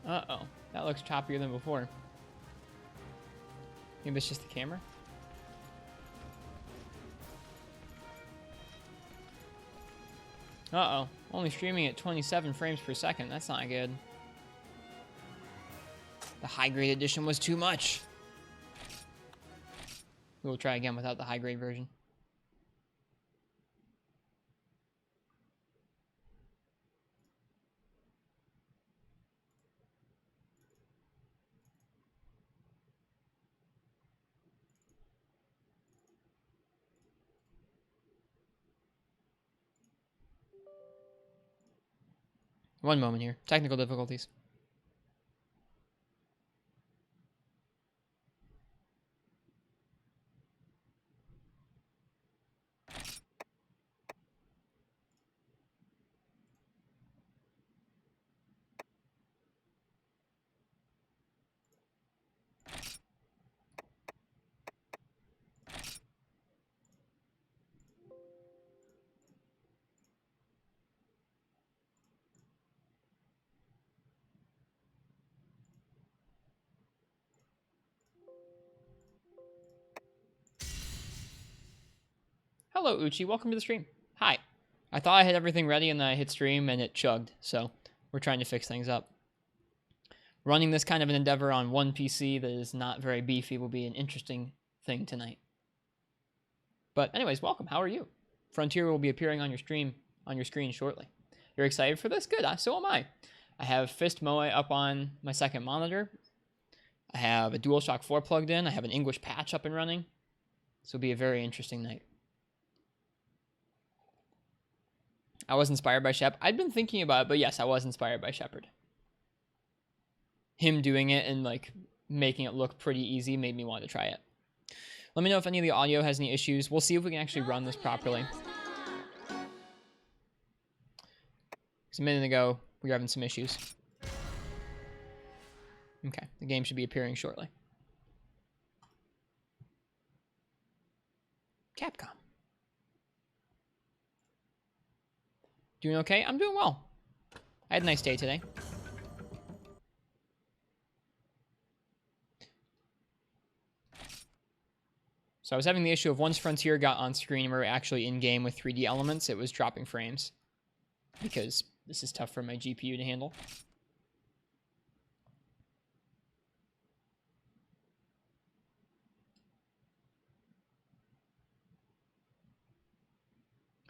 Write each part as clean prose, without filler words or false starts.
Uh-oh. That looks choppier than before. Maybe it's just the camera? Uh-oh. Only streaming at 27 frames per second. That's not good. The high-grade edition was too much. We'll try again without the high-grade version. One moment here. Technical difficulties. Hello, Uchi. Welcome to the stream. Hi. I thought I had everything ready and then I hit stream and it chugged, so we're trying to fix things up. Running this kind of an endeavor on one PC that is not very beefy will be an interesting thing tonight. But anyways, welcome. How are you? Frontier will be appearing on your screen shortly. You're excited for this? Good. So am I. I have Fist Moe up on my second monitor. I have a DualShock 4 plugged in. I have an English patch up and running. This will be a very interesting night. I was inspired by Shep. I'd been thinking about it, but yes, I was inspired by Shepard. Him doing it and like making it look pretty easy made me want to try it. Let me know if any of the audio has any issues. We'll see if we can actually run this properly. Because a minute ago, we were having some issues. Okay, the game should be appearing shortly. Capcom. Doing okay? I'm doing well. I had a nice day today. So I was having the issue of once Frontier got on screen and we were actually in-game with 3D elements, it was dropping frames. Because this is tough for my GPU to handle.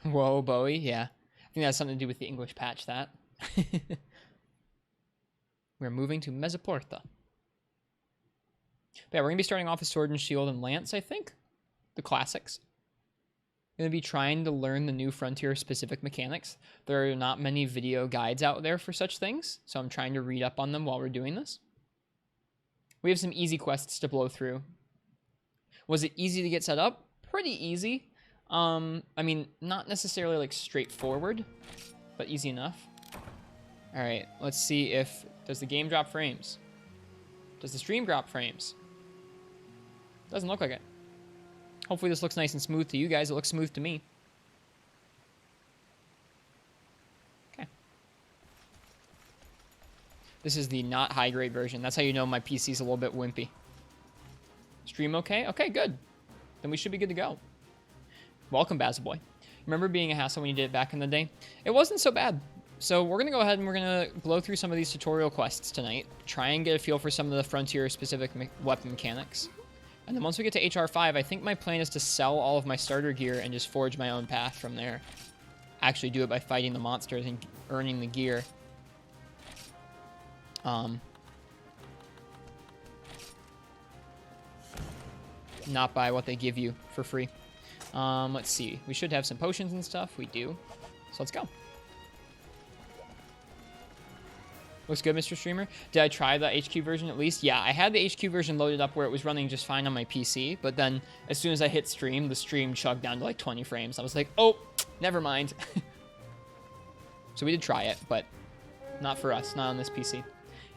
Whoa, Bowie, yeah. I think that has something to do with the English patch, that. We're moving to Mesoporta. But yeah, we're going to be starting off with Sword and Shield and Lance, I think. The classics. Going to be trying to learn the new Frontier-specific mechanics. There are not many video guides out there for such things, so I'm trying to read up on them while we're doing this. We have some easy quests to blow through. Was it easy to get set up? Pretty easy. I mean, not necessarily like straightforward, but easy enough. All right, let's see if, does the game drop frames? Does the stream drop frames? Doesn't look like it. Hopefully this looks nice and smooth to you guys. It looks smooth to me. Okay. This is the not high grade version. That's how you know my PC's a little bit wimpy. Stream okay? Okay, good. Then we should be good to go. Welcome, Bazaboy. Remember being a hassle when you did it back in the day? It wasn't so bad. So we're going to go ahead and we're going to blow through some of these tutorial quests tonight. Try and get a feel for some of the Frontier-specific weapon mechanics. And then once we get to HR5, I think my plan is to sell all of my starter gear and just forge my own path from there. Actually do it by fighting the monsters and earning the gear. Not by what they give you for free. Let's see. We should have some potions and stuff. We do. So let's go. Looks good, Mr. Streamer. Did I try the HQ version at least? Yeah, I had the HQ version loaded up where it was running just fine on my PC, but then as soon as I hit stream, the stream chugged down to like 20 frames. I was like, oh, never mind. So we did try it, but not for us, not on this PC.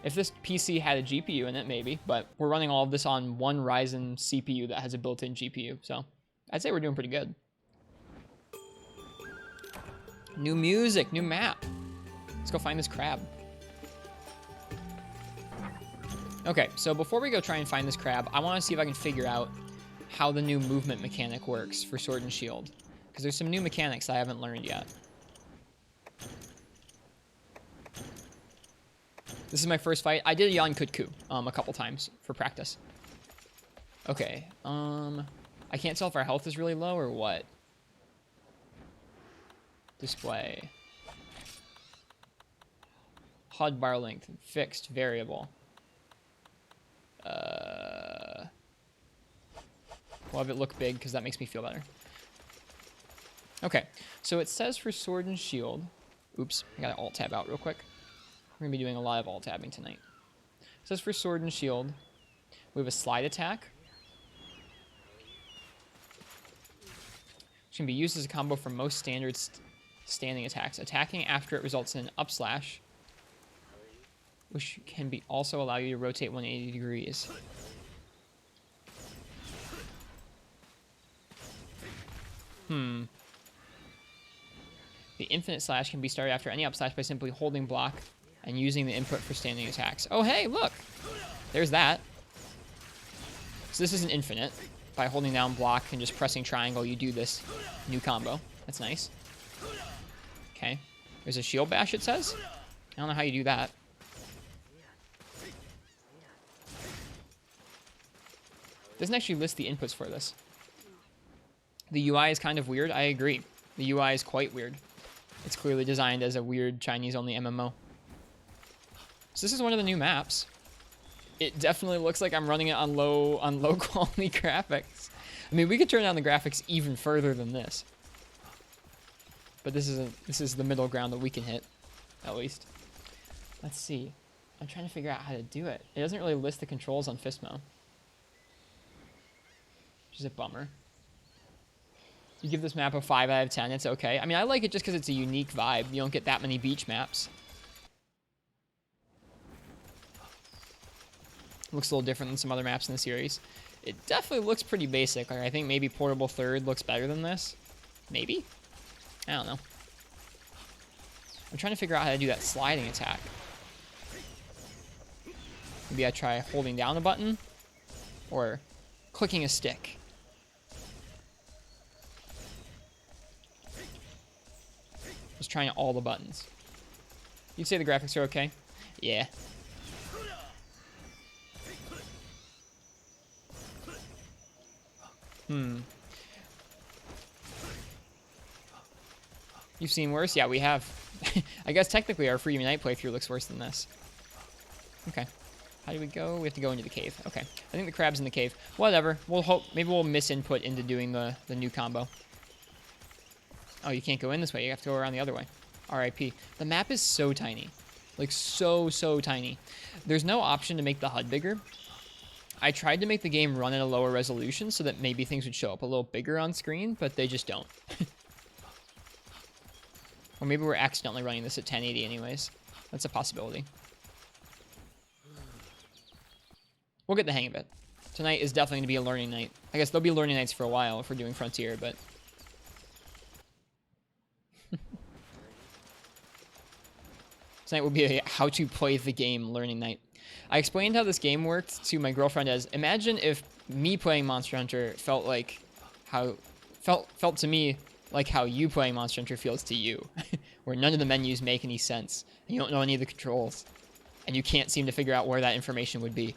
If this PC had a GPU in it, maybe, but we're running all of this on one Ryzen CPU that has a built-in GPU, so I'd say we're doing pretty good. New music, new map. Let's go find this crab. Okay, so before we go try and find this crab, I want to see if I can figure out how the new movement mechanic works for Sword and Shield. Because there's some new mechanics I haven't learned yet. This is my first fight. I did a Yan Kutku a couple times for practice. Okay, I can't tell if our health is really low or what. Display. HUD bar length, fixed variable. We'll have it look big because that makes me feel better. Okay, so it says for Sword and Shield. Oops, I got to alt tab out real quick. We're going to be doing a lot of alt tabbing tonight. It says for Sword and Shield, we have a slide attack. Which can be used as a combo for most standard standing attacks. Attacking after it results in an up slash, which can be also allow you to rotate 180 degrees. The infinite slash can be started after any up slash by simply holding block and using the input for standing attacks. Oh, hey, look! There's that. So this isn't infinite. By holding down block and just pressing triangle, you do this new combo. That's nice. Okay. There's a shield bash, it says. I don't know how you do that. Doesn't actually list the inputs for this. The UI is kind of weird. I agree. The UI is quite weird. It's clearly designed as a weird Chinese-only MMO. So this is one of the new maps. It definitely looks like I'm running it on low quality graphics. I mean, we could turn down the graphics even further than this. But this is the middle ground that we can hit, at least. Let's see. I'm trying to figure out how to do it. It doesn't really list the controls on Fistmo, which is a bummer. You give this map a 5 out of 10, it's okay. I mean, I like it just because it's a unique vibe. You don't get that many beach maps. Looks a little different than some other maps in the series. It definitely looks pretty basic. Like, I think maybe Portable Third looks better than this. Maybe? I don't know. I'm trying to figure out how to do that sliding attack. Maybe I try holding down a button or clicking a stick. Just trying all the buttons. You'd say the graphics are okay? Yeah. You've seen worse? Yeah, we have. I guess technically our Free Unite playthrough looks worse than this. Okay. How do we go? We have to go into the cave. Okay. I think the crab's in the cave. Whatever. We'll hope. Maybe we'll misinput into doing the new combo. Oh, you can't go in this way. You have to go around the other way. RIP. The map is so tiny. Like, so tiny. There's no option to make the HUD bigger. I tried to make the game run at a lower resolution so that maybe things would show up a little bigger on screen, but they just don't. Or maybe we're accidentally running this at 1080 anyways. That's a possibility. We'll get the hang of it. Tonight is definitely going to be a learning night. I guess there'll be learning nights for a while if we're doing Frontier, but... Tonight will be a how to play the game learning night. I explained how this game worked to my girlfriend as, imagine if me playing Monster Hunter felt to me like how you playing Monster Hunter feels to you, where none of the menus make any sense, and you don't know any of the controls, and you can't seem to figure out where that information would be.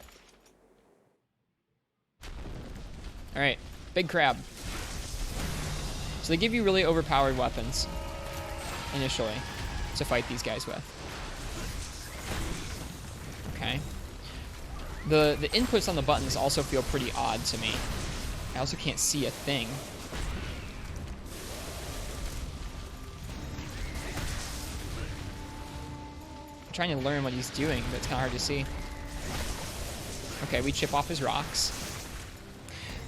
Alright, big crab. So they give you really overpowered weapons, initially, to fight these guys with. Okay. The inputs on the buttons also feel pretty odd to me. I also can't see a thing. I'm trying to learn what he's doing, but it's kind of hard to see. Okay, we chip off his rocks.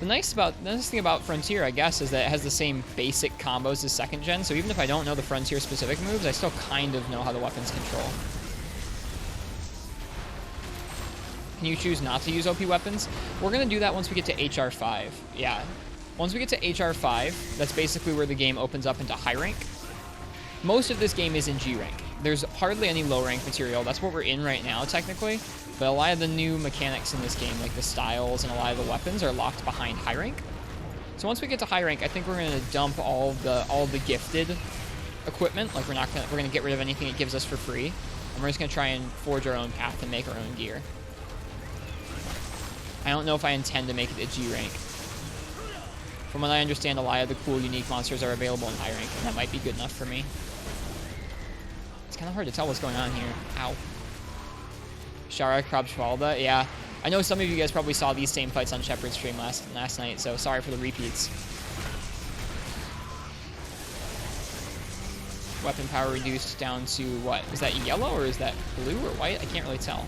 The nice thing about Frontier, I guess, is that it has the same basic combos as 2nd gen, so even if I don't know the Frontier specific moves, I still kind of know how the weapons control. Can you choose not to use OP weapons? We're going to do that once we get to HR5. Yeah. Once we get to HR5, that's basically where the game opens up into high rank. Most of this game is in G rank. there's hardly any low rank material. That's what we're in right now, technically. But a lot of the new mechanics in this game, like the styles and a lot of the weapons, are locked behind high rank. So once we get to high rank, I think we're gonna dump all the gifted equipment. Like we're gonna get rid of anything it gives us for free, and we're just gonna try and forge our own path and make our own gear. I don't know if I intend to make it a G rank. From what I understand, a lot of the cool, unique monsters are available in high rank, and that might be good enough for me. It's kind of hard to tell what's going on here. Ow. Shara, Krabschwalda, yeah. I know some of you guys probably saw these same fights on Shepard's stream last night, so sorry for the repeats. Weapon power reduced down to what? Is that yellow or is that blue or white? I can't really tell.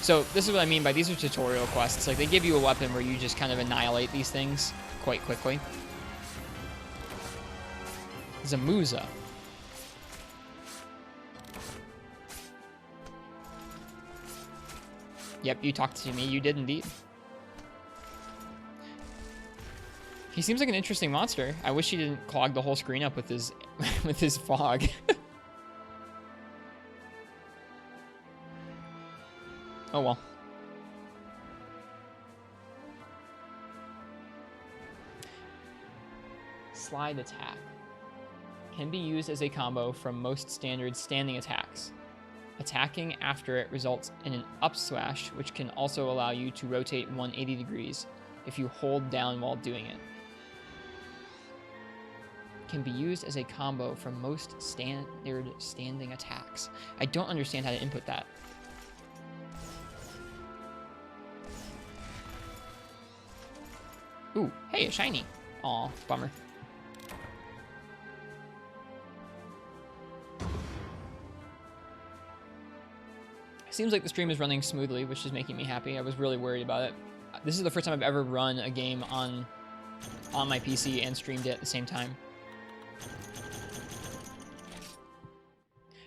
So this is what I mean by these are tutorial quests. Like they give you a weapon where you just kind of annihilate these things quite quickly. Zamuza. Yep, you talked to me. You did indeed. He seems like an interesting monster. I wish he didn't clog the whole screen up with his with his fog. Oh well. Slide attack. Can be used as a combo from most standard standing attacks. Attacking after it results in an up swash, which can also allow you to rotate 180 degrees if you hold down while doing it. Can be used as a combo from most standard standing attacks. I don't understand how to input that. Ooh, hey, a shiny. Aw, bummer. Seems like the stream is running smoothly, which is making me happy. I was really worried about it. This is the first time I've ever run a game on my PC and streamed it at the same time.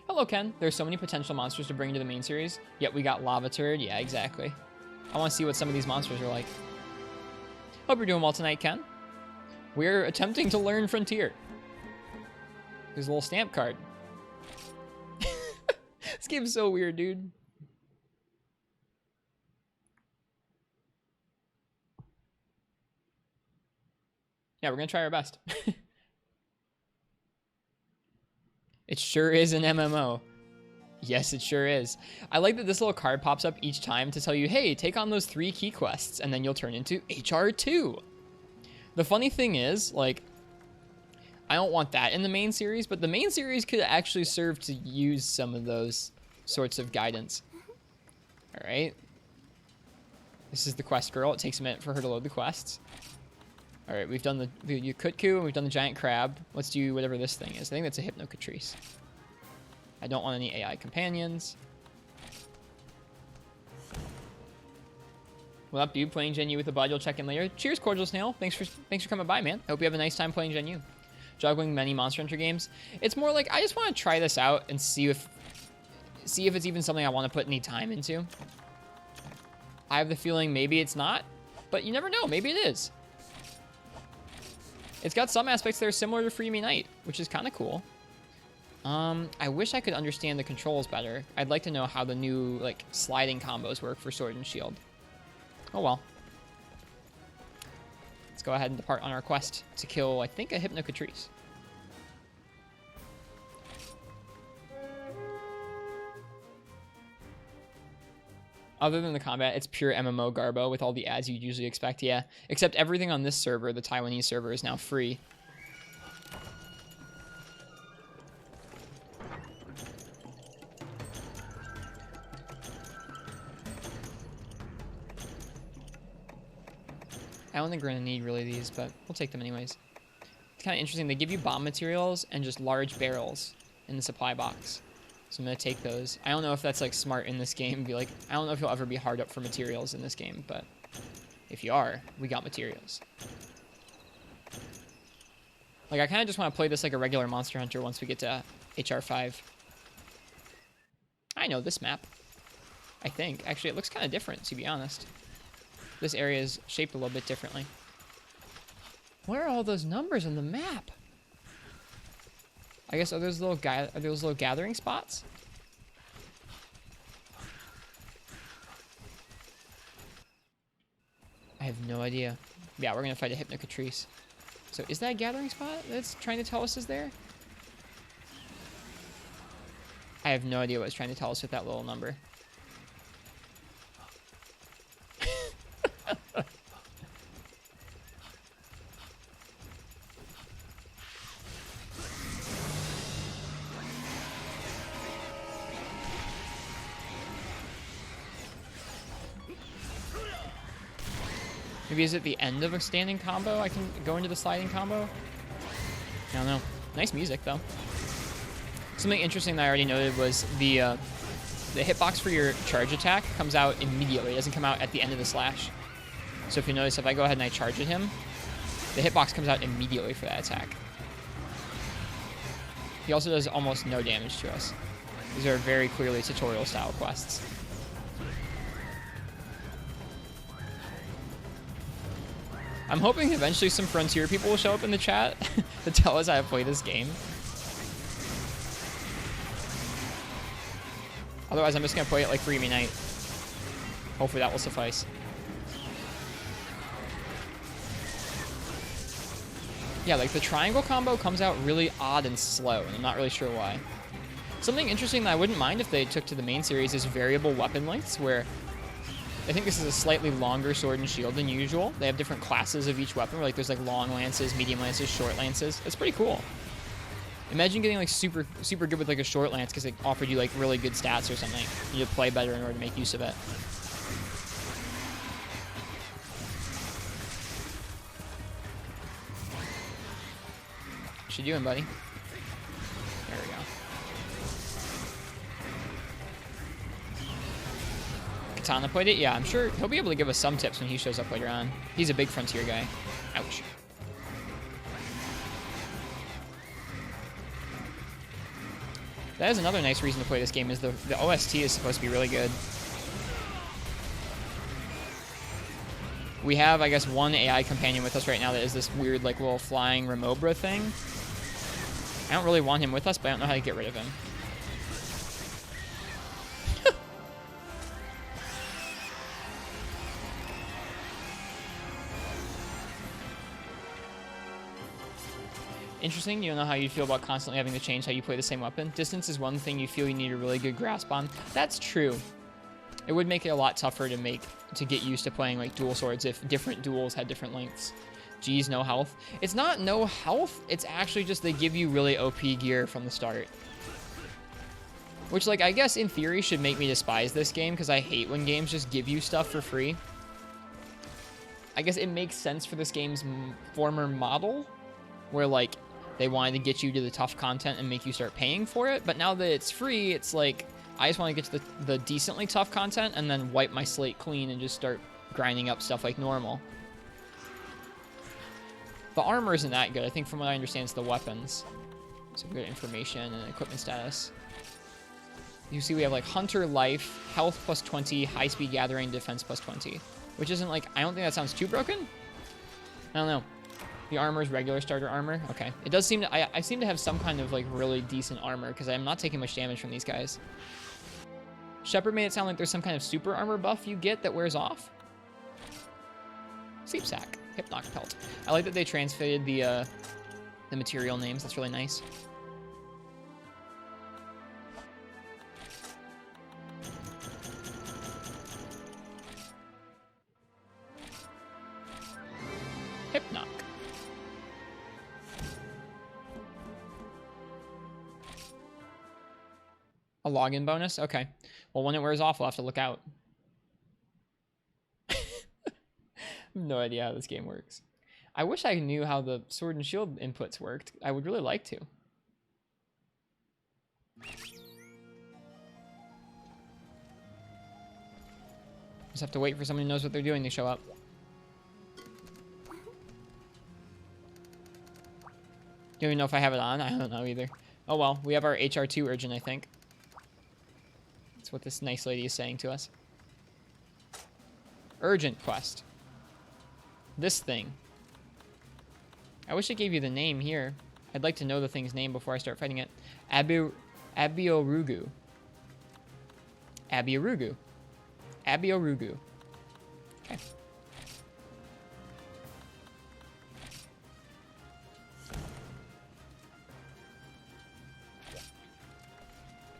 Hello, Ken. There's so many potential monsters to bring to the main series, yet we got Lava Turd. Yeah, exactly. I want to see what some of these monsters are like. Hope you're doing well tonight, Ken. We're attempting to learn Frontier. There's a little stamp card. This game's so weird, dude. Yeah, we're gonna try our best. It sure is an MMO. Yes, it sure is. I like that this little card pops up each time to tell you, hey, take on those 3 key quests, and then you'll turn into HR2. The funny thing is, like, I don't want that in the main series, but the main series could actually serve to use some of those sorts of guidance. All right. This is the quest girl. It takes a minute for her to load the quests. All right, we've done the Yakutku, and we've done the giant crab. Let's do whatever this thing is. I think that's a Hypnocatrice. I don't want any AI companions. What up, dude? Playing Gen U with a bud. You'll check in later. Cheers, Cordial Snail. Thanks for coming by, man. I hope you have a nice time playing Gen U. Juggling many Monster Hunter games. It's more like I just want to try this out and see if it's even something I want to put any time into. I have the feeling maybe it's not, but you never know. Maybe it is. It's got some aspects that are similar to Free Me Night, which is kind of cool. I wish I could understand the controls better. I'd like to know how the new, like, sliding combos work for Sword and Shield. Oh well. Let's go ahead and depart on our quest to kill, I think, a Hypnocatrice. Other than the combat, it's pure MMO garbo with all the ads you'd usually expect, yeah. Except everything on this server, the Taiwanese server, is now free. I don't think we're going to need really these, but we'll take them anyways. It's kind of interesting. They give you bomb materials and just large barrels in the supply box. So I'm going to take those. I don't know if that's like smart in this game. I don't know if you'll ever be hard up for materials in this game, but if you are, we got materials. Like, I kind of just want to play this like a regular Monster Hunter once we get to HR5. I know this map. I think. Actually, it looks kind of different, to be honest. This area is shaped a little bit differently. Where are all those numbers on the map? I guess are those little gathering spots? I have no idea. Yeah, we're gonna fight a Hypnocatrice. So is that a gathering spot that's trying to tell us is there? I have no idea what it's trying to tell us with that little number. Maybe is it the end of a standing combo? I can go into the sliding combo? I don't know. Nice music, though. Something interesting that I already noted was the hitbox for your charge attack comes out immediately. It doesn't come out at the end of the slash. So if you notice, if I go ahead and I charge at him, the hitbox comes out immediately for that attack. He also does almost no damage to us. These are very clearly tutorial-style quests. I'm hoping eventually some Frontier people will show up in the chat to tell us how to play this game. Otherwise, I'm just going to play it like Freemy Night. Hopefully that will suffice. Yeah, like the triangle combo comes out really odd and slow, and I'm not really sure why. Something interesting that I wouldn't mind if they took to the main series is variable weapon lengths, where I think this is a slightly longer sword and shield than usual. They have different classes of each weapon, where like there's like long lances, medium lances, short lances. It's pretty cool. Imagine getting like super good with like a short lance because it offered you like really good stats or something. You need to play better in order to make use of it. What you doing, buddy? There we go. Katana played it? Yeah, I'm sure he'll be able to give us some tips when he shows up later on. He's a big Frontier guy. Ouch. That is another nice reason to play this game, is the OST is supposed to be really good. We have, I guess, one AI companion with us right now that is this weird, like, little flying Remobra thing. I don't really want him with us, but I don't know how to get rid of him. Interesting. You don't know how you feel about constantly having to change how you play the same weapon. Distance is one thing you feel you need a really good grasp on. That's true. It would make it a lot tougher to get used to playing like dual swords if different duels had different lengths. Geez, no health. It's not no health. It's actually just they give you really OP gear from the start. Which, like, I guess in theory should make me despise this game because I hate when games just give you stuff for free. I guess it makes sense for this game's former model where, like, they wanted to get you to the tough content and make you start paying for it. But now that it's free, it's like, I just want to get to the decently tough content and then wipe my slate clean and just start grinding up stuff like normal. The armor isn't that good. I think from what I understand, it's the weapons. Some good information and equipment status. You see we have like Hunter Life, Health plus 20, High Speed Gathering, Defense plus 20. Which isn't like, I don't think that sounds too broken. I don't know. The armor is regular starter armor. Okay. It does seem to, I seem to have some kind of like really decent armor because I'm not taking much damage from these guys. Shepard made it sound like there's some kind of super armor buff you get that wears off. Sleep Sack. Hypnoc Pelt. I like that they translated the material names. That's really nice. Hypnoc. A login bonus? Okay. Well, when it wears off, we'll have to look out. No idea how this game works. I wish I knew how the sword and shield inputs worked. I would really like to. Just have to wait for someone who knows what they're doing to show up. Don't even know if I have it on. I don't know either. Oh well, we have our HR2 urgent, I think. That's what this nice lady is saying to us. Urgent quest. This thing. I wish it gave you the name here. I'd like to know the thing's name before I start fighting it. Abiorugu. Abiorugu. Abiorugu. Okay.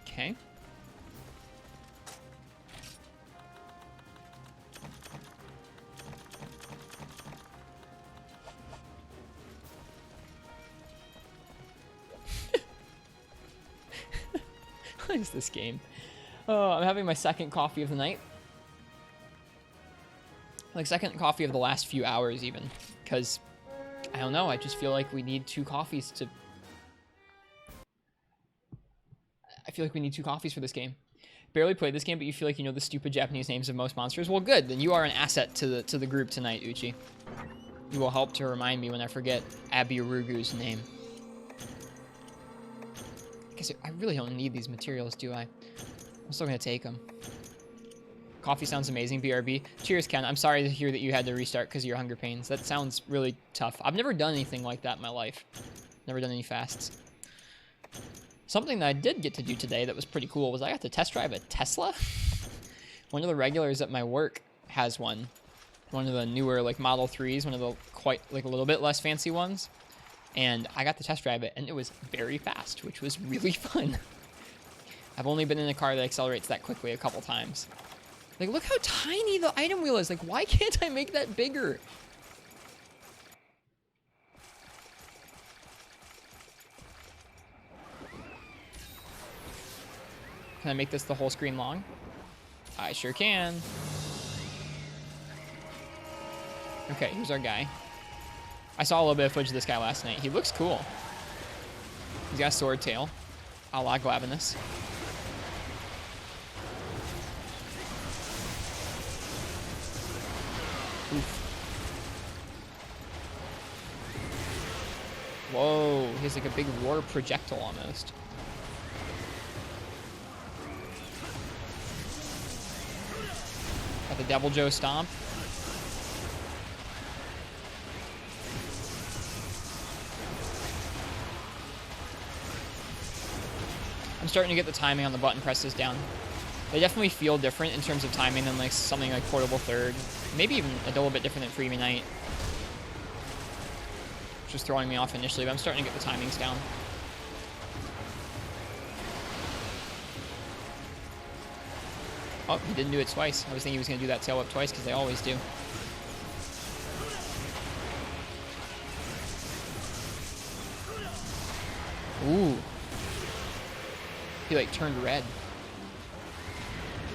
Okay. What is this game? Oh, I'm having my second coffee of the night. Like, second coffee of the last few hours, even. Because, I don't know, I just feel like we need 2 coffees to... I feel like we need 2 coffees for this game. Barely played this game, but you feel like you know the stupid Japanese names of most monsters? Well, good. Then you are an asset to the group tonight, Uchi. You will help to remind me when I forget Abirugu's name. I guess I really don't need these materials, do I? I'm still going to take them. Coffee sounds amazing, BRB. Cheers, Ken. I'm sorry to hear that you had to restart because of your hunger pains. That sounds really tough. I've never done anything like that in my life. Never done any fasts. Something that I did get to do today that was pretty cool was I got to test drive a Tesla. One of the regulars at my work has one. One of the newer, like, Model 3s. One of the quite, like, a little bit less fancy ones. And I got to test drive it, and it was very fast, which was really fun. I've only been in a car that accelerates that quickly a couple times. Like, look how tiny the item wheel is. Like, why can't I make that bigger? Can I make this the whole screen long? I sure can. Okay, here's our guy. I saw a little bit of footage of this guy last night. He looks cool. He's got a sword tail, a la Glavenus. Oof. Whoa, he has like a big war projectile almost. Got the Devil Joe Stomp. I'm starting to get the timing on the button presses down. They definitely feel different in terms of timing than like something like Portable Third. Maybe even a little bit different than Freebie Night. Which was throwing me off initially, but I'm starting to get the timings down. Oh, he didn't do it twice. I was thinking he was going to do that tail whip twice because they always do. Ooh. He like turned red.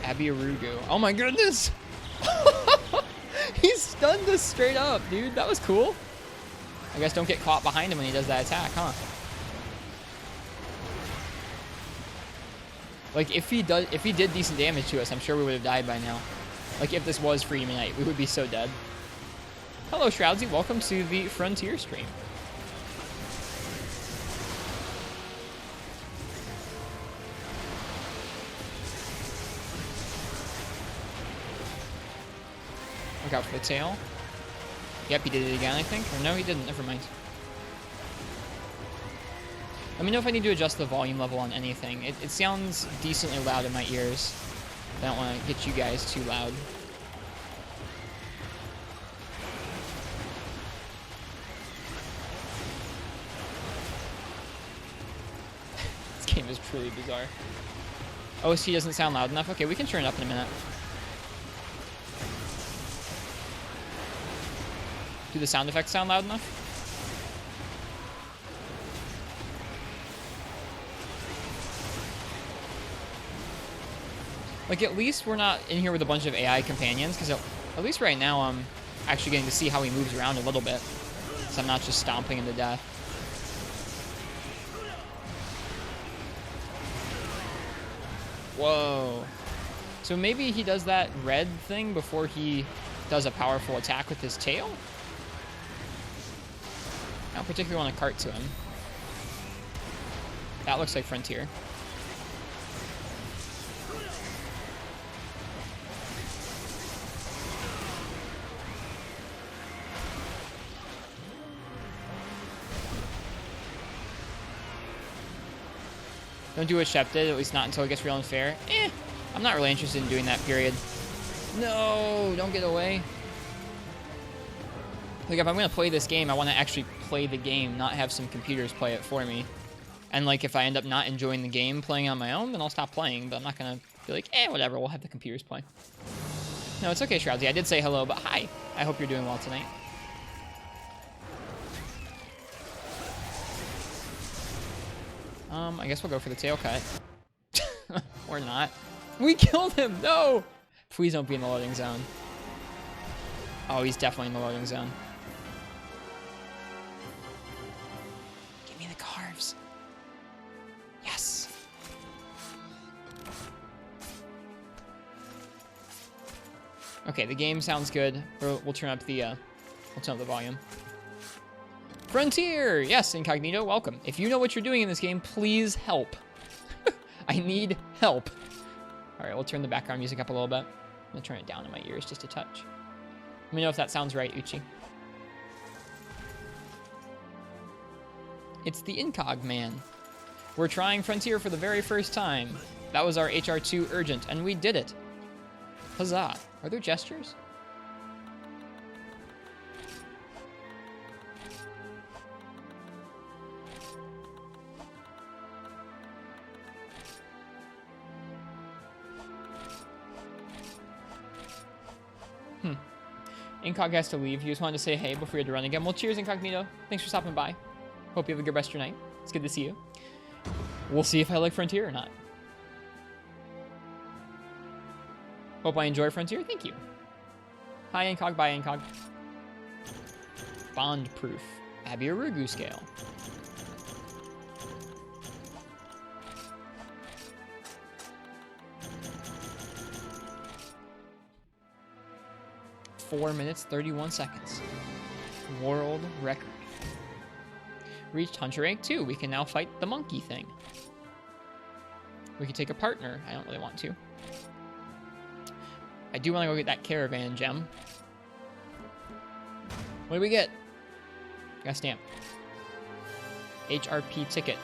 Abiarugu. Oh my goodness! He stunned us straight up, dude. That was cool. I guess don't get caught behind him when he does that attack, huh? Like if he did decent damage to us, I'm sure we would have died by now. Like if this was Freedom Night, we would be so dead. Hello, Shroudsy. Welcome to the Frontier stream. Look out for the tail. Yep, he did it again, I think. Or no, he didn't. Never mind. Let me know if I need to adjust the volume level on anything. It sounds decently loud in my ears. I don't want to get you guys too loud. This game is truly bizarre. OST doesn't sound loud enough. Okay, we can turn it up in a minute. Do the sound effects sound loud enough? Like, at least we're not in here with a bunch of AI companions, because at least right now I'm actually getting to see how he moves around a little bit. So I'm not just stomping him to death. Whoa. So maybe he does that red thing before he does a powerful attack with his tail? I don't particularly want to cart to him. That looks like Frontier. Don't do what Shep did, at least not until it gets real unfair. I'm not really interested in doing that, period. No, don't get away. Like, if I'm going to play this game, I want to actually play the game, not have some computers play it for me. And, like, if I end up not enjoying the game playing on my own, then I'll stop playing. But I'm not going to be like, whatever, we'll have the computers play. No, it's okay, Shroudsy. I did say hello, but hi. I hope you're doing well tonight. I guess we'll go for the tail cut. Or not. We killed him! No! Please don't be in the loading zone. Oh, he's definitely in the loading zone. Give me the carves. Yes! Okay, the game sounds good. We'll turn up the volume. Frontier! Yes, Incognito, welcome. If you know what you're doing in this game, please help. I need help. All right, we'll turn the background music up a little bit. I'm gonna turn it down in my ears just a touch. Let me know if that sounds right, Uchi. It's the Incog Man. We're trying Frontier for the very first time. That was our HR2 urgent, and we did it. Huzzah. Are there gestures? Incog has to leave. You just wanted to say hey before you had to run again. Well, cheers, Incognito. Thanks for stopping by. Hope you have a good rest of your night. It's good to see you. We'll see if I like Frontier or not. Hope I enjoy Frontier. Thank you. Hi, Incog. Bye, Incog. Bond proof. Abiarugu scale. Four minutes, 31 seconds. World record. Reached Hunter rank 2. We can now fight the monkey thing. We can take a partner. I don't really want to. I do want to go get that caravan gem. What do we get? Got a stamp. HRP ticket.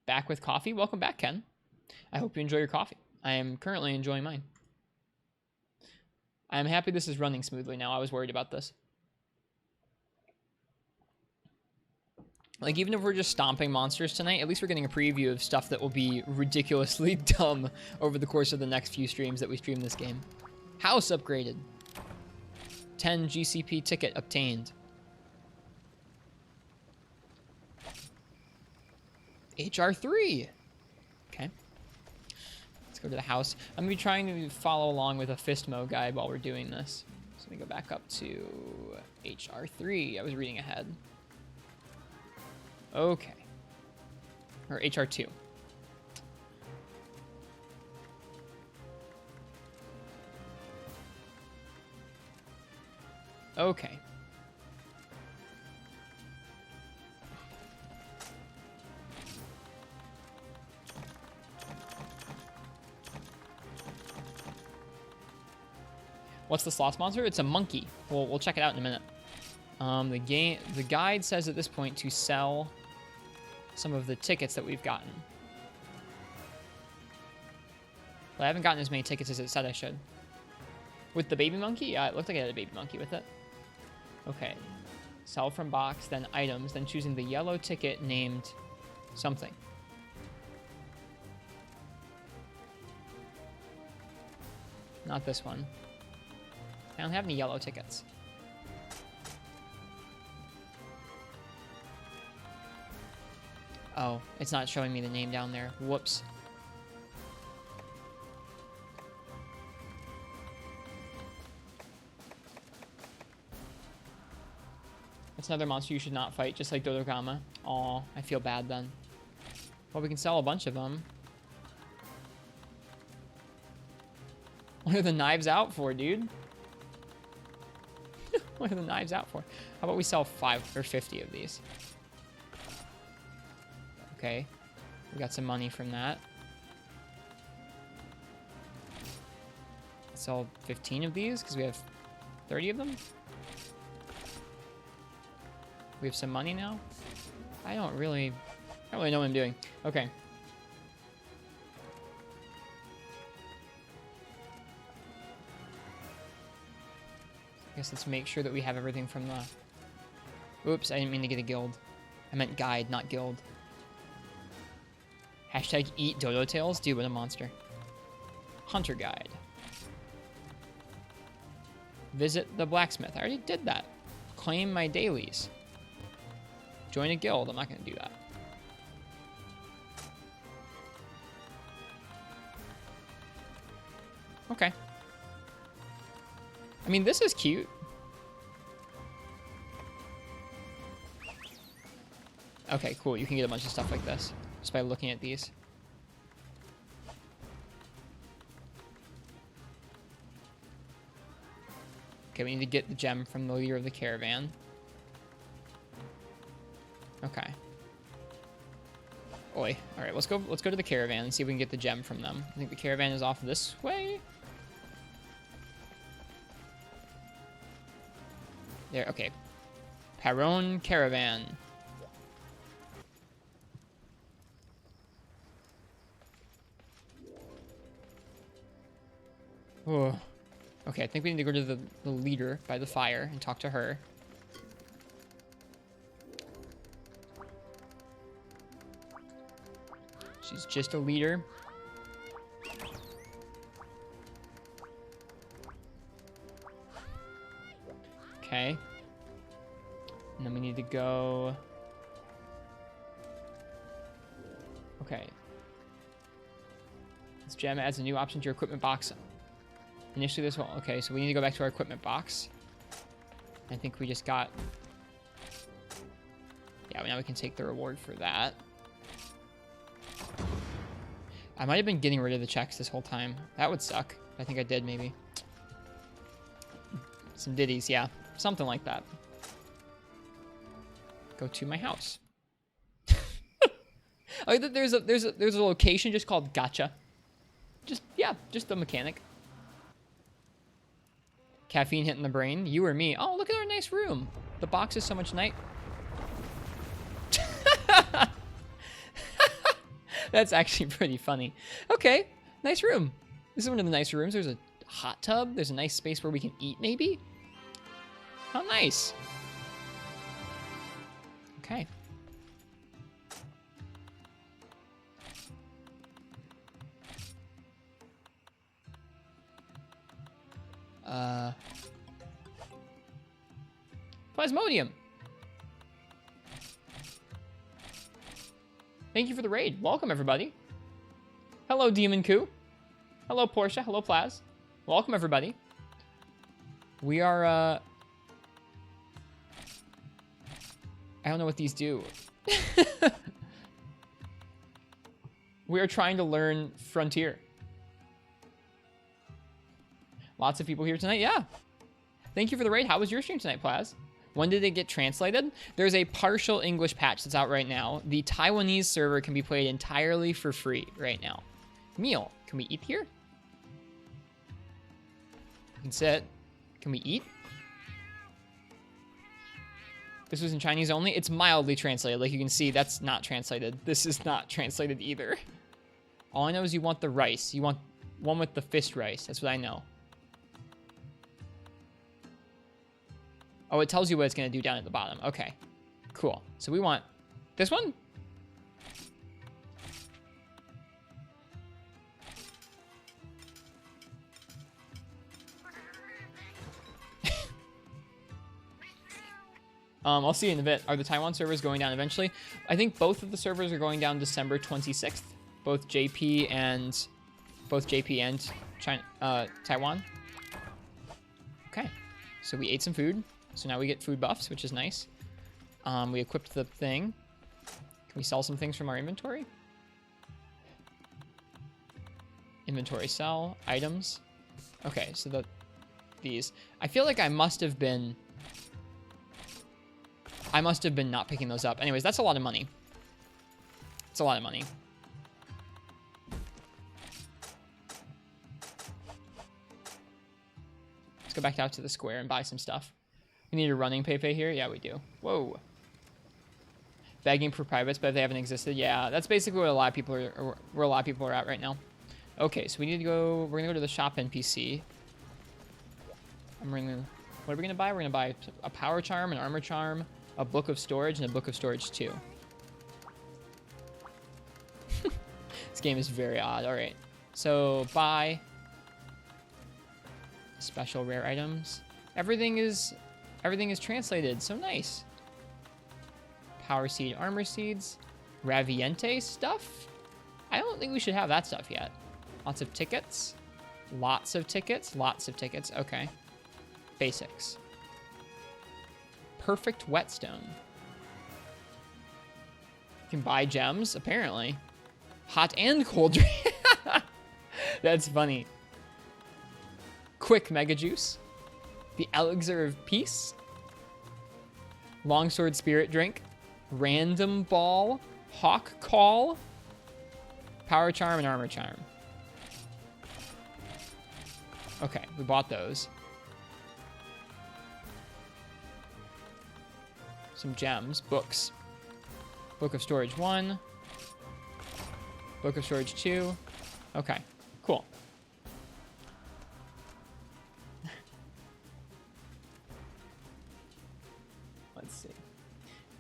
Back with coffee? Welcome back, Ken. I hope you enjoy your coffee. I am currently enjoying mine. I'm happy this is running smoothly now. I was worried about this. Like, even if we're just stomping monsters tonight, at least we're getting a preview of stuff that will be ridiculously dumb over the course of the next few streams that we stream this game. House upgraded. 10 GCP ticket obtained. HR3. Okay. Let's go to the house. I'm going to be trying to follow along with a Fistmo guide while we're doing this. So let me go back up to HR3. I was reading ahead. Okay. Or HR2. Okay. What's the sloth monster? It's a monkey. We'll check it out in a minute. The guide says at this point to sell some of the tickets that we've gotten. But I haven't gotten as many tickets as it said I should. With the baby monkey? Yeah, it looked like I had a baby monkey with it. Okay. Sell from box, then items, then choosing the yellow ticket named something. Not this one. I don't have any yellow tickets. Oh, it's not showing me the name down there. Whoops. That's another monster you should not fight, just like Dodogama. Aw, I feel bad then. Well, we can sell a bunch of them. What are the knives out for, dude? What are the knives out for? How about we sell 5 or 50 of these? Okay. We got some money from that. Sell 15 of these because we have 30 of them. We have some money now. I don't really don't really know what I'm doing. Okay. I guess let's make sure that we have everything from the... Oops, I didn't mean to get a guild. I meant guide, not guild. Hashtag eat dodo tails? Dude, what a monster. Hunter guide. Visit the blacksmith. I already did that. Claim my dailies. Join a guild. I'm not going to do that. Okay. I mean, this is cute. Okay, cool. You can get a bunch of stuff like this just by looking at these. Okay, we need to get the gem from the leader of the caravan. Okay. Oi. All right, let's go to the caravan and see if we can get the gem from them. I think the caravan is off this way. There, okay. Paron caravan. Oh. Okay, I think we need to go to the leader by the fire and talk to her. She's just a leader. Okay. And then we need to go... Okay. This gem adds a new option to your equipment box. Initially this one. Okay, so we need to go back to our equipment box. I think we just got... Yeah, now we can take the reward for that. I might have been getting rid of the checks this whole time. That would suck. I think I did, maybe. Some ditties, yeah. Something like that. Go to my house. Oh, there's a location just called Gotcha. Just the mechanic. Caffeine hitting the brain. You or me. Oh, look at our nice room. The box is so much night. That's actually pretty funny. Okay, nice room. This is one of the nicer rooms. There's a hot tub. There's a nice space where we can eat, maybe. How nice. Okay. Plasmodium. Thank you for the raid. Welcome, everybody. Hello, Demon Coup. Hello, Portia. Hello, Plaz. Welcome, everybody. We are, I don't know what these do. We are trying to learn Frontier. Lots of people here tonight. Yeah. Thank you for the raid. How was your stream tonight, Plaz? When did it get translated? There's a partial English patch that's out right now. The Taiwanese server can be played entirely for free right now. Meal. Can we eat here? We can sit. Can we eat? This was in Chinese only. It's mildly translated. Like you can see, that's not translated. This is not translated either. All I know is you want the rice. You want one with the fist rice. That's what I know. Oh, it tells you what it's going to do down at the bottom. Okay, cool. So we want this one. I'll see you in a bit. Are the Taiwan servers going down eventually? I think both of the servers are going down December 26th. Both JP and China, Taiwan. Okay, so we ate some food. So now we get food buffs, which is nice. We equipped the thing. Can we sell some things from our inventory? Inventory sell, items. Okay, so these. I feel like I must have been not picking those up. Anyways, that's a lot of money. It's a lot of money. Let's go back out to the square and buy some stuff. We need a running Pepe here? Yeah, we do. Whoa. Begging for privates, but if they haven't existed, yeah, that's basically what a lot of people are, or where a lot of people are at right now. Okay, so we need to go. We're gonna go to the shop NPC. What are we gonna buy? We're gonna buy a power charm, an armor charm, a book of storage, and a book of storage 2. This game is very odd. All right, so buy special rare items. Everything is translated. So nice. Power seed, armor seeds, Raviente stuff. I don't think we should have that stuff yet. Lots of tickets. Lots of tickets. Lots of tickets. Okay. Basics. Perfect whetstone. You can buy gems, apparently. Hot and cold drink. That's funny. Quick mega juice. The elixir of peace. Longsword spirit drink. Random ball. Hawk call. Power charm and armor charm. Okay, we bought those. Some gems. Books. Book of storage 1. Book of storage 2. Okay, cool. Let's see.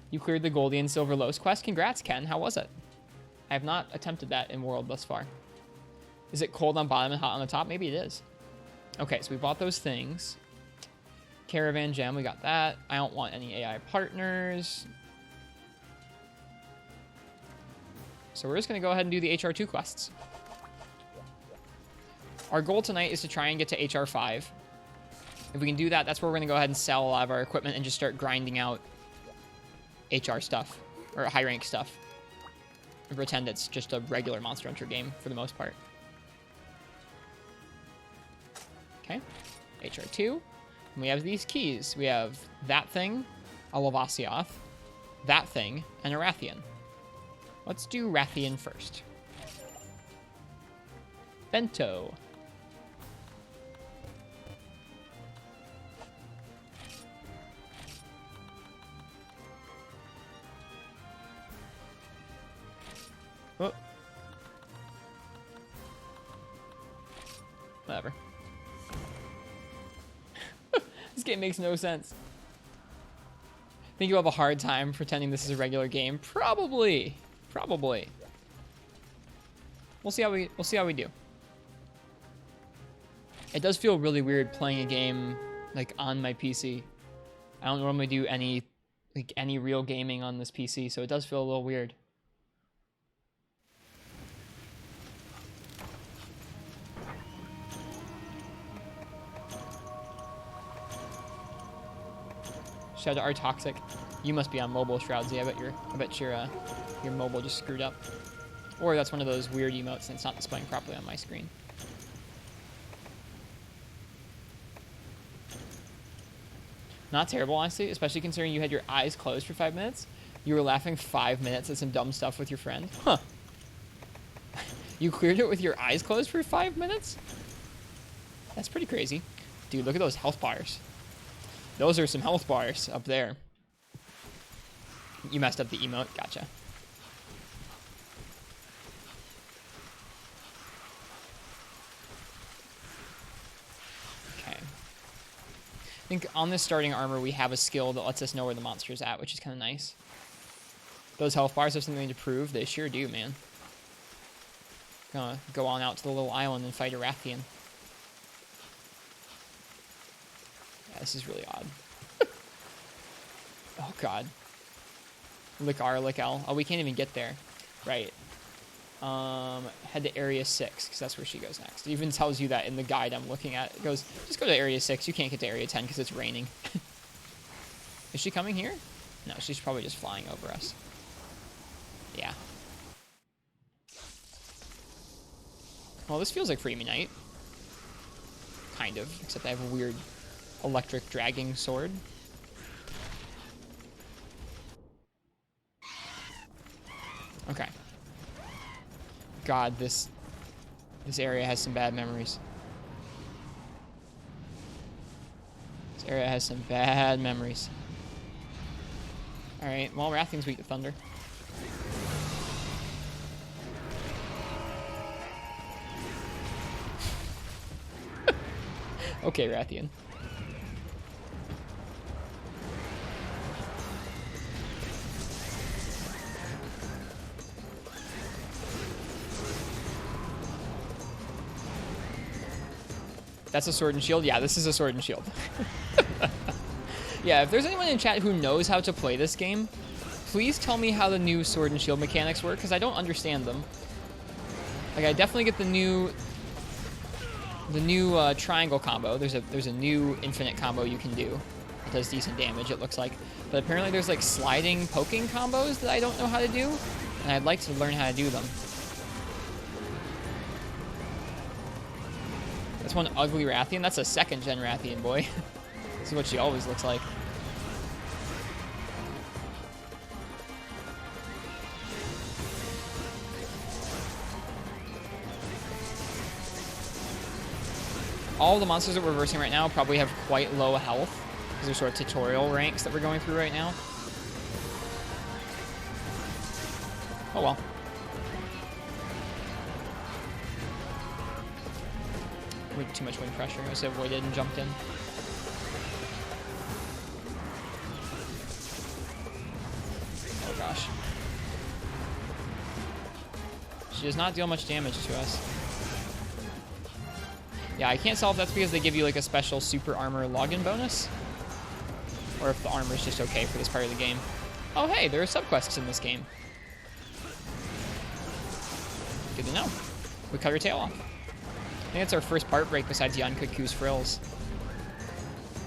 You cleared the Goldie and Silver Lowe's quest. Congrats, Ken. How was it? I have not attempted that in World thus far. Is it cold on bottom and hot on the top? Maybe it is. Okay, so we bought those things. Caravan gem, we got that. I don't want any AI partners. So we're just going to go ahead and do the HR2 quests. Our goal tonight is to try and get to HR5. If we can do that, that's where we're going to go ahead and sell a lot of our equipment and just start grinding out HR stuff, or high rank stuff. And pretend it's just a regular Monster Hunter game for the most part. Okay, HR2. And we have these keys. We have that thing, a Lavasioth, that thing, and a Rathian. Let's do Rathian first. Bento. Oh. Whatever. This game makes no sense. Think you'll have a hard time pretending this is a regular game? Probably. Probably. We'll see how we do. It does feel really weird playing a game like on my PC. I don't normally do any real gaming on this PC, so it does feel a little weird. Shout out to R Toxic. You must be on mobile, Shroudsy. I bet your mobile just screwed up. Or that's one of those weird emotes and it's not displaying properly on my screen. Not terrible, honestly, especially considering you had your eyes closed for 5 minutes. You were laughing 5 minutes at some dumb stuff with your friend. Huh. You cleared it with your eyes closed for 5 minutes? That's pretty crazy. Dude, look at those health bars. Those are some health bars up there. You messed up the emote. Gotcha. Okay. I think on this starting armor, we have a skill that lets us know where the monster's at, which is kind of nice. Those health bars have something to prove. They sure do, man. Gonna go on out to the little island and fight a Rathian. Yeah, this is really odd. Oh, God. Lick R, lick L. Oh, we can't even get there. Right. Head to Area 6, because that's where she goes next. It even tells you that in the guide I'm looking at. It goes, just go to Area 6. You can't get to Area 10 because it's raining. Is she coming here? No, she's probably just flying over us. Yeah. Well, this feels like Freeman Knight. Kind of, except I have a weird electric dragging sword. Okay. God, this area has some bad memories. This area has some bad memories. Alright, well, Rathian's weak to thunder. Okay, Rathian. That's a sword and shield? Yeah, this is a sword and shield. Yeah, if there's anyone in chat who knows how to play this game, please tell me how the new sword and shield mechanics work, because I don't understand them. Like, I definitely get the new triangle combo. There's a new infinite combo you can do. It does decent damage, it looks like. But apparently there's like sliding poking combos that I don't know how to do, and I'd like to learn how to do them. That's one ugly Rathian. That's a 2nd gen Rathian, boy. This is what she always looks like. All the monsters that we're versing right now probably have quite low health, because they're sort of tutorial ranks that we're going through right now. Oh well. Way too much wind pressure. I just avoided and jumped in. Oh gosh. She does not deal much damage to us. Yeah, I can't tell if that's because they give you like a special super armor login bonus, or if the armor is just okay for this part of the game. Oh hey, there are subquests in this game. Good to know. We cut her tail off. I think it's our first part break besides Yankuku's frills.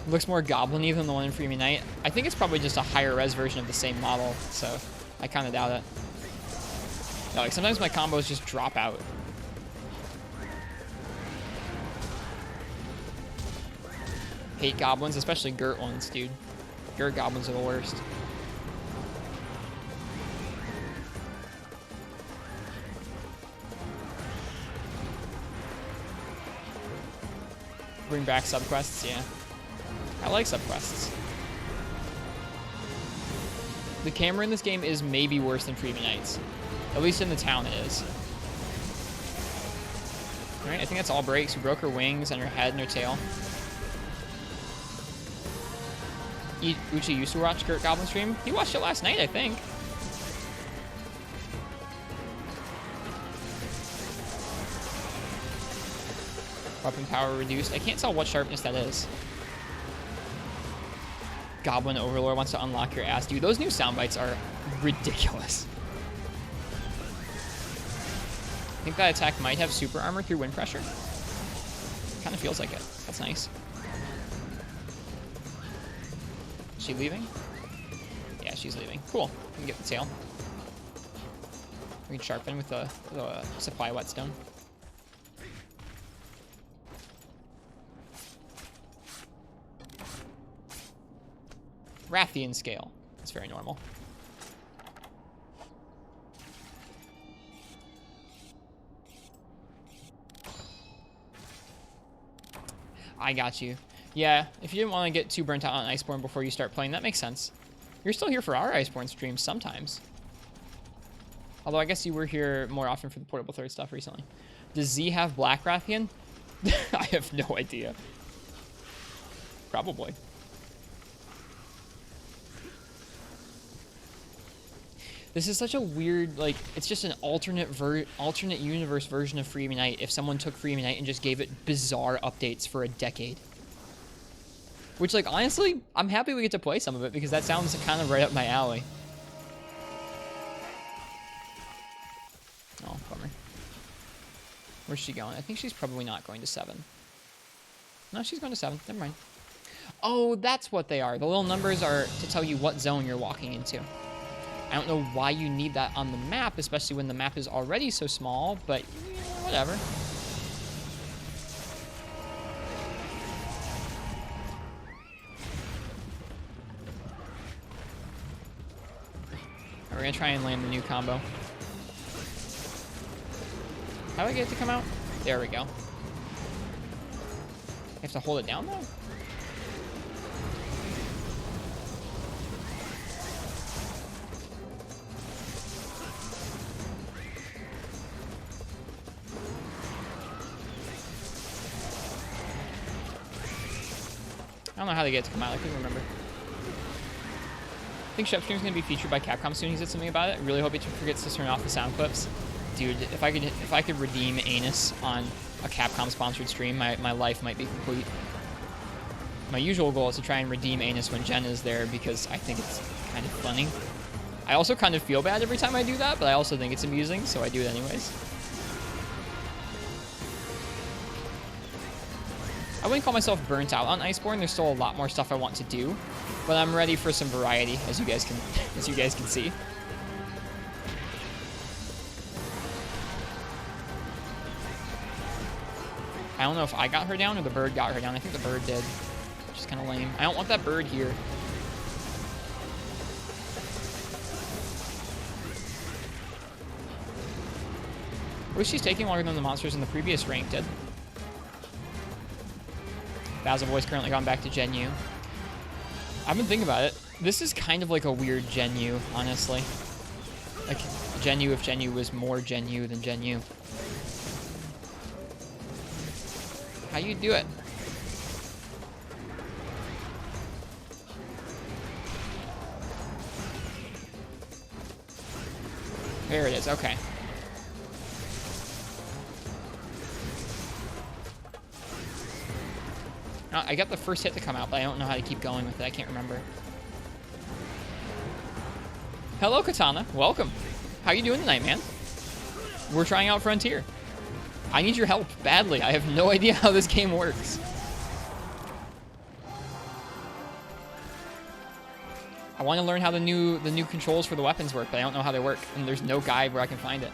It looks more goblin-y than the one in Freemium Night. I think it's probably just a higher res version of the same model, so I kind of doubt it. Yeah, like sometimes my combos just drop out. Hate goblins, especially Gert ones, dude. Gert goblins are the worst. Bring back subquests, yeah. I like subquests. The camera in this game is maybe worse than Freemium Nights. At least in the town it is. Alright, I think that's all breaks. We broke her wings and her head and her tail. Uchi used to watch Gert Goblin stream. He watched it last night, I think. Weapon power reduced. I can't tell what sharpness that is. Goblin Overlord wants to unlock your ass. Dude, those new sound bites are ridiculous. I think that attack might have super armor through wind pressure. Kind of feels like it. That's nice. Is she leaving? Yeah, she's leaving. Cool. We can get the tail. We can sharpen with the supply whetstone. Rathian scale. That's very normal. I got you. Yeah, if you didn't want to get too burnt out on Iceborne before you start playing, that makes sense. You're still here for our Iceborne streams sometimes. Although I guess you were here more often for the Portable Third stuff recently. Does Z have Black Rathian? I have no idea. Probably. This is such a weird, like, it's just an alternate universe version of Freemium Night if someone took Freemium Night and just gave it bizarre updates for a decade. Which, like, honestly, I'm happy we get to play some of it because that sounds kind of right up my alley. Oh, bummer. Where's she going? I think she's probably not going to 7. No, she's going to 7. Never mind. Oh, that's what they are. The little numbers are to tell you what zone you're walking into. I don't know why you need that on the map, especially when the map is already so small, but yeah, whatever. We're gonna try and land the new combo. How do I get it to come out? There we go. You have to hold it down though? I don't know how they get it to come out. I couldn't remember. I think Shepstream's gonna be featured by Capcom soon. He said something about it. I really hope he forgets to turn off the sound clips. Dude, if I could redeem Anus on a Capcom sponsored stream, my life might be complete. My usual goal is to try and redeem Anus when Jen is there because I think it's kind of funny. I also kind of feel bad every time I do that, but I also think it's amusing, so I do it anyways. I wouldn't call myself burnt out on Iceborne. There's still a lot more stuff I want to do, but I'm ready for some variety, as you guys can see. I don't know if I got her down or the bird got her down. I think the bird did, which is kind of lame. I don't want that bird here. At least she's taking longer than the monsters in the previous rank did. Basil Boy's currently gone back to Gen U. I've been thinking about it. This is kind of like a weird Gen U, honestly. Like, Gen U if Gen U was more Gen U than Gen U. How you do it? There it is, okay. I got the first hit to come out, but I don't know how to keep going with it. I can't remember. Hello, Katana. Welcome. How you doing tonight, man? We're trying out Frontier. I need your help badly. I have no idea how this game works. I want to learn how the new controls for the weapons work, but I don't know how they work, and there's no guide where I can find it.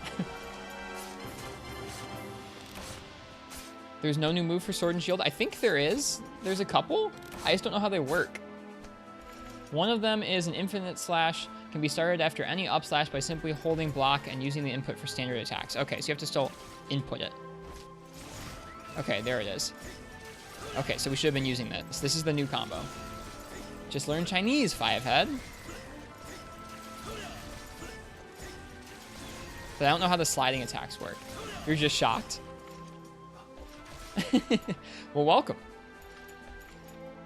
There's no new move for Sword and Shield. I think there is. There's a couple. I just don't know how they work. One of them is an infinite slash. Can be started after any up slash by simply holding block and using the input for standard attacks. Okay, so you have to still input it. Okay, there it is. Okay, so we should have been using this. This is the new combo. Just learn Chinese, Fivehead. But I don't know how the sliding attacks work. You're just shocked. Well, welcome.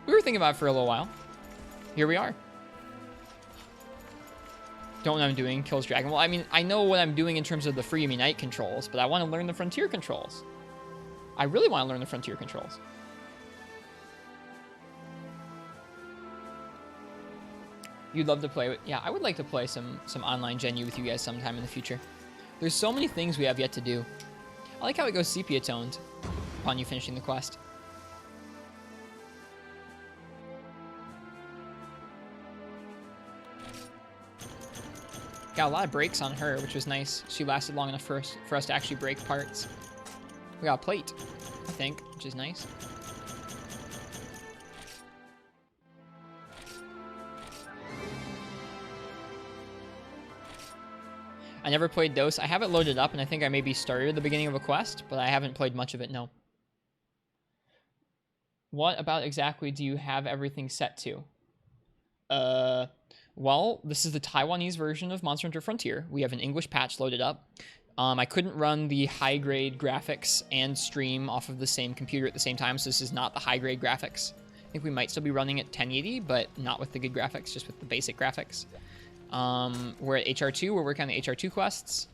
We were thinking about it for a little while. Here we are. Don't know what I'm doing. Kills Dragon. Well, I mean, I know what I'm doing in terms of the Free Unite controls, but I want to learn the Frontier controls. I really want to learn the Frontier controls. You'd love to play with... Yeah, I would like to play some online Gen U with you guys sometime in the future. There's so many things we have yet to do. I like how it goes sepia-toned upon you finishing the quest. Got a lot of breaks on her, which was nice. She lasted long enough for us to actually break parts. We got a plate, I think, which is nice. I never played Dose. I have it loaded up, and I think I maybe started at the beginning of a quest, but I haven't played much of it, no. What about exactly do you have everything set to? Well, this is the Taiwanese version of Monster Hunter Frontier. We have an English patch loaded up. I couldn't run the high-grade graphics and stream off of the same computer at the same time, so this is not the high-grade graphics. I think we might still be running at 1080, but not with the good graphics, just with the basic graphics. We're at HR2. We're working on the HR2 quests.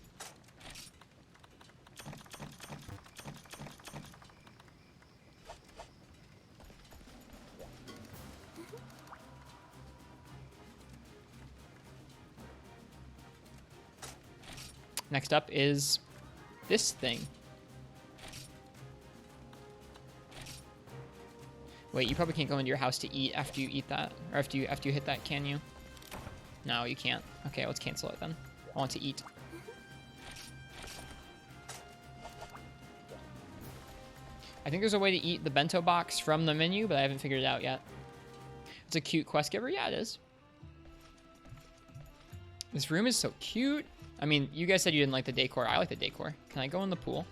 Next up is this thing. Wait, you probably can't go into your house to eat after you eat that, or after you hit that, can you? No, you can't. Okay, let's cancel it then. I want to eat. I think there's a way to eat the bento box from the menu, but I haven't figured it out yet. It's a cute quest giver. Yeah, it is. This room is so cute. I mean, you guys said you didn't like the decor. I like the decor. Can I go in the pool?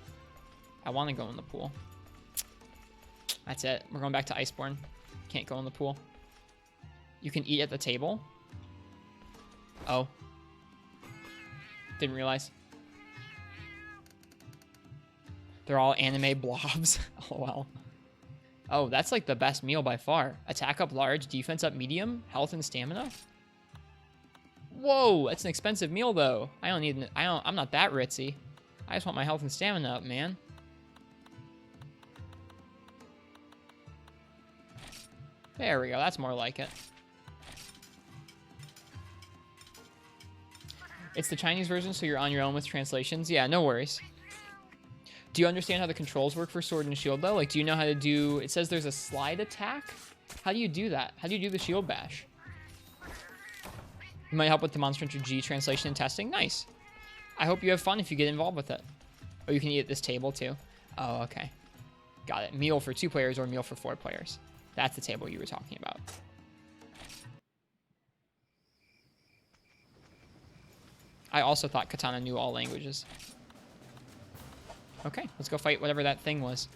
I want to go in the pool. That's it. We're going back to Iceborne. Can't go in the pool. You can eat at the table. Oh. Didn't realize. They're all anime blobs. LOL. Oh, that's like the best meal by far. Attack up large, defense up medium, health and stamina. Whoa, that's an expensive meal though. I'm not that ritzy. I just want my health and stamina up, man. There we go, that's more like it. It's the Chinese version, so you're on your own with translations. Yeah, no worries. Do you understand how the controls work for Sword and Shield, though? Like, do you know how to do... It says there's a slide attack. How do you do that? How do you do the shield bash? You might help with the Monster Hunter G translation and testing. Nice. I hope you have fun if you get involved with it. Oh, you can eat at this table, too. Oh, okay. Got it. Meal for 2 players or meal for 4 players. That's the table you were talking about. I also thought Katana knew all languages. Okay, let's go fight whatever that thing was.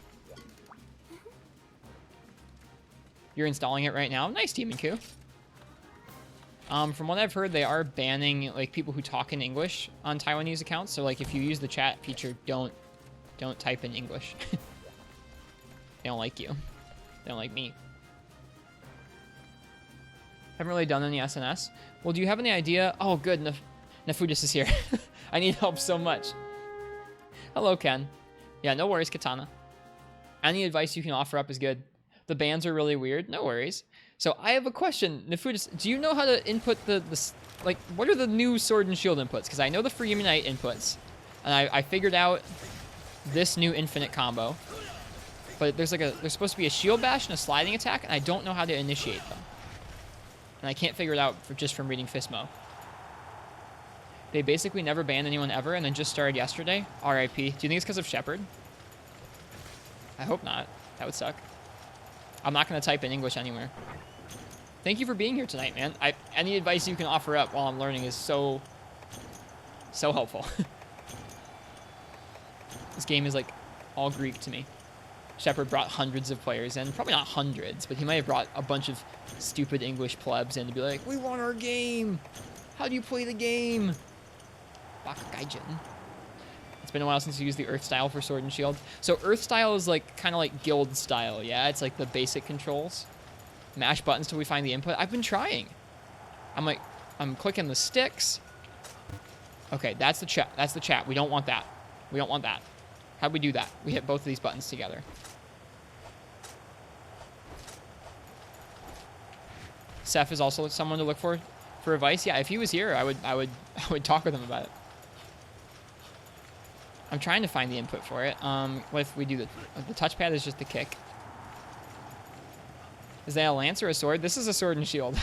You're installing it right now? Nice, Demon Coup. From what I've heard, they are banning like people who talk in English on Taiwanese accounts. So like if you use the chat feature, don't type in English. They don't like you. They don't like me. Haven't really done any SNS. Well, do you have any idea? Oh, good. Nefudis is here. I need help so much. Hello, Ken. Yeah, no worries, Katana. Any advice you can offer up is good. The bans are really weird. No worries. So I have a question. Nefudis, do you know how to input like, what are the new Sword and Shield inputs? Because I know the Free Unite inputs. And I figured out this new infinite combo. But there's supposed to be a shield bash and a sliding attack, and I don't know how to initiate them. And I can't figure it out just from reading Fismo. They basically never banned anyone ever and then just started yesterday. RIP. Do you think it's because of Shepard? I hope not. That would suck. I'm not going to type in English anywhere. Thank you for being here tonight, man. Any advice you can offer up while I'm learning is so helpful. This game is like all Greek to me. Shepard brought hundreds of players in. Probably not hundreds, but he might have brought a bunch of stupid English plebs in to be like, we want our game. How do you play the game? Bakagaijin. It's been a while since you used the Earth style for Sword and Shield. So Earth style is like kind of like Guild style, yeah? It's like the basic controls. Mash buttons till we find the input. I've been trying. I'm clicking the sticks. Okay, that's the chat. That's the chat. We don't want that. We don't want that. How'd we do that? We hit both of these buttons together. Seth is also someone to look for advice. Yeah, if he was here, I would talk with him about it. I'm trying to find the input for it. What if we do the touchpad is just the kick? Is that a lance or a sword? This is a sword and shield.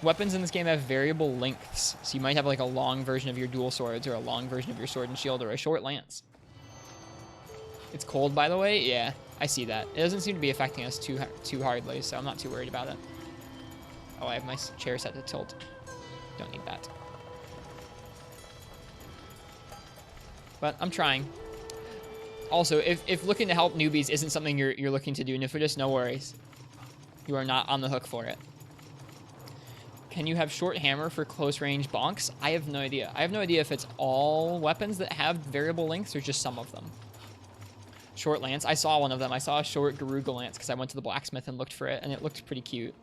Weapons in this game have variable lengths, so you might have like a long version of your dual swords or a long version of your sword and shield or a short lance. It's cold, by the way. Yeah, I see that. It doesn't seem to be affecting us too hardly, so I'm not too worried about it. Oh, I have my chair set to tilt. Don't need that. But I'm trying. Also, if looking to help newbies isn't something you're looking to do, Nefudis, no worries. You are not on the hook for it. Can you have short hammer for close range bonks? I have no idea. I have no idea if it's all weapons that have variable lengths or just some of them. Short lance. I saw one of them. I saw a short Garuga lance because I went to the blacksmith and looked for it, and it looked pretty cute.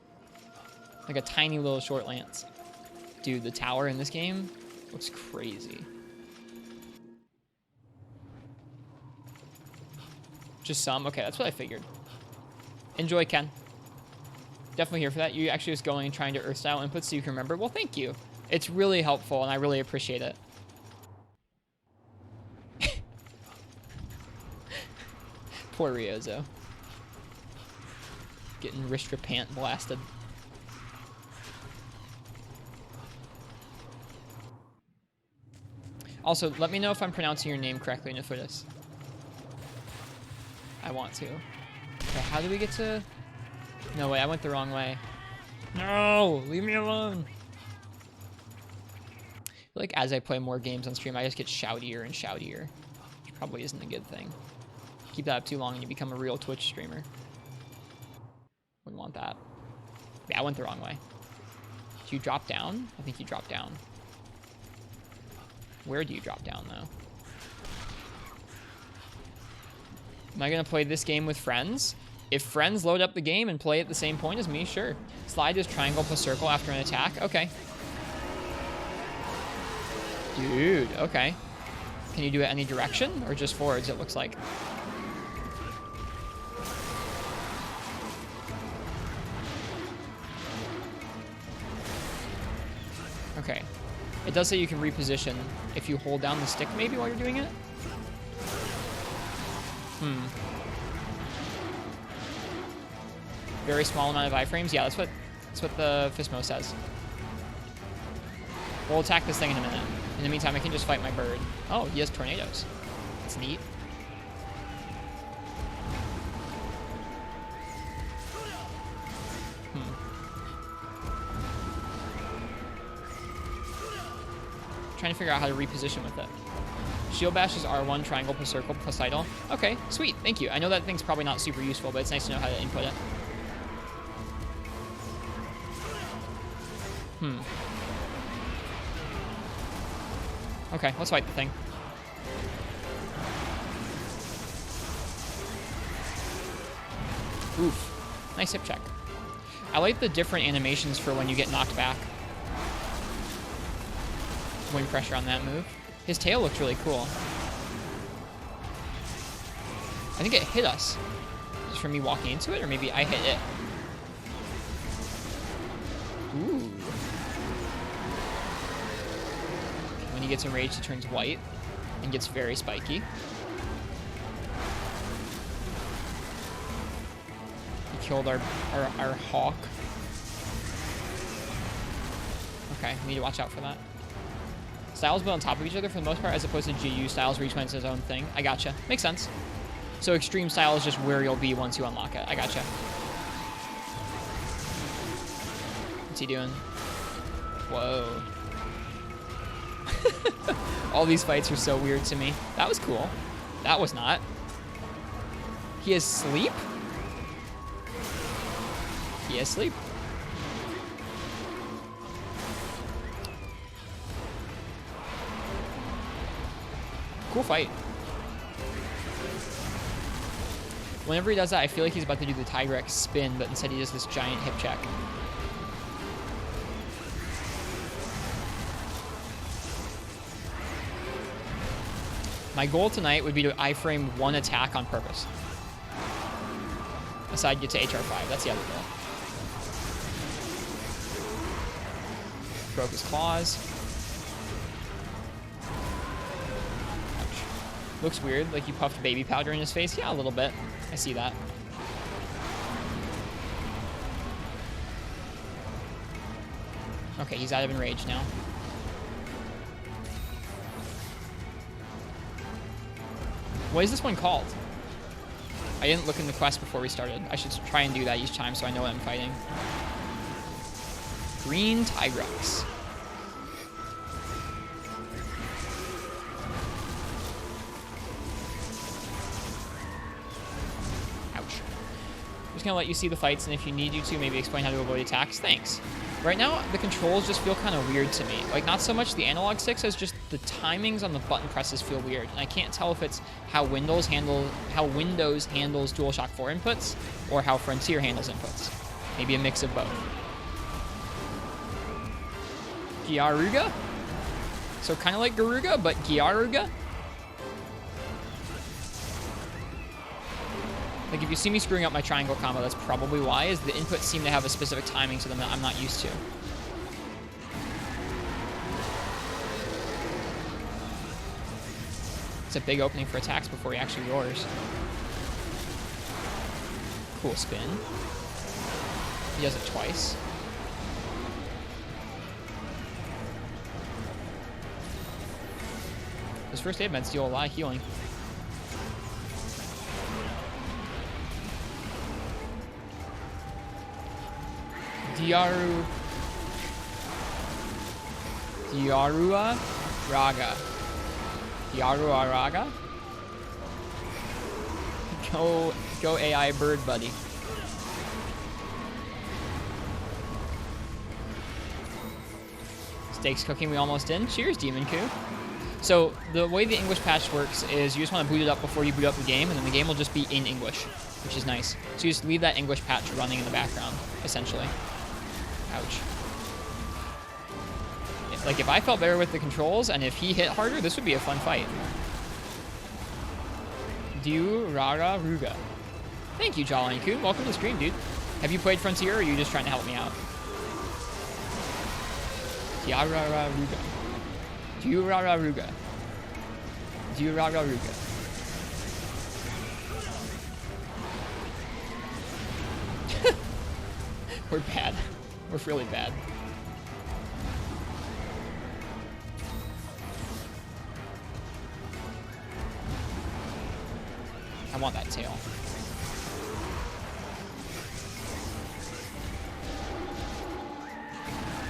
Like a tiny little short lance. Dude, the tower in this game looks crazy. Just some? Okay, that's what I figured. Enjoy, Ken. Definitely here for that. You actually just going and trying to Earth style inputs so you can remember. Well, thank you. It's really helpful, and I really appreciate it. Poor Ryozo. Getting Ristretto blasted. Also, let me know if I'm pronouncing your name correctly, Nefudis. I want to. Okay, how do we get to... No, wait, I went the wrong way. No! Leave me alone! I feel like as I play more games on stream, I just get shoutier and shoutier. Which probably isn't a good thing. Keep that up too long and you become a real Twitch streamer. Wouldn't want that. Yeah, I went the wrong way. Do you drop down? I think you drop down. Where do you drop down, though? Am I going to play this game with friends? If friends load up the game and play at the same point as me, sure. Slide is triangle plus circle after an attack. Okay. Dude, okay. Can you do it any direction or just forwards, it looks like? Okay. It does say you can reposition if you hold down the stick maybe while you're doing it. Very small amount of iframes. Yeah, that's what the Fismo says. We'll attack this thing in a minute. In the meantime, I can just fight my bird. Oh, he has tornadoes. That's neat. Trying to figure out how to reposition with it. Shield bash is R1, triangle plus circle plus idle. Okay, sweet. Thank you. I know that thing's probably not super useful, but it's nice to know how to input it. Okay, let's fight the thing. Oof. Nice hip check. I like the different animations for when you get knocked back. Wing pressure on that move. His tail looks really cool. I think it hit us. Just from me walking into it, or maybe I hit it. Ooh. When he gets enraged, he turns white and gets very spiky. He killed our hawk. Okay, we need to watch out for that. Styles build on top of each other for the most part, as opposed to GU styles where each one is its own thing. I gotcha. Makes sense. So extreme style is just where you'll be once you unlock it. I gotcha. What's he doing? Whoa. All these fights are so weird to me. That was cool. That was not. He has sleep? He has sleep. Cool fight. Whenever he does that, I feel like he's about to do the Tigrex spin, but instead he does this giant hip check. My goal tonight would be to iframe one attack on purpose. Aside get to HR5, that's the other goal. Broke his claws. Looks weird, like you puffed baby powder in his face. Yeah, a little bit. I see that. Okay, he's out of enrage now. What is this one called? I didn't look in the quest before we started. I should try and do that each time so I know what I'm fighting. Green Tigrex. Just gonna let you see the fights, and if you need you to, maybe explain how to avoid attacks. Thanks. Right now, the controls just feel kind of weird to me. Like, not so much the analog sticks as just the timings on the button presses feel weird. And I can't tell if it's how Windows handles DualShock 4 inputs, or how Frontier handles inputs. Maybe a mix of both. Gyaruga? So kind of like Garuga, but Gyaruga? Like, if you see me screwing up my triangle combo, that's probably why, is the inputs seem to have a specific timing to them that I'm not used to. It's a big opening for attacks before he actually roars. Cool spin. He does it twice. Those first aid meds deal a lot of healing. Gyarua Raga. Gyarua Raga? Go AI bird buddy. Steaks cooking, we almost in. Cheers, Demon Coup. So the way the English patch works is you just want to boot it up before you boot up the game, and then the game will just be in English, which is nice. So you just leave that English patch running in the background, essentially. Ouch. Like, if I felt better with the controls, and if he hit harder, this would be a fun fight. Diu Rara Ruga. Thank you, Jawline Kun. Welcome to the stream, dude. Have you played Frontier, or are you just trying to help me out? Diarara Ruga. Diu Rara Ruga. Diu Rara Ruga. We're bad. We're really bad. I want that tail.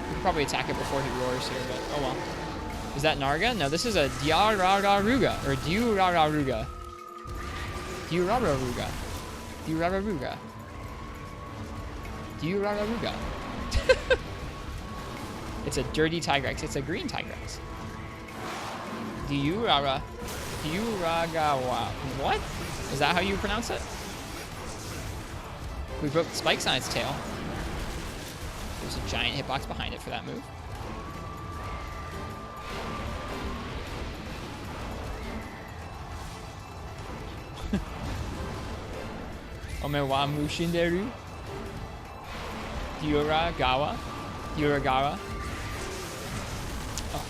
We could probably attack it before he roars here, but oh well. Is that Narga? No, this is a Diarararuga, or Diurararuga. Diurararuga. Diurararuga. Diurararuga. It's a dirty Tigrex. It's a green Tigrex. Diuragawa. What? Is that how you pronounce it? We broke the spikes on its tail. There's a giant hitbox behind it for that move. Omewa Mushinderu. Diuragawa. Diuragawa. Oh.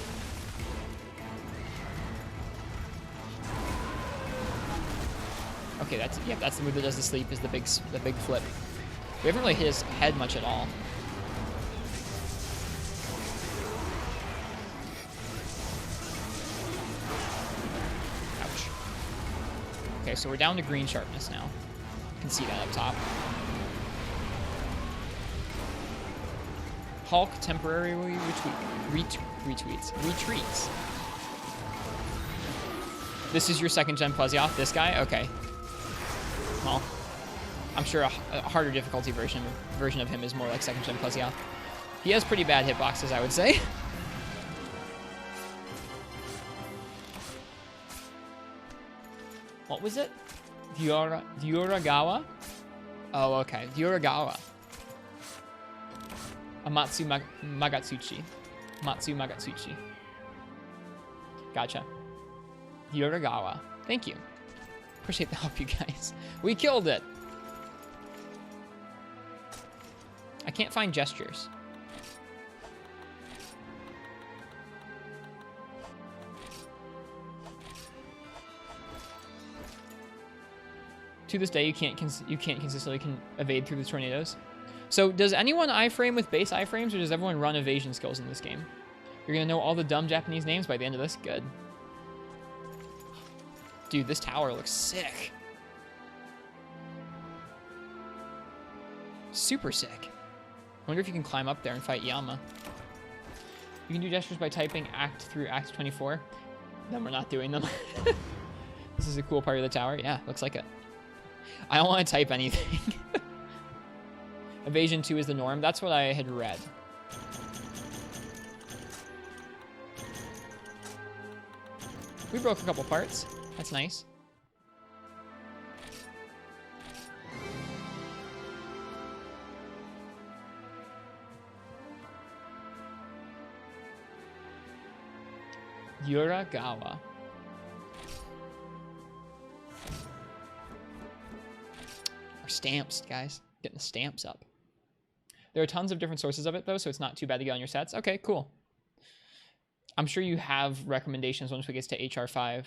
Okay, that's the move that does the sleep, is the big flip. We haven't really hit his head much at all. Ouch. Okay, so we're down to green sharpness now. You can see that up top. Hulk temporarily retreats. This is your second gen Plesioth, this guy? Okay. Well, I'm sure a harder difficulty version of him is more like second gen Plesioth. He has pretty bad hitboxes, I would say. What was it? Diuragawa? Oh, okay. Diuragawa. Amatsu Magatsuchi. Matsu Magatsuchi. Gotcha. Diuragawa. Thank you. Appreciate the help, you guys. We killed it. I can't find gestures. To this day, you can't consistently evade through the tornadoes. So does anyone iframe with base iframes, or does everyone run evasion skills in this game? You're gonna know all the dumb Japanese names by the end of this? Good. Dude, this tower looks sick. Super sick. I wonder if you can climb up there and fight Yama. You can do gestures by typing act through act 24. Then we're not doing them. This is a cool part of the tower. Yeah, looks like it. I don't want to type anything. Evasion 2 is the norm. That's what I had read. We broke a couple parts. That's nice. Yuragawa. Our stamps, guys. Getting the stamps up. There are tons of different sources of it, though, so it's not too bad to get on your sets. Okay, cool. I'm sure you have recommendations once we get to HR5.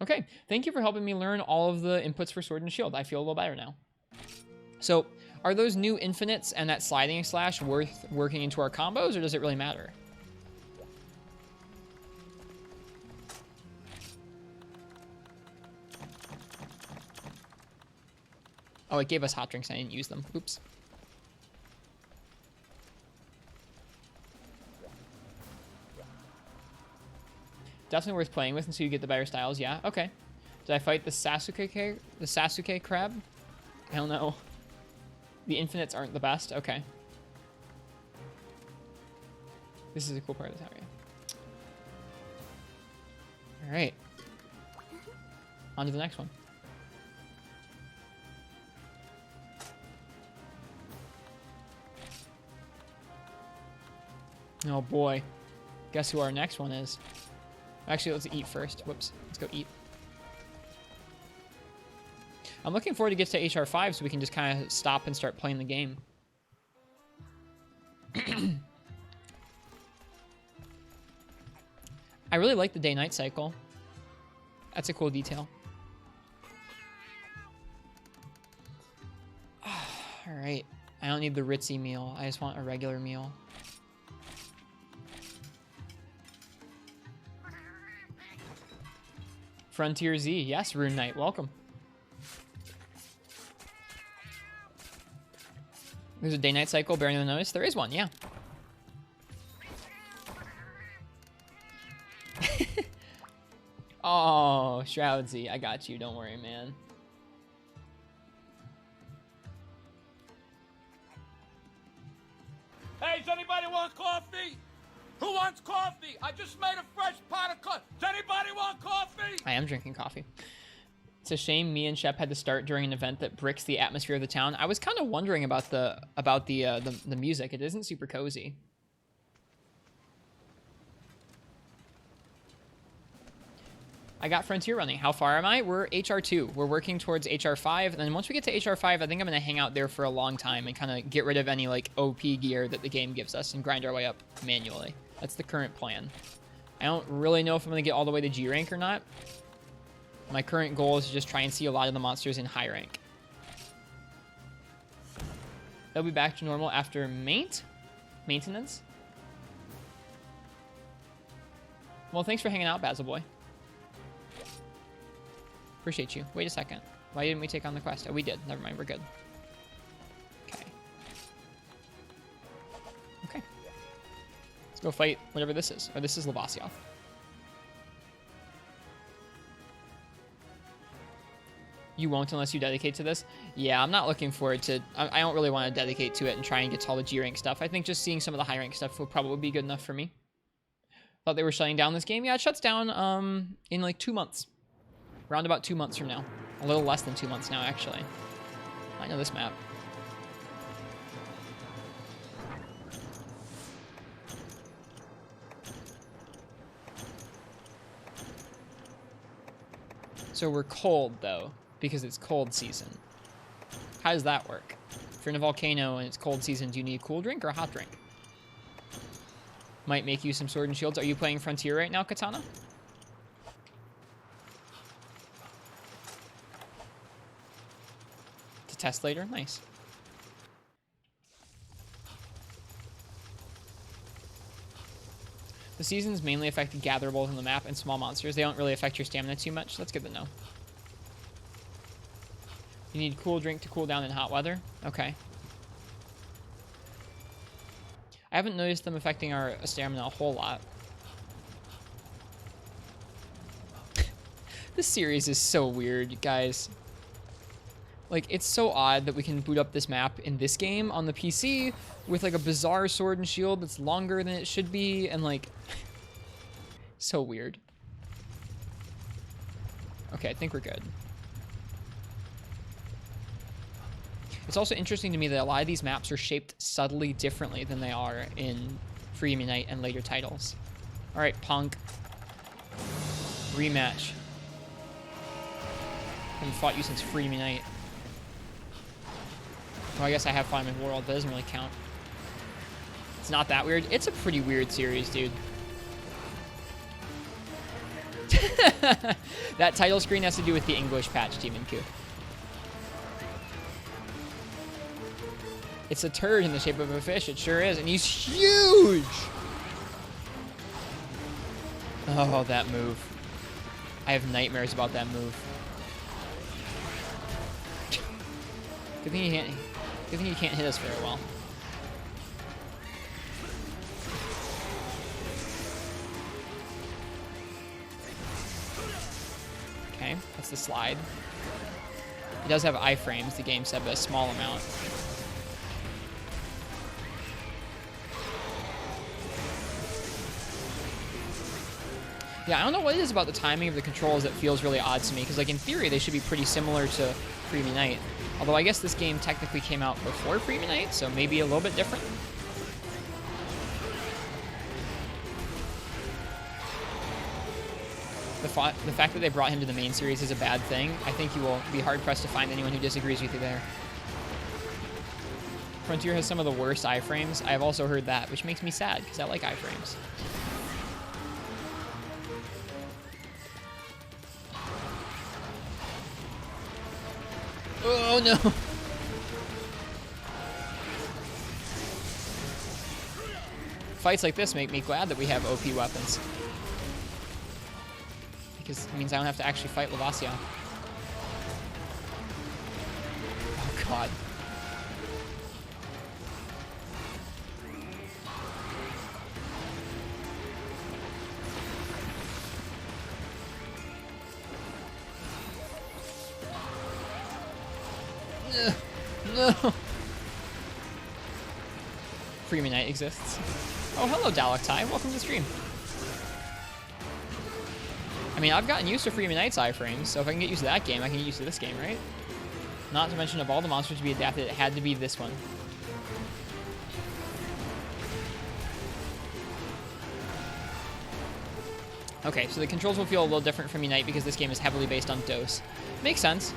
Okay, thank you for helping me learn all of the inputs for Sword and Shield. I feel a little better now. So, are those new infinites and that sliding slash worth working into our combos, or does it really matter? Oh, it gave us hot drinks. I didn't use them. Oops. Definitely worth playing with until you get the better styles. Yeah, okay. Did I fight the Sasuke crab? I don't know. The infinites aren't the best. Okay. This is a cool part of the tower. All right. On to the next one. Oh boy. Guess who our next one is? Actually, let's eat first. Whoops. Let's go eat. I'm looking forward to get to HR5 so we can just kind of stop and start playing the game. I really like the day-night cycle. That's a cool detail. All right. I don't need the ritzy meal. I just want a regular meal. Frontier Z. Yes, Rune Knight. Welcome. There's a day-night cycle bearing the notice. There is one, yeah. Oh, Shroud Z. I got you. Don't worry, man. Hey, does anybody want coffee? Who wants coffee? I just made a fresh pot of coffee. Does anybody want coffee? I am drinking coffee. It's a shame me and Shep had to start during an event that bricks the atmosphere of the town. I was kind of wondering about the music. It isn't super cozy. I got Frontier running. How far am I? We're HR2. We're working towards HR5. And then once we get to HR5, I think I'm going to hang out there for a long time and kind of get rid of any like OP gear that the game gives us and grind our way up manually. That's the current plan. I don't really know if I'm going to get all the way to G rank or not. My current goal is to just try and see a lot of the monsters in high rank. They'll be back to normal after maintenance. Well, thanks for hanging out, Basil Boy. Appreciate you. Wait a second. Why didn't we take on the quest? Oh, we did. Never mind. We're good. Okay. Okay. Let's go fight whatever this is. Or this is Lavasioth. You won't unless you dedicate to this? Yeah, I'm not looking forward to... I don't really want to dedicate to it and try and get to all the G rank stuff. I think just seeing some of the high rank stuff will probably be good enough for me. Thought they were shutting down this game. Yeah, it shuts down in like 2 months. Around about 2 months from now. A little less than 2 months now, actually. I know this map. So we're cold, though, because it's cold season. How does that work? If you're in a volcano and it's cold season, do you need a cool drink or a hot drink? Might make you some sword and shields. Are you playing Frontier right now, Katana? Test later. Nice. The seasons mainly affect gatherables on the map and small monsters. They don't really affect your stamina too much. That's good to know. You need cool drink to cool down in hot weather. Okay. I haven't noticed them affecting our stamina a whole lot. This series is so weird, guys. Like, it's so odd that we can boot up this map in this game on the PC with, like, a bizarre sword and shield that's longer than it should be, and, like, so weird. Okay, I think we're good. It's also interesting to me that a lot of these maps are shaped subtly differently than they are in Freedom Unite and later titles. All right, Punk. Rematch. I haven't fought you since Freedom Unite. Well, I guess I have fought him in World, but it doesn't really count. It's not that weird. It's a pretty weird series, dude. That title screen has to do with the English patch, Demon Q. It's a turd in the shape of a fish. It sure is. And he's huge! Oh, that move. I have nightmares about that move. Good thing he can't hit us very well. Okay, that's the slide. He does have iframes, the game said, but a small amount. Yeah, I don't know what it is about the timing of the controls that feels really odd to me, because like in theory they should be pretty similar to Freebie Night. Although I guess this game technically came out before Freebie Night, so maybe a little bit different. The fact that they brought him to the main series is a bad thing. I think you will be hard-pressed to find anyone who disagrees with you there. Frontier has some of the worst iframes. I have also heard that, which makes me sad, because I like iframes. Oh, no. Fights like this make me glad that we have OP weapons. Because it means I don't have to actually fight Lavasia. Oh, God. No. Freebie Night exists. Oh, hello, Dalektai. Welcome to the stream. I mean, I've gotten used to Freebie Night's iframes, so if I can get used to that game, I can get used to this game, right? Not to mention, of all the monsters to be adapted, it had to be this one. Okay, so the controls will feel a little different from Unite because this game is heavily based on dose. Makes sense.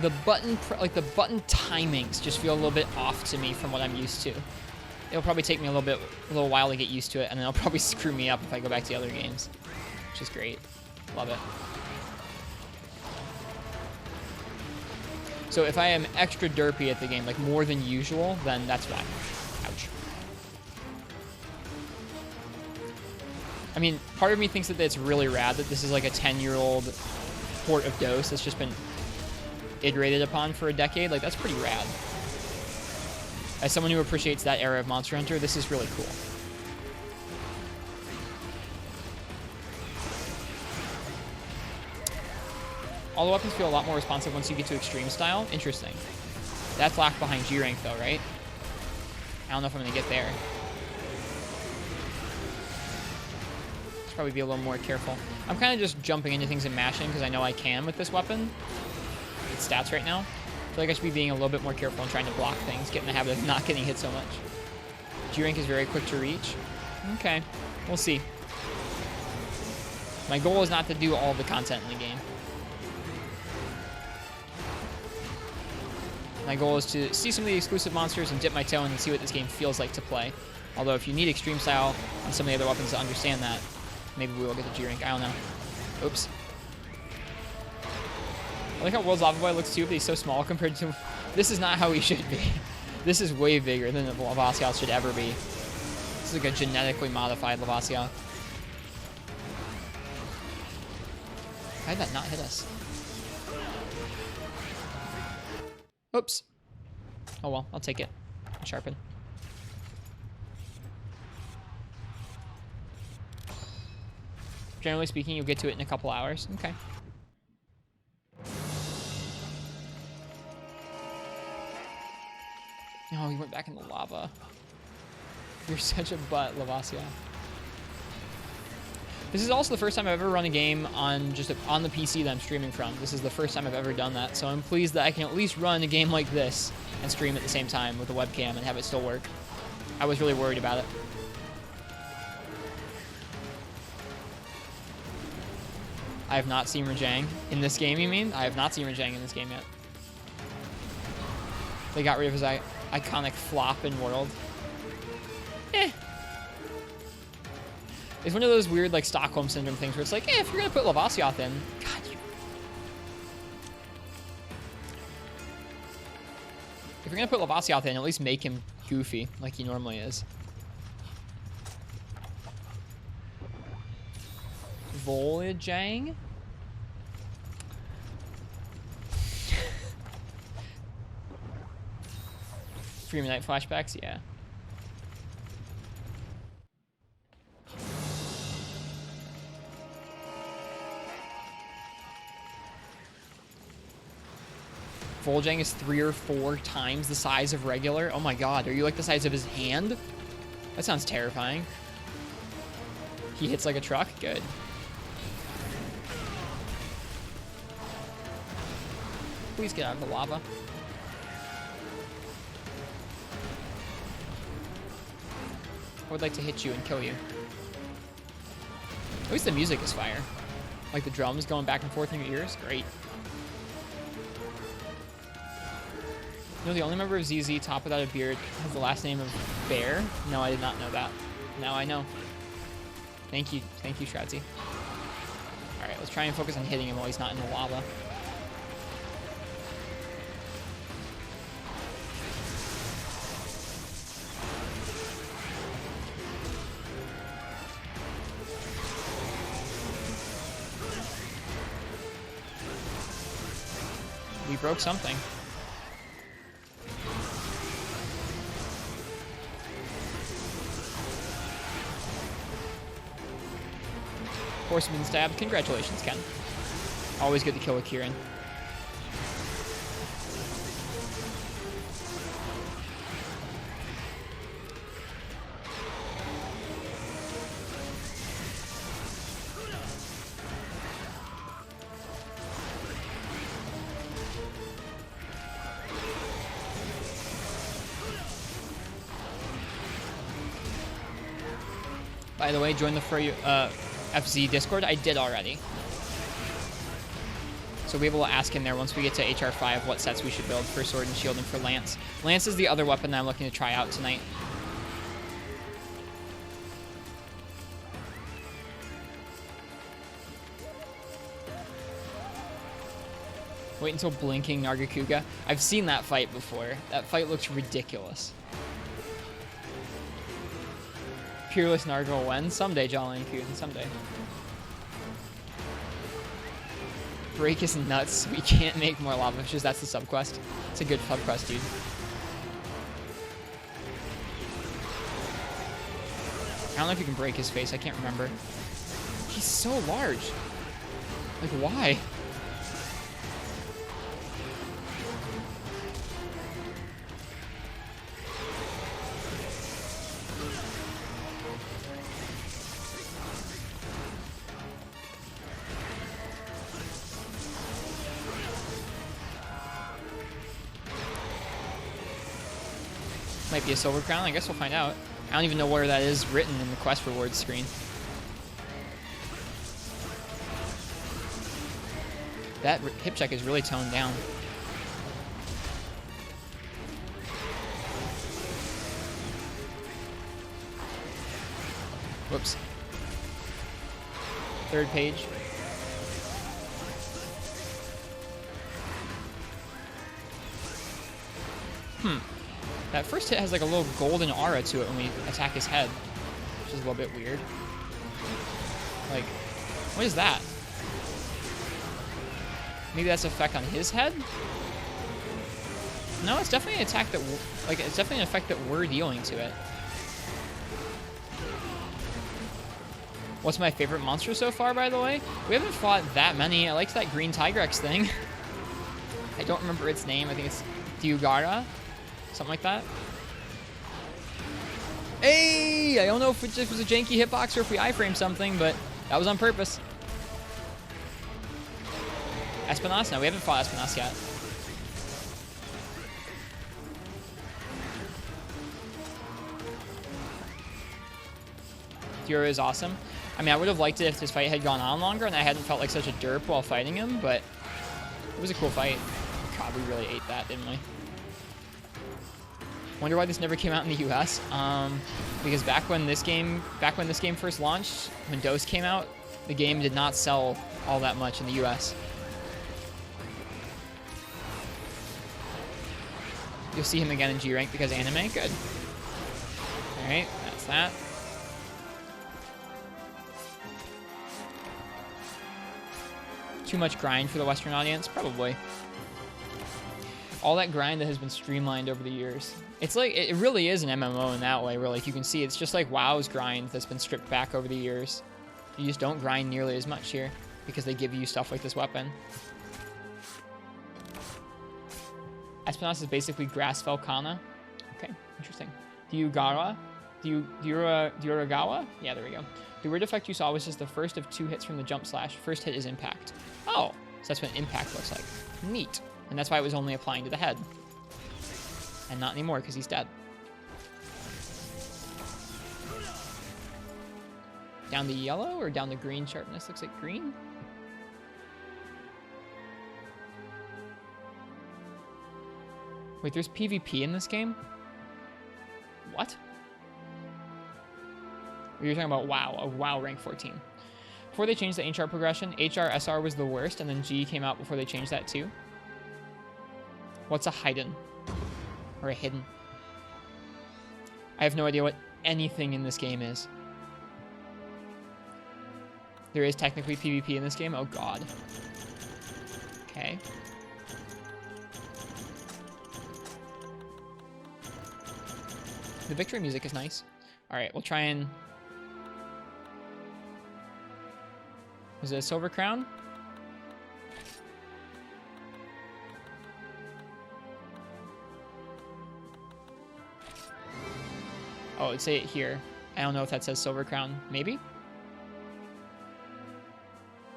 The button timings just feel a little bit off to me from what I'm used to. It'll probably take me a little while to get used to it, and then it'll probably screw me up if I go back to the other games, which is great. Love it. So if I am extra derpy at the game, like more than usual, then that's why. Ouch. I mean, part of me thinks that it's really rad that this is like a 10-year-old port of DOS that's just been iterated upon for a decade. Like, that's pretty rad. As someone who appreciates that era of Monster Hunter, this is really cool. All the weapons feel a lot more responsive once you get to extreme style. Interesting. That's locked behind G rank though, right? I don't know if I'm gonna get there. Should probably be a little more careful. I'm kind of just jumping into things and mashing because I know I can with this weapon. Its stats right now. I feel like I should be being a little bit more careful and trying to block things, get in the habit of not getting hit so much. G rank is very quick to reach. Okay, we'll see. My goal is not to do all the content in the game. My goal is to see some of the exclusive monsters and dip my toe in and see what this game feels like to play. Although if you need extreme style and some of the other weapons to understand that, maybe we will get the G rank. I don't know. Oops. I like how World's Lava Boy looks too, but he's so small compared to... This is not how he should be. This is way bigger than the Lavasia should ever be. This is like a genetically modified Lavasia. How did that not hit us? Oops. Oh well, I'll take it. Sharpen. Generally speaking, you'll get to it in a couple hours. Okay. Oh, he went back in the lava. You're such a butt, Lavasia. This is also the first time I've ever run a game on on the PC that I'm streaming from. This is the first time I've ever done that, so I'm pleased that I can at least run a game like this and stream at the same time with a webcam and have it still work. I was really worried about it. I have not seen Rajang in this game, you mean? I have not seen Rajang in this game yet. They got rid of his iconic flop in World. Eh. It's one of those weird, like, Stockholm Syndrome things where it's like, if you're going to put Lavasioth in, God, if you're going to put Lavasioth in, at least make him goofy, like he normally is. Volajang? Freebie Night flashbacks? Yeah. Volajang is 3 or 4 times the size of regular. Oh my god, are you like the size of his hand? That sounds terrifying. He hits like a truck? Good. Please get out of the lava. I would like to hit you and kill you. At least the music is fire. Like the drums going back and forth in your ears. Great. You know, the only member of ZZ Top without a beard has the last name of Bear? No, I did not know that. Now I know. Thank you, Shradzy. Alright, let's try and focus on hitting him while he's not in the lava. We broke something. Horseman stabbed. Congratulations, Ken. Always good to kill a Kieran. By the way, join the free FZ Discord. I did already. So we'll be able to ask in there once we get to HR5 what sets we should build for Sword and Shield and for Lance. Lance is the other weapon that I'm looking to try out tonight. Wait until blinking Nargacuga. I've seen that fight before. That fight looks ridiculous. Peerless Narga will win. Someday, Jolly and Kuden. Someday. Break his nuts. We can't make more lava fishes. That's the subquest. It's a good subquest, dude. I don't know if you can break his face. I can't remember. He's so large. Like, why? Might be a silver crown. I guess we'll find out. I don't even know where that is written in the quest rewards screen. That hip check is really toned down. Whoops. Third page. That first hit has like a little golden aura to it when we attack his head, which is a little bit weird. Like, what is that? Maybe that's an effect on his head? No, it's definitely an attack that, like, it's definitely an effect that we're dealing to it. What's my favorite monster so far, by the way? We haven't fought that many. I liked that green Tigrex thing. I don't remember its name. I think it's Diugara. Something like that. Hey! I don't know if it just was a janky hitbox or if we iframed something, but that was on purpose. Espinas? No, we haven't fought Espinas yet. Diura is awesome. I mean, I would have liked it if this fight had gone on longer and I hadn't felt like such a derp while fighting him, but it was a cool fight. God, we really ate that, didn't we? Wonder why this never came out in the US. Because back when this game first launched, when DOS came out, the game did not sell all that much in the US. You'll see him again in G rank because anime. Good. All right, that's that. Too much grind for the Western audience, probably. All that grind that has been streamlined over the years. It's like, it really is an MMO in that way, where like you can see it's just like WoW's grind that's been stripped back over the years. You just don't grind nearly as much here because they give you stuff like this weapon. Espinas is basically Grassfell Kana. Okay, interesting. Diuragawa? Yeah, there we go. The weird effect you saw was just the first of 2 hits from the jump slash. First hit is impact. Oh, so that's what impact looks like. Neat. And that's why it was only applying to the head. And not anymore, because he's dead. Down the yellow or down the green sharpness? Looks like green. Wait, there's PvP in this game? What? You're talking about WoW, a WoW rank 14. Before they changed the HR progression, HRSR was the worst, and then G came out before they changed that too. What's a hidden? Or a hidden? I have no idea what anything in this game is. There is technically PvP in this game? Oh god. Okay. The victory music is nice. Alright, we'll try and... Is it a silver crown? Oh, it'd say it here. I don't know if that says silver crown. Maybe?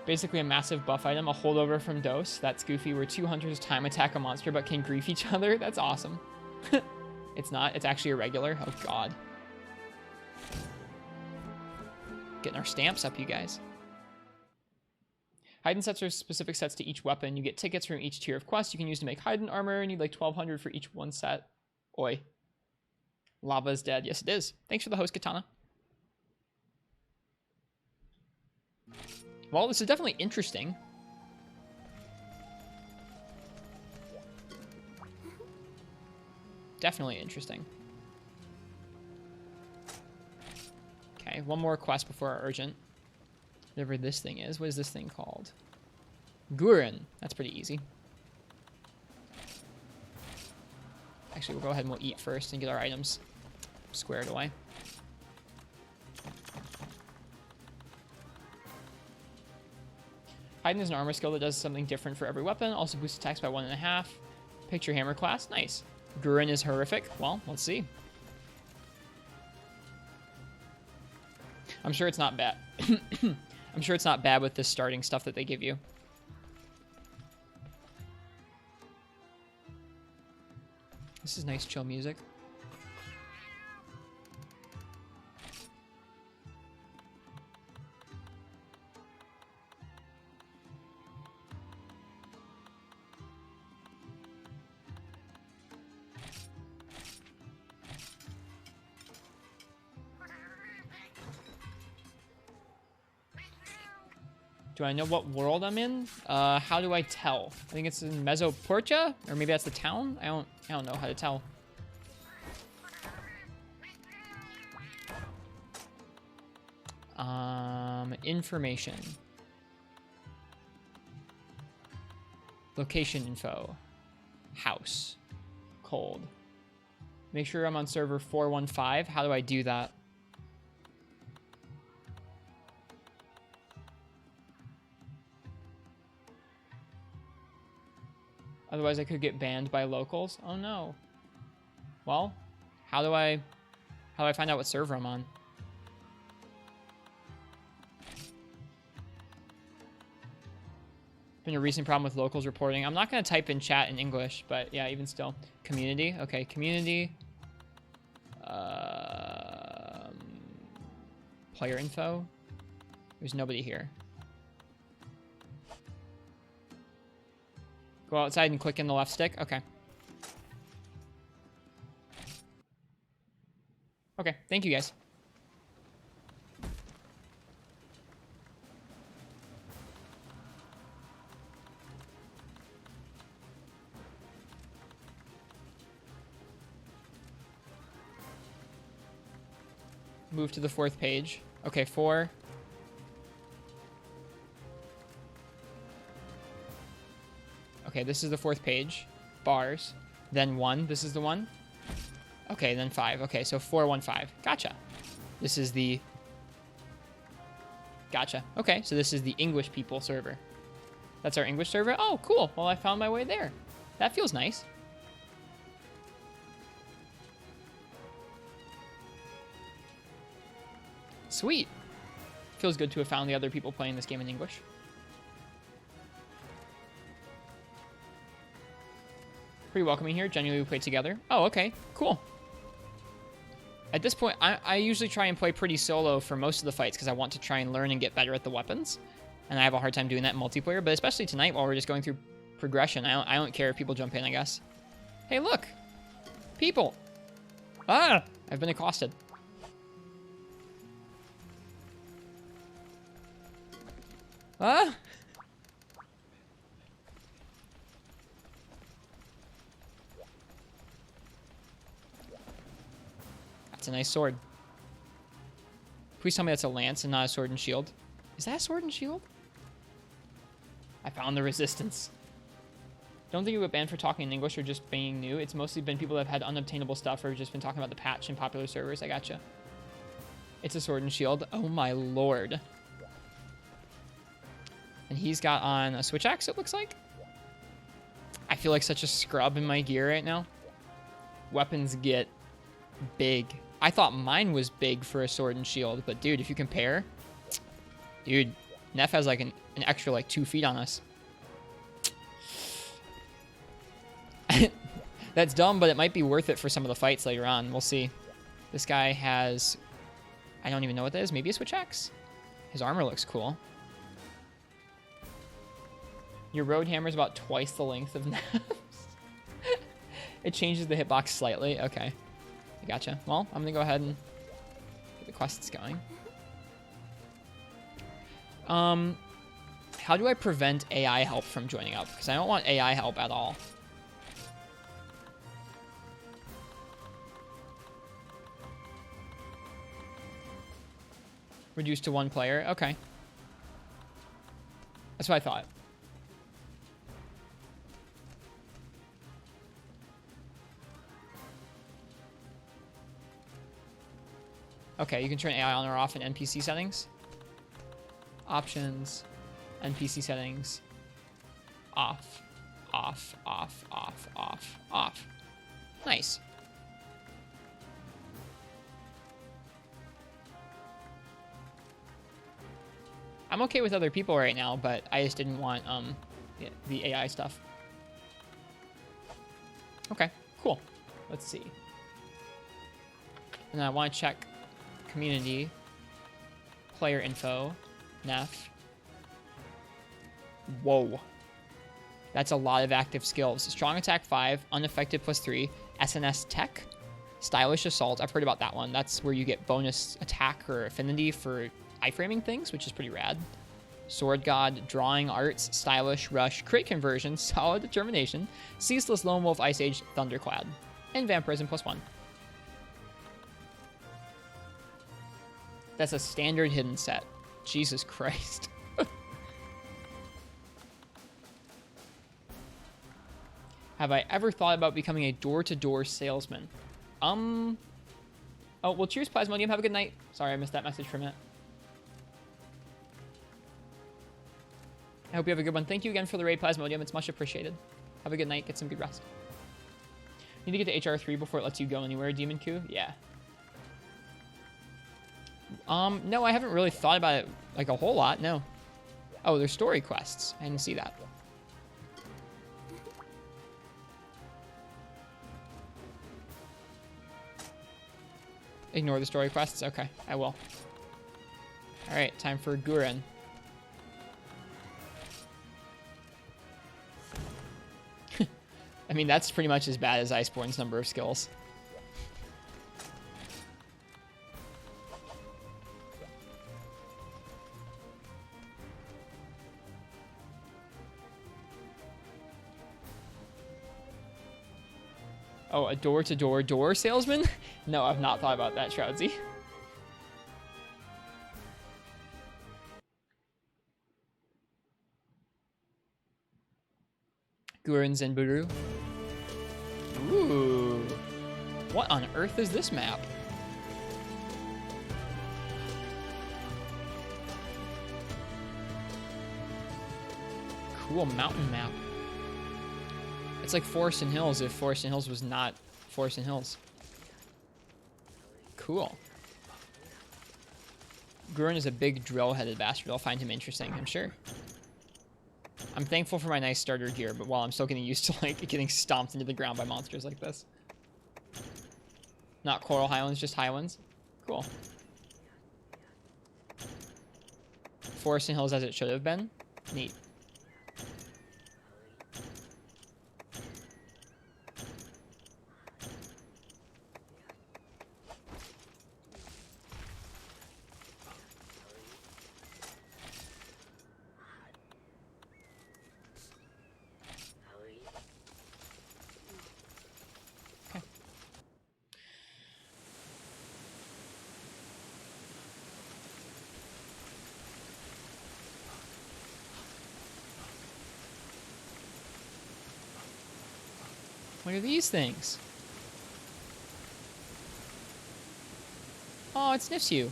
Basically a massive buff item, a holdover from Dose. That's goofy, where 2 hunters time attack a monster but can grief each other. That's awesome. It's not. It's actually a regular. Oh, God. Getting our stamps up, you guys. Hidden sets are specific sets to each weapon. You get tickets from each tier of quest you can use to make Hidden armor. You need like 1,200 for each one set. Oi. Lava is dead. Yes, it is. Thanks for the host, Katana. Well, this is definitely interesting. Definitely interesting. Okay, one more quest before our urgent. Whatever this thing is. What is this thing called? Gurren. That's pretty easy. Actually, we'll go ahead and we'll eat first and get our items squared away. Hidden is an armor skill that does something different for every weapon. Also boosts attacks by 1.5. Picture hammer class. Nice. Gurren is horrific. Well, let's see. I'm sure it's not bad. I'm sure it's not bad with this starting stuff that they give you. This is nice chill music. Do I know what world I'm in? How do I tell? I think it's in Mesoportia, or maybe that's the town. I don't know how to tell. Information. Location info. House. Cold. Make sure I'm on server 415. How do I do that? Otherwise, I could get banned by locals. Oh no. Well, how do I find out what server I'm on? Been a recent problem with locals reporting. I'm not going to type in chat in English, but yeah, even still. Community. Okay, community. Player info. There's nobody here. Go outside and click in the left stick? Okay. Okay, thank you guys. Move to the 4th page. Okay, 4. Okay, this is the 4th page. Bars. Then 1. This is the 1. Okay, then 5. Okay, so 415. Gotcha. This is the... Gotcha. Okay, so this is the English people server. That's our English server? Oh, cool. Well, I found my way there. That feels nice. Sweet. Feels good to have found the other people playing this game in English. Pretty welcoming here. Genuinely we played together. Oh, okay. Cool. At this point, I usually try and play pretty solo for most of the fights because I want to try and learn and get better at the weapons. And I have a hard time doing that in multiplayer, but especially tonight while we're just going through progression. I don't care if people jump in, I guess. Hey, look! People! Ah! I've been accosted. Ah! That's a nice sword. Please tell me that's a lance and not a sword and shield. Is that a sword and shield? I found the resistance. Don't think you get banned for talking in English or just being new. It's mostly been people that have had unobtainable stuff or just been talking about the patch in popular servers. I gotcha. It's a sword and shield. Oh my lord. And he's got on a switch axe, it looks like. I feel like such a scrub in my gear right now. Weapons get big. I thought mine was big for a sword and shield, but dude, if you compare, dude, Neff has like an extra like 2 feet on us. That's dumb, but it might be worth it for some of the fights later on. We'll see. This guy has, I don't even know what that is. Maybe a switch axe? His armor looks cool. Your road hammer is about twice the length of Neff's. It changes the hitbox slightly. Okay. I gotcha. Well, I'm going to go ahead and get the quests going. How do I prevent AI help from joining up? Because I don't want AI help at all. Reduced to 1 player. Okay. That's what I thought. Okay, you can turn AI on or off in NPC settings. Options, NPC settings, off, off, off, off, off, off. Nice. I'm okay with other people right now, but I just didn't want the AI stuff. Okay, cool. Let's see. And I want to check community, player info, Neff. Whoa. That's a lot of active skills. Strong attack 5, unaffected +3, SNS tech, stylish assault. I've heard about that one. That's where you get bonus attack or affinity for iframing things, which is pretty rad. Sword God, drawing arts, stylish, rush, crit conversion, solid determination, ceaseless lone wolf, ice age, thunderclad, and vampirism +1. That's a standard hidden set. Jesus Christ. Have I ever thought about becoming a door-to-door salesman? Oh, well, cheers, Plasmodium. Have a good night. Sorry, I missed that message for a minute. I hope you have a good one. Thank you again for the raid, Plasmodium. It's much appreciated. Have a good night. Get some good rest. Need to get to HR3 before it lets you go anywhere, Demon Coup? Yeah. No, I haven't really thought about it like a whole lot, no. Oh, there's story quests. I didn't see that. Ignore the story quests? Okay, I will. Alright, time for Guren. I mean, that's pretty much as bad as Iceborne's number of skills. Oh, a door-to-door door salesman? No, I've not thought about that, Shroudsy. Guren Zenburu. Ooh. What on earth is this map? Cool mountain map. It's like Forest and Hills if Forest and Hills was not Forest and Hills. Cool. Guren is a big drill-headed bastard. I'll find him interesting, I'm sure. I'm thankful for my nice starter gear, but while I'm still getting used to like getting stomped into the ground by monsters like this. Not Coral Highlands, just Highlands. Cool. Forest and hills as it should have been. Neat. What are these things? Oh, it sniffs you.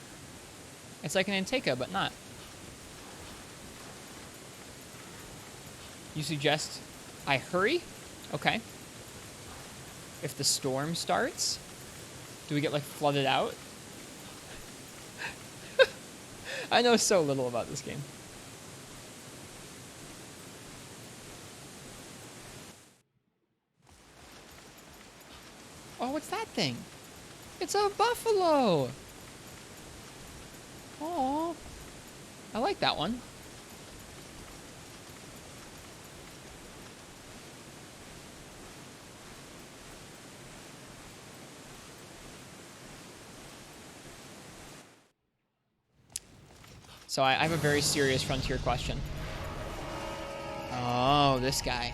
It's like an Anteca, but not. You suggest I hurry? Okay. If the storm starts, do we get like flooded out? I know so little about this game. Oh, what's that thing? It's a buffalo. Oh, I like that one. So I have a very serious Frontier question. Oh, this guy.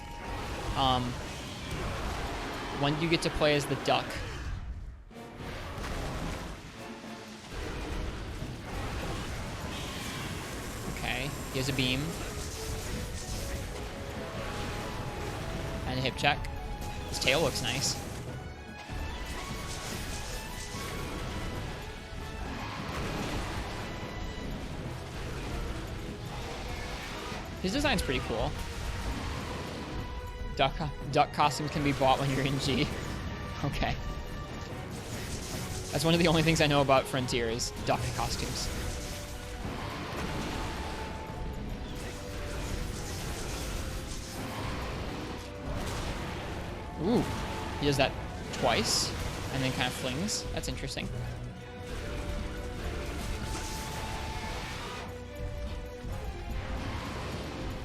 When do you get to play as the duck? Okay, he has a beam. And a hip check. His tail looks nice. His design's pretty cool. Duck costumes can be bought when you're in G. Okay. That's one of the only things I know about Frontier is duck costumes. Ooh. He does that twice and then kind of flings. That's interesting.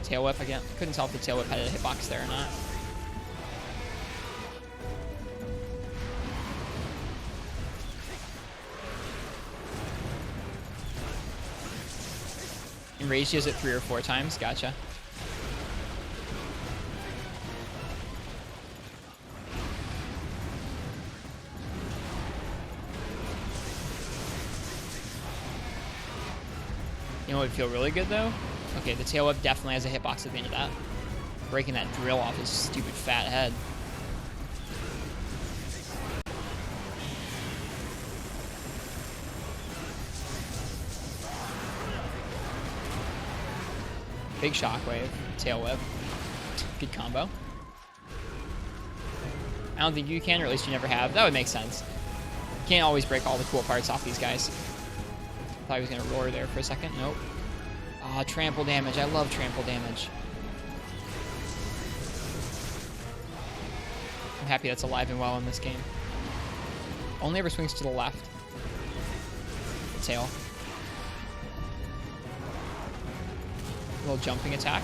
Tail whip again. Couldn't tell if the tail whip had a hitbox there or not. In Rage, he does it 3 or 4 times. Gotcha. You know what would feel really good though? Okay, the tail whip definitely has a hitbox at the end of that. Breaking that drill off his stupid fat head. Big shockwave, tail whip. Good combo. I don't think you can, or at least you never have. That would make sense. You can't always break all the cool parts off these guys. Thought he was gonna roar there for a second. Nope. Ah, trample damage. I love trample damage. I'm happy that's alive and well in this game. Only ever swings to the left. The tail. A little jumping attack.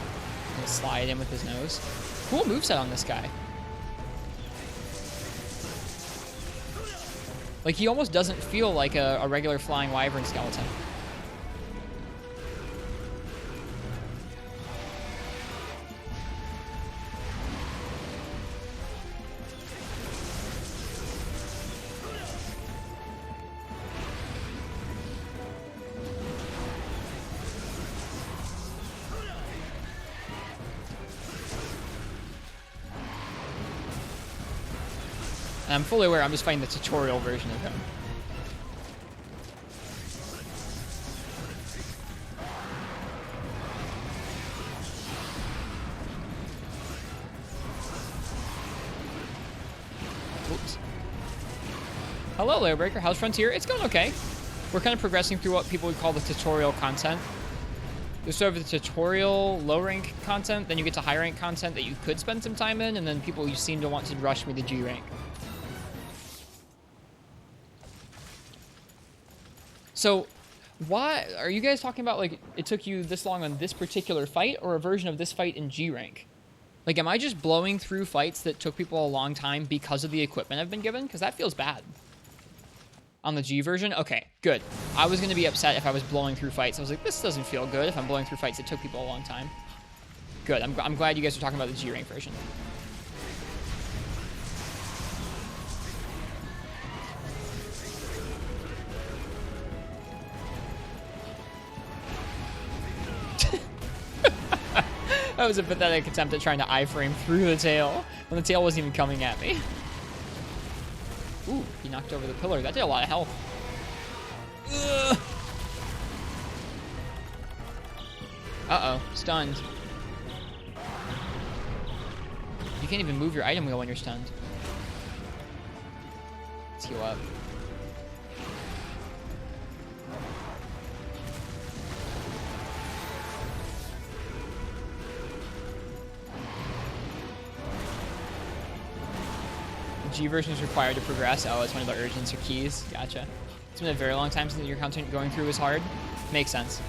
And slide in with his nose. Cool moveset on this guy. Like, he almost doesn't feel like a regular flying wyvern skeleton. And I'm fully aware I'm just fighting the tutorial version of him. Oops. Hello, Layer Breaker. How's Frontier? It's going okay. We're kind of progressing through what people would call the tutorial content. There's sort of the tutorial low rank content, then you get to high rank content that you could spend some time in, and then people you seem to want to rush me to G rank. So, why are you guys talking about, like, it took you this long on this particular fight, or a version of this fight in G rank? Like, am I just blowing through fights that took people a long time because of the equipment I've been given? Because that feels bad. On the G version? Okay, good. I was going to be upset if I was blowing through fights. I was like, this doesn't feel good if I'm blowing through fights that took people a long time. Good. I'm glad you guys are talking about the G rank version. That was a pathetic attempt at trying to iframe through the tail when the tail wasn't even coming at me. Ooh, he knocked over the pillar. That did a lot of health. Ugh. Uh-oh, stunned. You can't even move your item wheel when you're stunned. Let's heal up. G version is required to progress. Oh, it's one of the urgents or keys. Gotcha. It's been a very long time since your content going through was hard. Makes sense.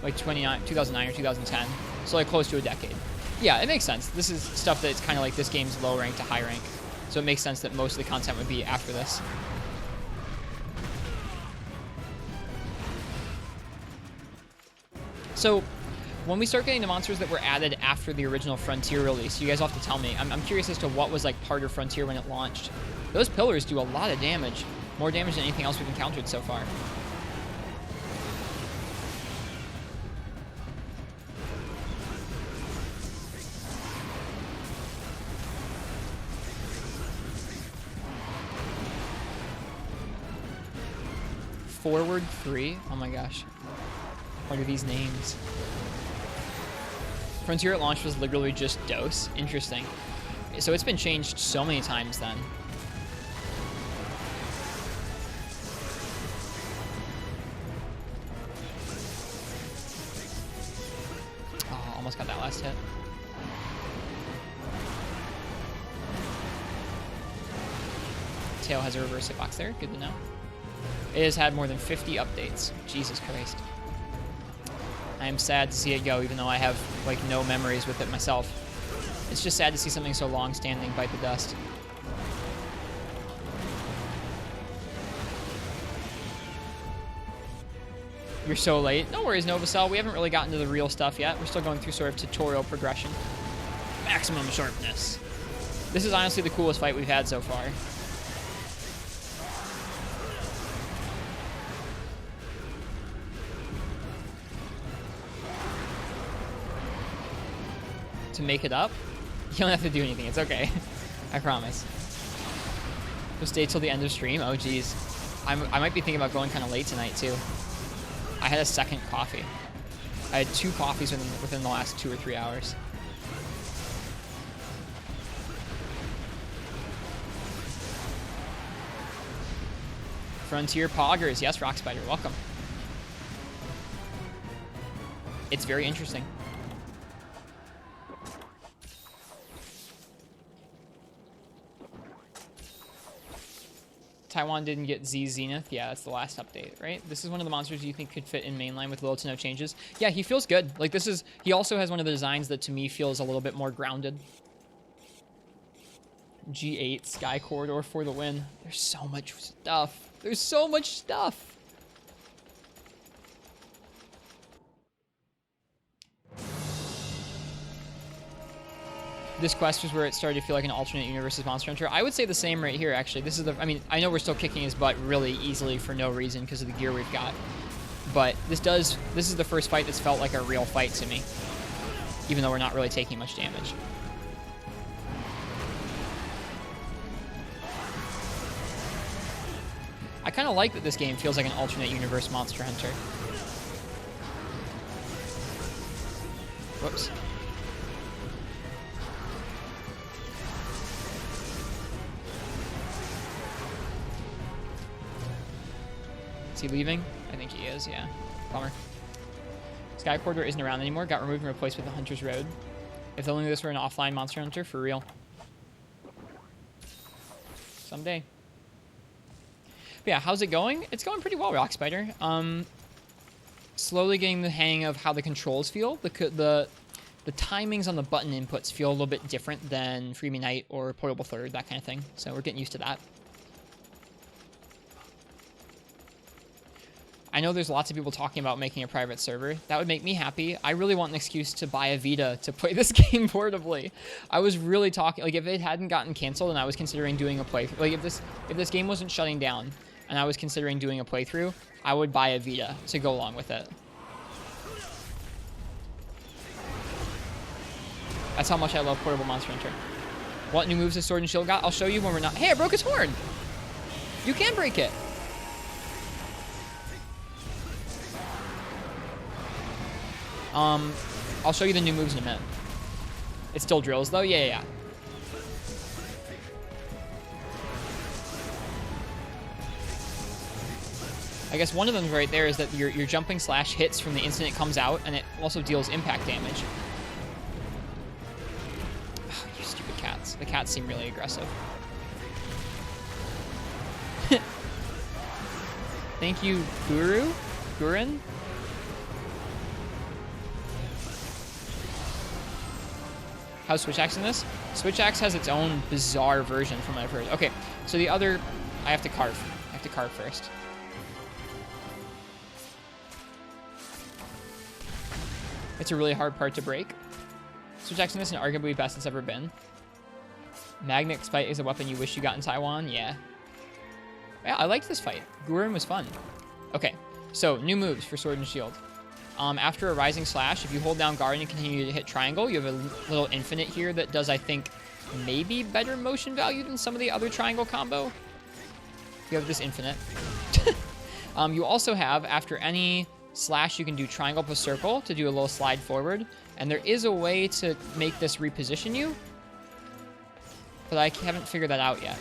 Like 2009 or 2010. So like close to a decade. Yeah, it makes sense. This is stuff that's kind of like this game's low rank to high rank. So it makes sense that most of the content would be after this. So when we start getting the monsters that were added after the original Frontier release, you guys will have to tell me. I'm curious as to what was like part of Frontier when it launched. Those pillars do a lot of damage. More damage than anything else we've encountered so far. Forward 3? Oh my gosh. What are these names? Frontier at launch was literally just DOS. Interesting. So it's been changed so many times then. Oh, almost got that last hit. Tail has a reverse hitbox there. Good to know. It has had more than 50 updates. Jesus Christ. I am sad to see it go, even though I have, like, no memories with it myself. It's just sad to see something so long-standing bite the dust. You're so late. No worries, Novacell. We haven't really gotten to the real stuff yet. We're still going through sort of tutorial progression. Maximum sharpness. This is honestly the coolest fight we've had so far. To make it up, you don't have to do anything. It's okay. I promise. So stay till the end of stream. Oh, geez. I might be thinking about going kind of late tonight, too. I had a second coffee. I had 2 coffees within the last 2 or 3 hours. Frontier Poggers. Yes, Rock Spider. Welcome. It's very interesting. Taiwan didn't get Z Zenith. Yeah, that's the last update, right? This is one of the monsters you think could fit in mainline with little to no changes. Yeah, he feels good. Like, this is... He also has one of the designs that, to me, feels a little bit more grounded. G8, Sky Corridor for the win. There's so much stuff. There's so much stuff. This quest was where it started to feel like an alternate universe's Monster Hunter. I would say the same right here, actually. This is the... I mean, I know we're still kicking his butt really easily for no reason because of the gear we've got. But this is the first fight that's felt like a real fight to me. Even though we're not really taking much damage. I kind of like that this game feels like an alternate universe Monster Hunter. Whoops. Is he leaving? I think he is, yeah. Bummer. Sky Quarter isn't around anymore. Got removed and replaced with the Hunter's Road. If only this were an offline Monster Hunter, for real. Someday. But yeah, how's it going? It's going pretty well, Rock Spider. Slowly getting the hang of how the controls feel. The timings on the button inputs feel a little bit different than Freebie Knight or Portable Third, that kind of thing. So we're getting used to that. I know there's lots of people talking about making a private server. That would make me happy. I really want an excuse to buy a Vita to play this game portably. I was really talking, like if it hadn't gotten canceled and I was considering doing a playthrough, like if this game wasn't shutting down and I was considering doing a playthrough, I would buy a Vita to go along with it. That's how much I love Portable Monster Hunter. What new moves has Sword and Shield got? I'll show you when we're not. Hey, I broke his horn! You can break it! I'll show you the new moves in a minute. It still drills though? Yeah. I guess one of them right there is that your jumping slash hits from the instant it comes out, and it also deals impact damage. Oh, you stupid cats. The cats seem really aggressive. Thank you, Gurun? How's Switch Axe in this? Switch Axe has its own bizarre version from what I've heard. Okay, so the other, I have to carve first. It's a really hard part to break. Switch Axe in this is arguably best it's ever been. Magnet Spite is a weapon you wish you got in Taiwan? Yeah. Yeah, I liked this fight. Gurren was fun. Okay, so new moves for Sword and Shield. After a Rising Slash, if you hold down guard and continue to hit triangle, you have a little infinite here that does, I think, maybe better motion value than some of the other triangle combo. You have this infinite. You also have, after any slash, you can do triangle plus circle to do a little slide forward. And there is a way to make this reposition you, but I haven't figured that out yet.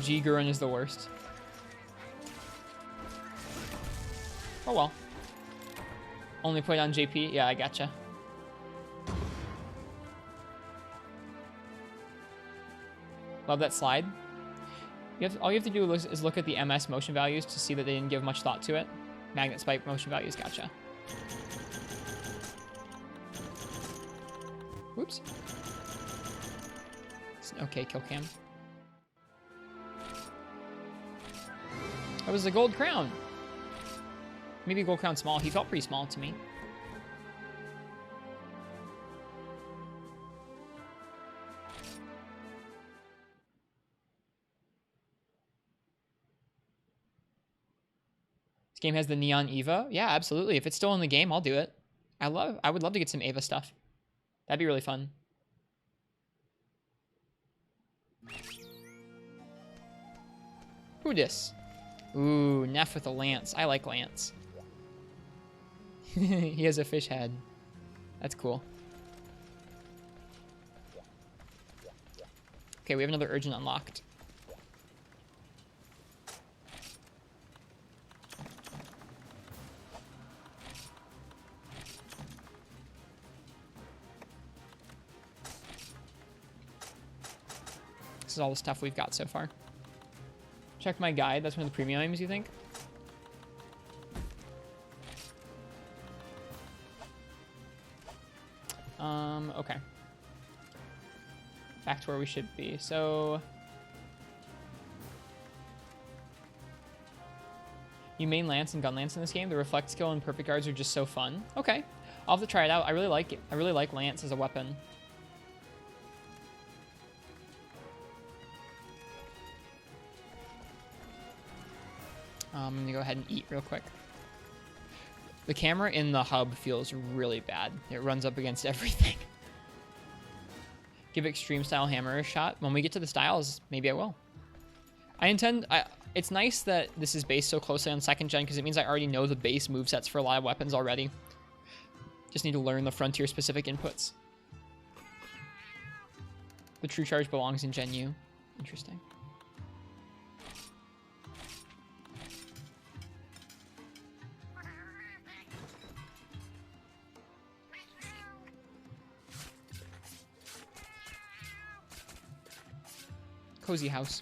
G Gurren is the worst. Oh well. Only played on JP? Yeah, I gotcha. Love that slide. All you have to do is look at the MS motion values to see that they didn't give much thought to it. Magnet spike motion values, gotcha. Whoops. It's an okay kill cam. That was the gold crown. Maybe gold crown small. He felt pretty small to me. This game has the Neon Eva. Yeah, absolutely. If it's still in the game, I'll do it. I would love to get some Eva stuff. That'd be really fun. Who dis? Ooh, Neff with a lance. I like lance. He has a fish head. That's cool. Okay, we have another urgent unlocked. This is all the stuff we've got so far. Check my guide. That's one of the premium items, you think? Okay. Back to where we should be. So... You main lance and gun lance in this game. The reflect skill and perfect guards are just so fun. Okay. I'll have to try it out. I really like it. I really like lance as a weapon. I'm gonna go ahead and eat real quick. The camera in the hub feels really bad. It runs up against everything. Give extreme style hammer a shot. When we get to the styles, maybe I will. It's nice that this is based so closely on second gen because it means I already know the base movesets for a lot of weapons already. Just need to learn the frontier specific inputs. The true charge belongs in Gen U. Interesting. Cozy house.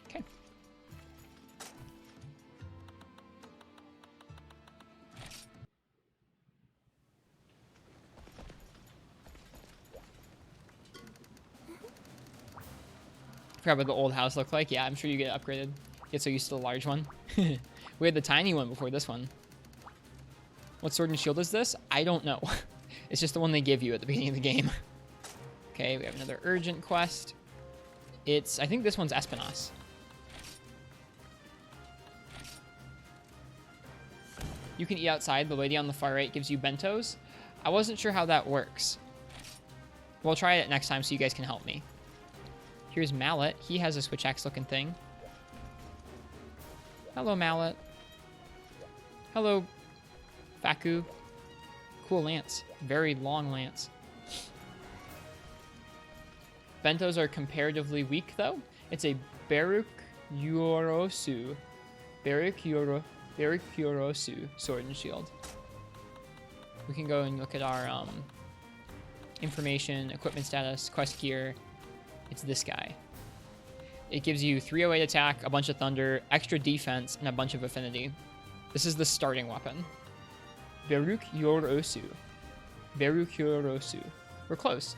Okay. Forgot what the old house looked like. Yeah, I'm sure you get upgraded. Get so used to the large one. We had the tiny one before this one. What sword and shield is this? I don't know. It's just the one they give you at the beginning of the game. Okay, we have another urgent quest. I think this one's Espinas. You can eat outside. The lady on the far right gives you bentos. I wasn't sure how that works. We'll try it next time so you guys can help me. Here's Mallet. He has a switch axe looking thing. Hello, Mallet. Hello, Faku. Cool lance. Very long lance. Bentos are comparatively weak, though. It's a Baruk Yorosu. Baruk Yorosu sword and shield. We can go and look at our information, equipment status, quest gear. It's this guy. It gives you 308 attack, a bunch of thunder, extra defense, and a bunch of affinity. This is the starting weapon. Baruk Yorosu. Baruk Yorosu. We're close.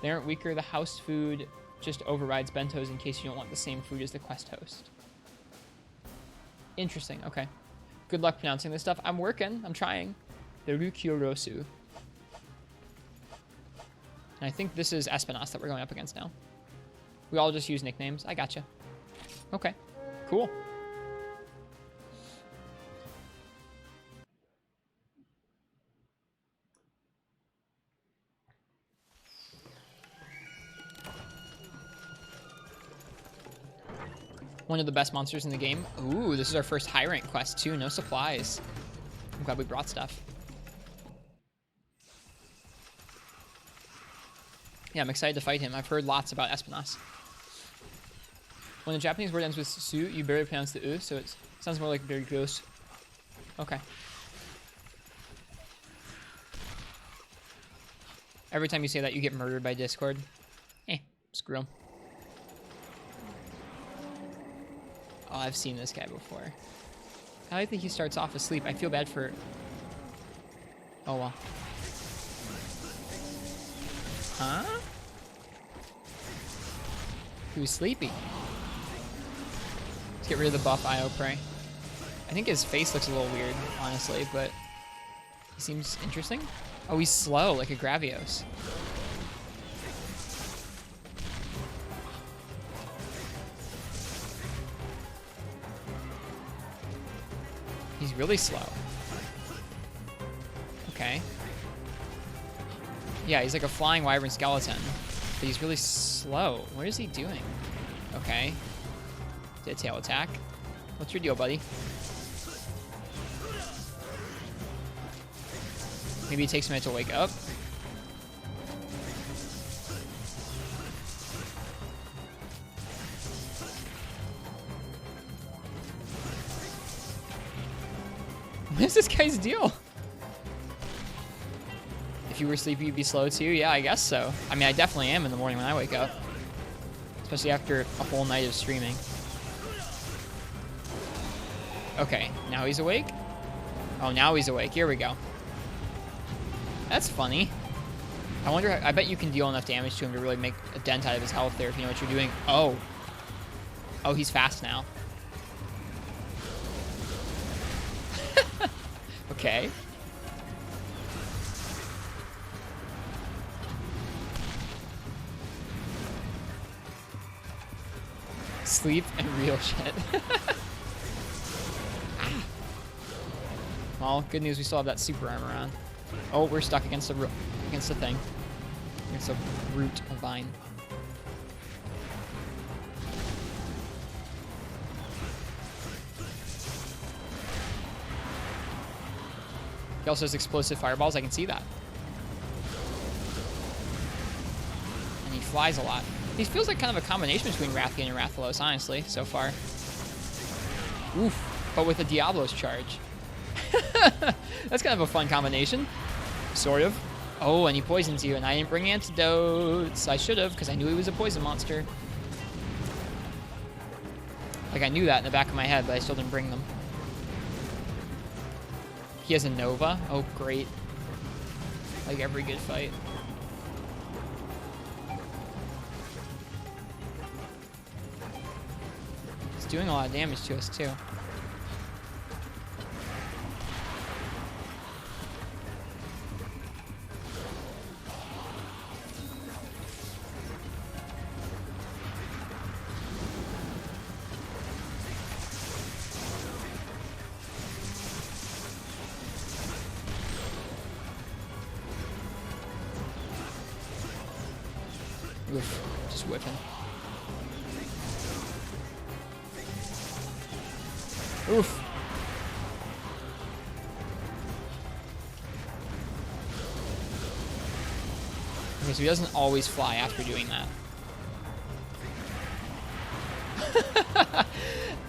They aren't weaker. The house food just overrides bentos in case you don't want the same food as the quest host. Interesting. Okay. Good luck pronouncing this stuff. I'm working. I'm trying. Baruk Yorosu. And I think this is Espinas that we're going up against now. We all just use nicknames. I gotcha. Okay. Cool. One of the best monsters in the game. Ooh, this is our first high rank quest too. No supplies. I'm glad we brought stuff. Yeah, I'm excited to fight him. I've heard lots about Espinas. When the Japanese word ends with su, you barely pronounce the u, so it sounds more like very gross. Okay. Every time you say that, you get murdered by Discord. Screw him. Oh, I've seen this guy before. I think he starts off asleep. I feel bad for... Oh, well. Huh? He was sleepy. Let's get rid of the buff IO Prey. I think his face looks a little weird, honestly, but he seems interesting. Oh, he's slow, like a Gravios. He's really slow. Okay. Yeah, he's like a flying wyvern skeleton, but he's really slow. What is he doing? Okay. Did a tail attack. What's your deal, buddy? Maybe it takes a minute to wake up. What is this guy's deal? If you were sleepy, you'd be slow too? Yeah, I guess so. I mean, I definitely am in the morning when I wake up. Especially after a whole night of streaming. Okay, now he's awake? Oh, now he's awake. Here we go. That's funny. I wonder, I bet you can deal enough damage to him to really make a dent out of his health there if you know what you're doing. Oh. Oh, he's fast now. Okay. Sleep and real shit. Ah. Well, good news, we still have that super armor on. Oh, we're stuck against the thing. Against a root, a vine. He also has explosive fireballs. I can see that. And he flies a lot. He feels like kind of a combination between Rathian and Rathalos, honestly, so far. Oof. But with a Diablo's charge. That's kind of a fun combination. Sort of. Oh, and he poisons you, and I didn't bring antidotes. I should have, because I knew he was a poison monster. Like, I knew that in the back of my head, but I still didn't bring them. He has a Nova. Oh, great. Like every good fight. He's doing a lot of damage to us, too. Oof, just whipping. Oof. Okay, so he doesn't always fly after doing that.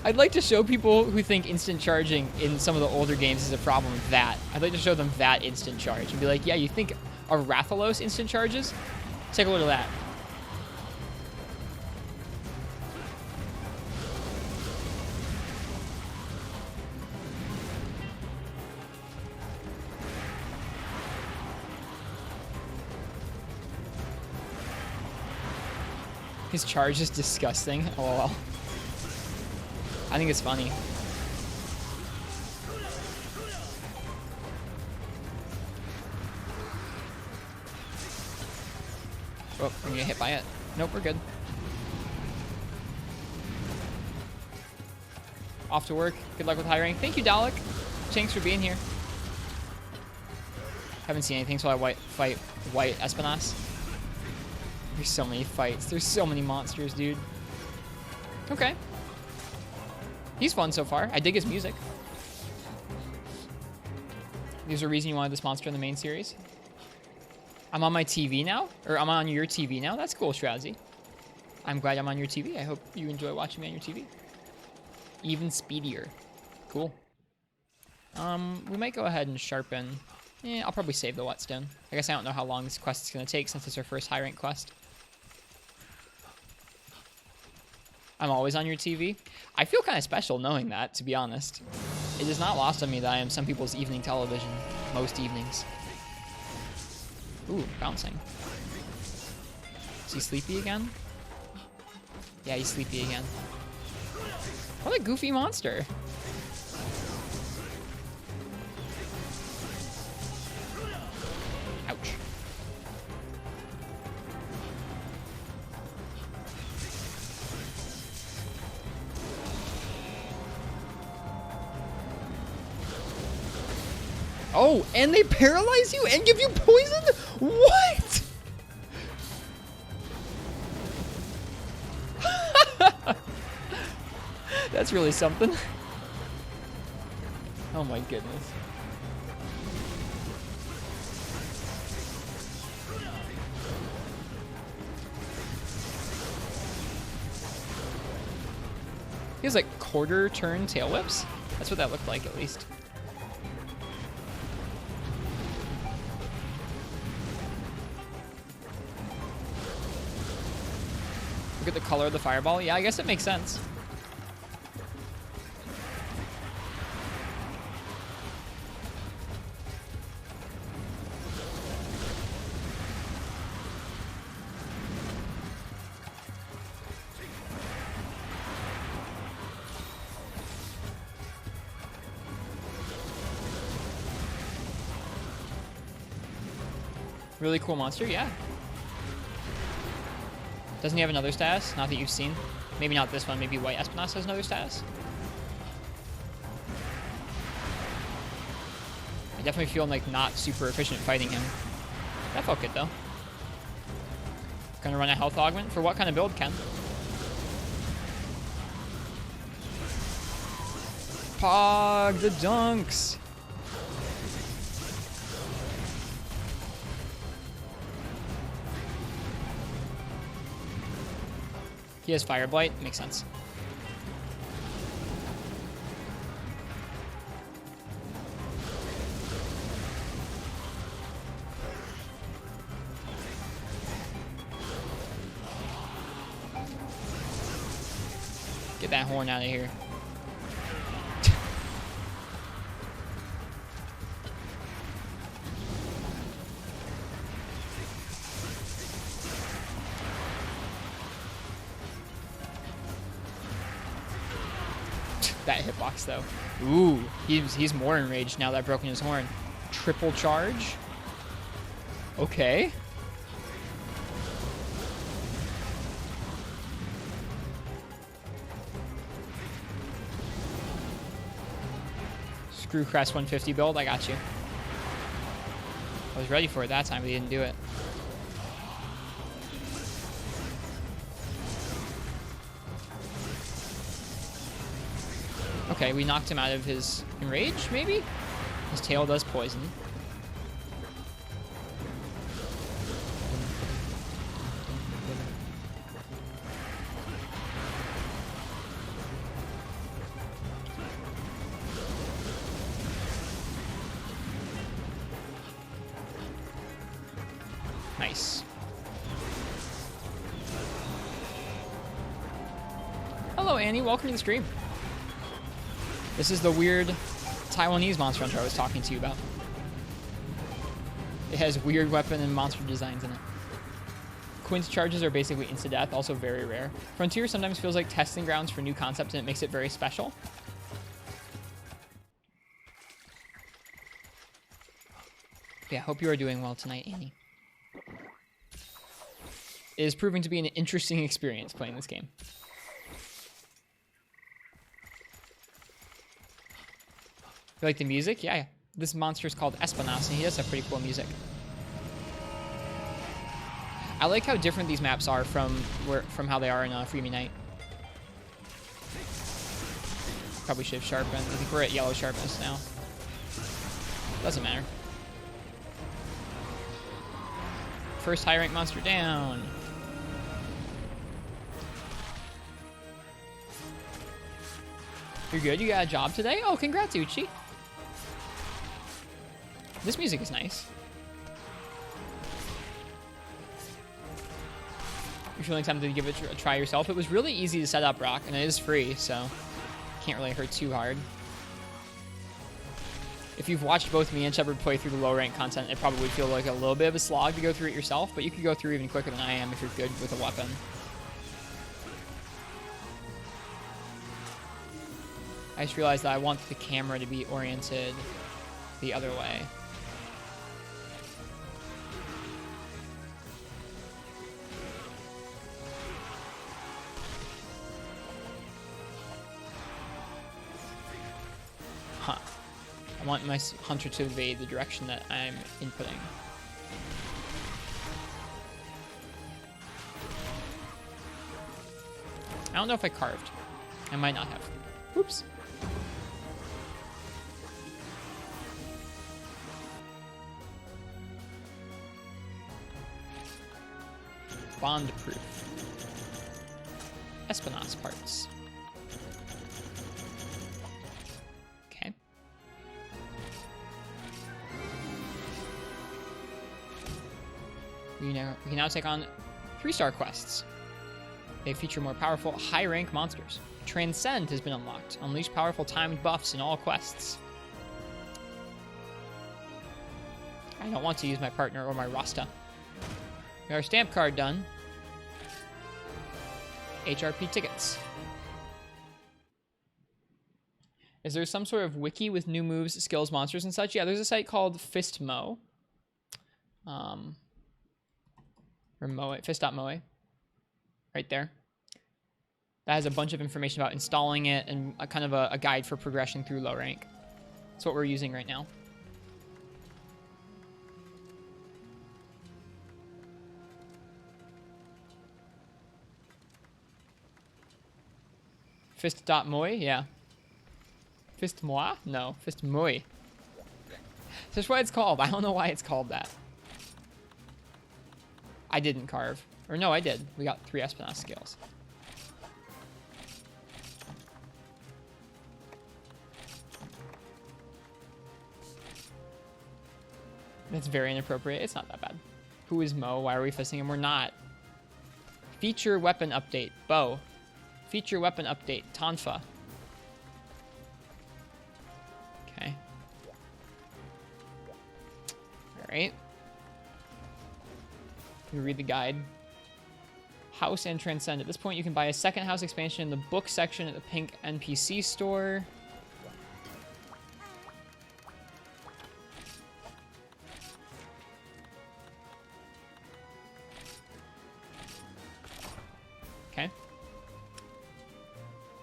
I'd like to show people who think instant charging in some of the older games is a problem with that. I'd like to show them that instant charge and be like, yeah, you think a Rathalos instant charges? Take a look at that. His charge is disgusting. Oh, I think it's funny. Oh, I'm gonna get hit by it. Nope, we're good. Off to work. Good luck with hiring. Thank you, Dalek. Thanks for being here. Haven't seen anything, so I fight White Espinas. There's so many fights. There's so many monsters, dude. Okay. He's fun so far. I dig his music. There's a reason you wanted this monster in the main series. I'm on my TV now? Or I'm on your TV now? That's cool, Shrouzy. I'm glad I'm on your TV. I hope you enjoy watching me on your TV. Even speedier. Cool. We might go ahead and sharpen. I'll probably save the whetstone. I guess I don't know how long this quest is going to take since it's our first high rank quest. I'm always on your TV. I feel kind of special knowing that, to be honest. It is not lost on me that I am some people's evening television. Most evenings. Ooh, bouncing. Is he sleepy again? Yeah, he's sleepy again. What a goofy monster. Ouch. Oh, and they paralyze you and give you poison? What? That's really something. Oh my goodness. He has like quarter turn tail whips. That's what that looked like, at least. Look at the color of the fireball. Yeah, I guess it makes sense. Really cool monster, yeah. Doesn't he have another status? Not that you've seen. Maybe not this one. Maybe White Espinas has another status. I definitely feel like not super efficient fighting him. That felt good though. Gonna run a health augment for what kind of build, Ken? Pog the dunks. He has Fire Blight. Makes sense. Get that horn out of here. That hitbox though. Ooh, he's more enraged now that I've broken his horn. Triple charge. Okay. Screw Crest 150 build, I got you. I was ready for it that time, but he didn't do it. Okay, we knocked him out of his enrage, maybe? His tail does poison. Nice. Hello, Annie. Welcome to the stream. This is the weird Taiwanese monster hunter I was talking to you about. It has weird weapon and monster designs in it. Quince charges are basically insta-death, also very rare. Frontier sometimes feels like testing grounds for new concepts, and it makes it very special. Yeah, hope you are doing well tonight, Annie. It is proving to be an interesting experience playing this game. You like the music? Yeah. This monster is called Espinasse, and he does have pretty cool music. I like how different these maps are from how they are in Freemy Night. Probably should have sharpened. I think we're at yellow sharpness now. Doesn't matter. First high rank monster down. You're good? You got a job today? Oh, congrats, Uchi. This music is nice. You're feeling tempted to give it a try yourself. It was really easy to set up, Rock, and it is free, so can't really hurt too hard. If you've watched both me and Shepard play through the low rank content, it probably would feel like a little bit of a slog to go through it yourself, but you could go through even quicker than I am if you're good with a weapon. I just realized that I want the camera to be oriented the other way. Huh. I want my hunter to evade the direction that I'm inputting. I don't know if I carved. I might not have. Oops. Bond proof. Espinasse parts. Okay. We can now take on 3-star quests. They feature more powerful, high-rank monsters. Transcend has been unlocked. Unleash powerful timed buffs in all quests. I don't want to use my partner or my Rasta. We got our stamp card done. HRP tickets. Is there some sort of wiki with new moves, skills, monsters, and such? Yeah, there's a site called Fistmo. Or Moe, Fist.moe. Right there. That has a bunch of information about installing it and a kind of a guide for progression through low rank. That's what we're using right now. Fist.moe, yeah. Fistmoa? No, Fistmoe. That's why it's called. I don't know why it's called that. I didn't carve. Or no, I did. We got 3 Espinasse scales. That's very inappropriate. It's not that bad. Who is Mo? Why are we fisting him? We're not. Feature weapon update. Bo. Feature weapon update. Tonfa. Okay. Alright. Let me read the guide. House and Transcend. At this point, you can buy a second house expansion in the book section at the pink NPC store. Okay.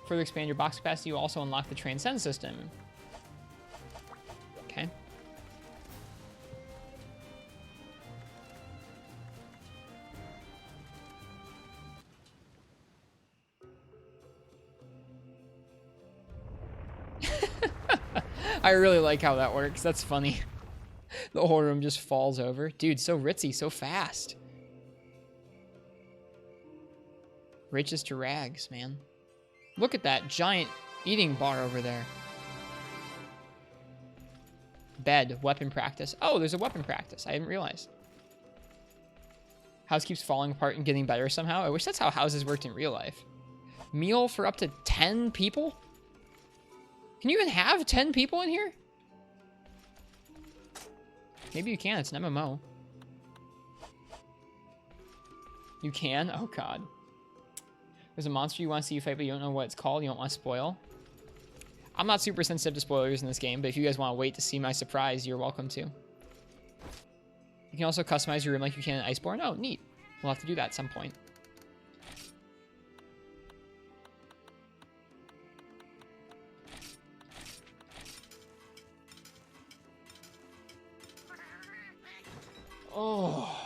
Further expand your box capacity, you also unlock the Transcend system. Okay. I really like how that works. That's funny. The whole room just falls over. Dude, so ritzy, so fast. Riches to rags, man. Look at that giant eating bar over there. Bed, weapon practice. Oh, there's a weapon practice. I didn't realize. House keeps falling apart and getting better somehow. I wish that's how houses worked in real life. Meal for up to 10 people? Can you even have 10 people in here? Maybe you can. It's an MMO. You can? Oh, God. There's a monster you want to see you fight, but you don't know what it's called. You don't want to spoil. I'm not super sensitive to spoilers in this game, but if you guys want to wait to see my surprise, you're welcome to. You can also customize your room like you can in Iceborne. Oh, neat. We'll have to do that at some point. Oh,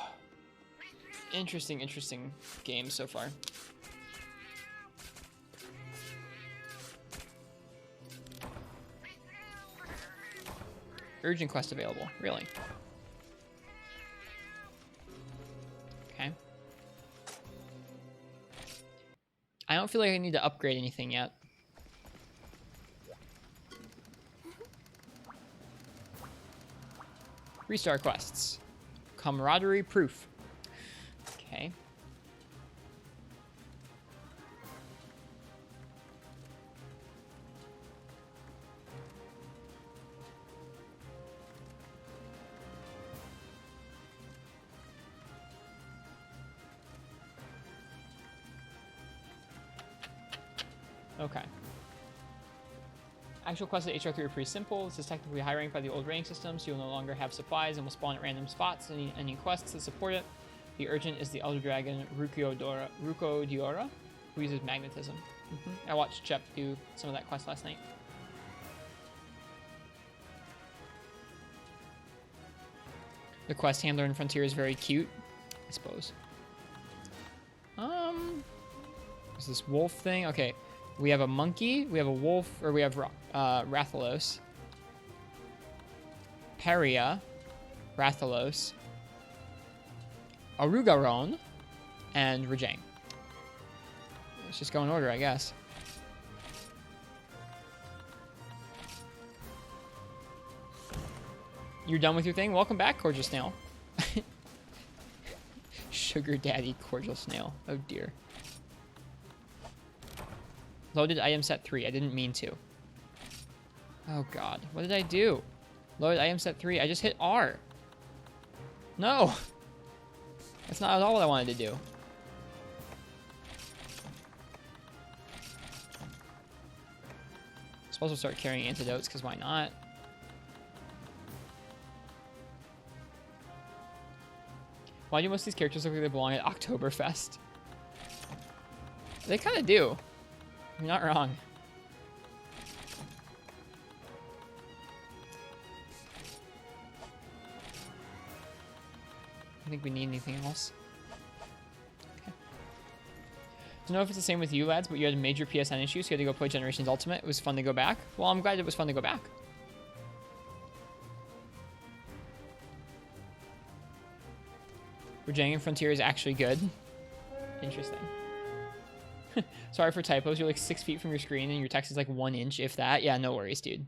interesting game so far. Urgent quest available, really? Okay. I don't feel like I need to upgrade anything yet. Restart quests. Camaraderie proof. Okay. Okay. Actual quests at HR3 are pretty simple. This is technically high ranked by the old rating system, so you'll no longer have supplies and will spawn at random spots. Any quests that support it. The urgent is the Elder Dragon Ruko Diora, who uses magnetism. I watched Chep do some of that quest last night. The quest handler in Frontier is very cute, I suppose. Is this wolf thing? Okay. We have a monkey, we have a wolf, or we have Rathalos. Peria, Rathalos, Arugaron, and Rajang. Let's just go in order, I guess. You're done with your thing? Welcome back, Cordial Snail. Sugar Daddy Cordial Snail. Oh dear. Loaded item set 3. I didn't mean to. Oh god. What did I do? Loaded item set 3. I just hit R. No. That's not at all what I wanted to do. I suppose we'll start carrying antidotes, because why not? Why do most of these characters look like they belong at Oktoberfest? They kind of do. You're not wrong. I think we need anything else. Okay. Don't know if it's the same with you lads, but you had major PSN issues, so you had to go play Generations Ultimate. It was fun to go back. Well, I'm glad it was fun to go back. Rajang and Frontier is actually good. Interesting. Sorry for typos. You're like 6 feet from your screen and your text is like 1 inch, if that. Yeah, no worries, dude.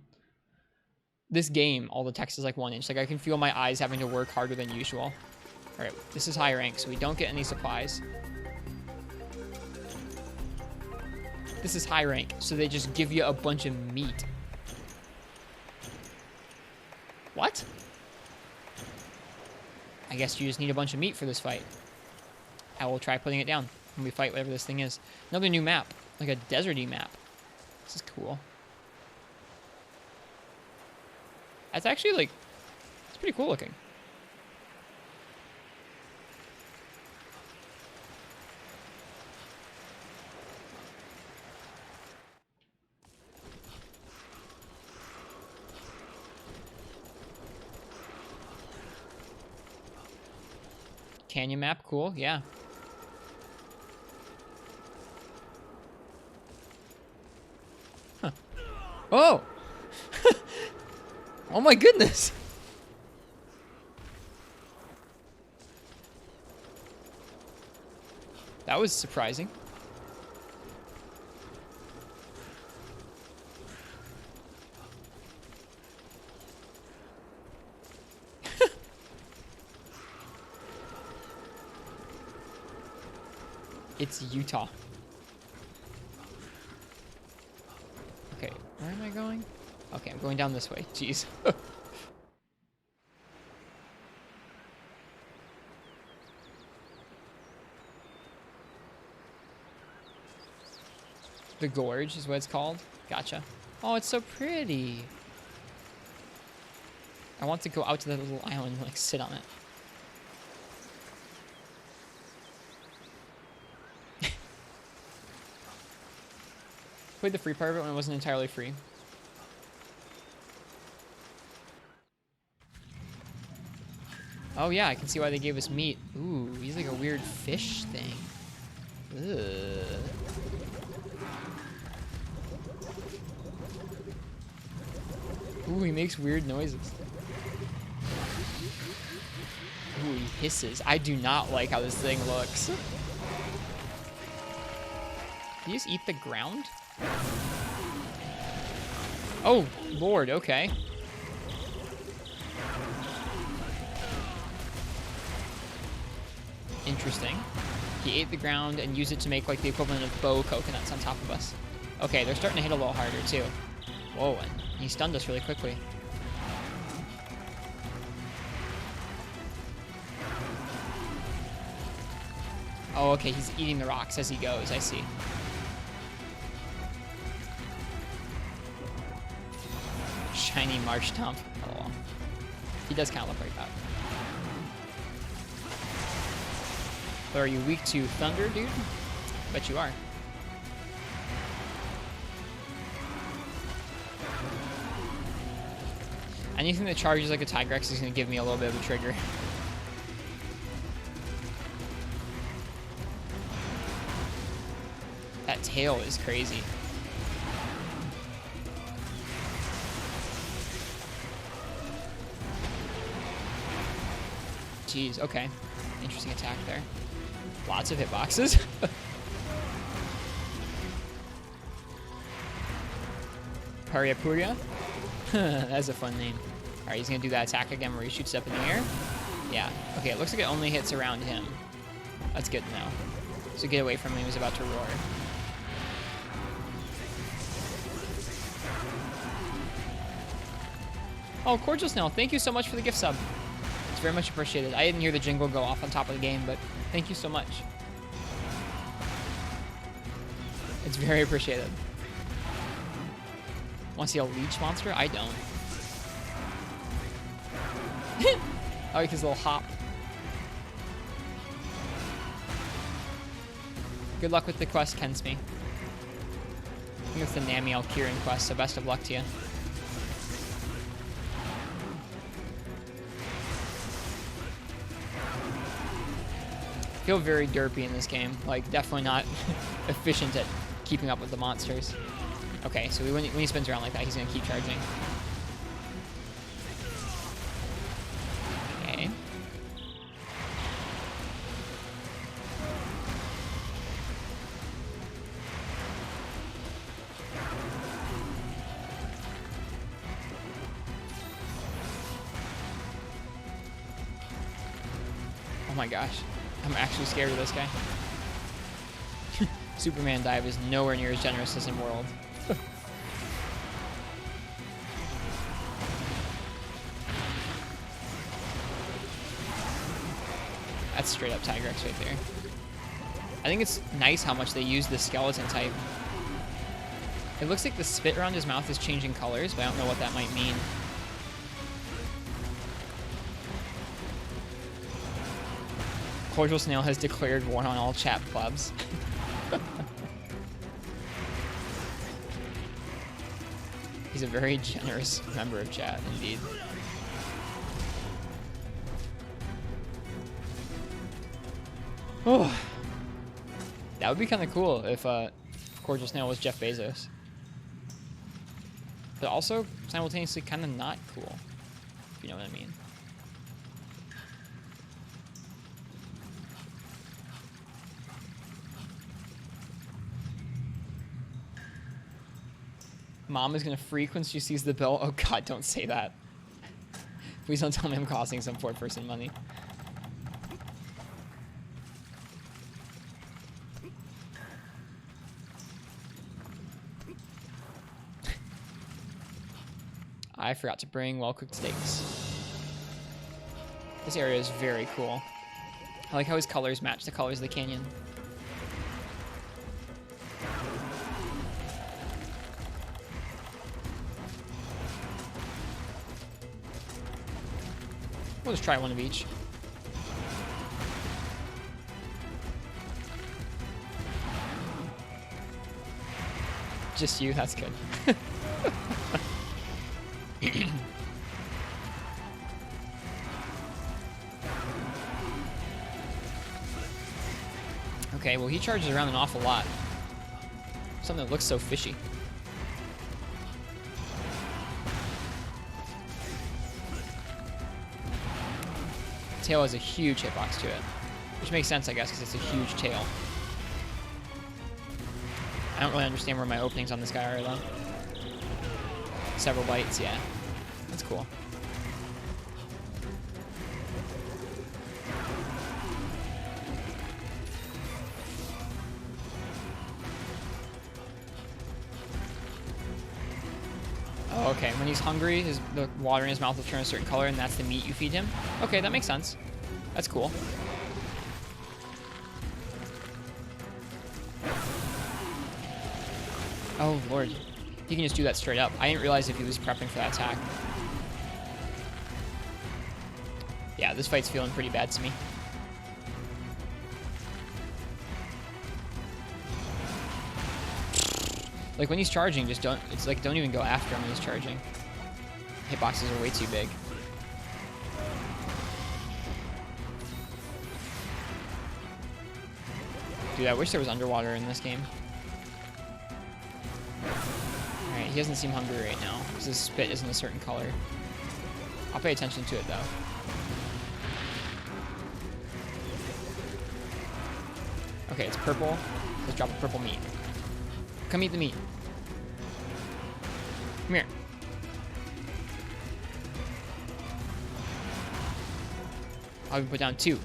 this game, all the text is like 1 inch. Like I can feel my eyes having to work harder than usual. All right, this is high rank, so we don't get any supplies. This is high rank, so they just give you a bunch of meat. What? I guess you just need a bunch of meat for this fight. I will try putting it down when we fight whatever this thing is. Another new map, like a deserty map. This is cool. That's actually like, it's pretty cool looking. Canyon map, cool, yeah. Huh. Oh! Oh my goodness! That was surprising. It's Utah. Okay, where am I going? Okay, I'm going down this way. Jeez. The Gorge is what it's called. Gotcha. Oh, it's so pretty. I want to go out to that little island and like sit on it. Played the free part of it when it wasn't entirely free. Oh yeah, I can see why they gave us meat. Ooh, he's like a weird fish thing. Ugh. Ooh, he makes weird noises. Ooh, he hisses. I do not like how this thing looks. Did he just eat the ground? Oh, Lord, okay. Interesting. He ate the ground and used it to make like the equivalent of bow coconuts on top of us. Okay, they're starting to hit a little harder too. Whoa, and he stunned us really quickly. Oh, okay, he's eating the rocks as he goes, I see. Shiny marsh stomp. Oh, he does kind of look like that. But are you weak to thunder, dude? Bet you are. Anything that charges like a Tigrex is going to give me a little bit of a trigger. That tail is crazy. Jeez, okay. Interesting attack there. Lots of hitboxes. Pariapuria? That's a fun name. Alright, he's gonna do that attack again where he shoots up in the air. Yeah. Okay, it looks like it only hits around him. That's good to know. So get away from him, he was about to roar. Oh, Cordial Snail, thank you so much for the gift sub. It's very much appreciated. I didn't hear the jingle go off on top of the game, but thank you so much. It's very appreciated. Want to see a leech monster? I don't. I like his little hop. Good luck with the quest, Kensme. I think it's the Nami Alkirin quest, so best of luck to you. Feel very derpy in this game. Like, definitely not efficient at keeping up with the monsters. Okay, so when he spins around like that, he's gonna keep charging. Okay. Oh my gosh. I'm actually scared of this guy. Superman dive is nowhere near as generous as in World. That's straight up Tigrex right there. I think it's nice how much they use the skeleton type. It looks like the spit around his mouth is changing colors, but I don't know what that might mean. Cordial Snail has declared war on all chat plebs. He's a very generous member of chat, indeed. Oh, that would be kind of cool if Cordial Snail was Jeff Bezos. But also simultaneously kind of not cool, if you know what I mean. Mom is gonna freak when she sees the bill. Oh god, don't say that. Please don't tell me I'm costing some poor person money. I forgot to bring well-cooked steaks. This area is very cool. I like how his colors match the colors of the canyon. We'll just try one of each. Just you, that's good. Okay, well he charges around an awful lot. Something that looks so fishy. Tail has a huge hitbox to it, which makes sense, I guess, because it's a huge tail. I don't really understand where my openings on this guy are, though. Several bites, yeah. That's cool. Oh, okay. When he's hungry, the water in his mouth will turn a certain color, and that's the meat you feed him? Okay, that makes sense. That's cool. Oh, Lord. He can just do that straight up. I didn't realize if he was prepping for that attack. Yeah, this fight's feeling pretty bad to me. Like, when he's charging, just don't... It's like, don't even go after him when he's charging. Hitboxes are way too big. Dude, I wish there was underwater in this game. Alright, he doesn't seem hungry right now, because his spit isn't a certain color. I'll pay attention to it, though. Okay, it's purple. Let's drop a purple meat. Come eat the meat. Come here. I'll even put down 2.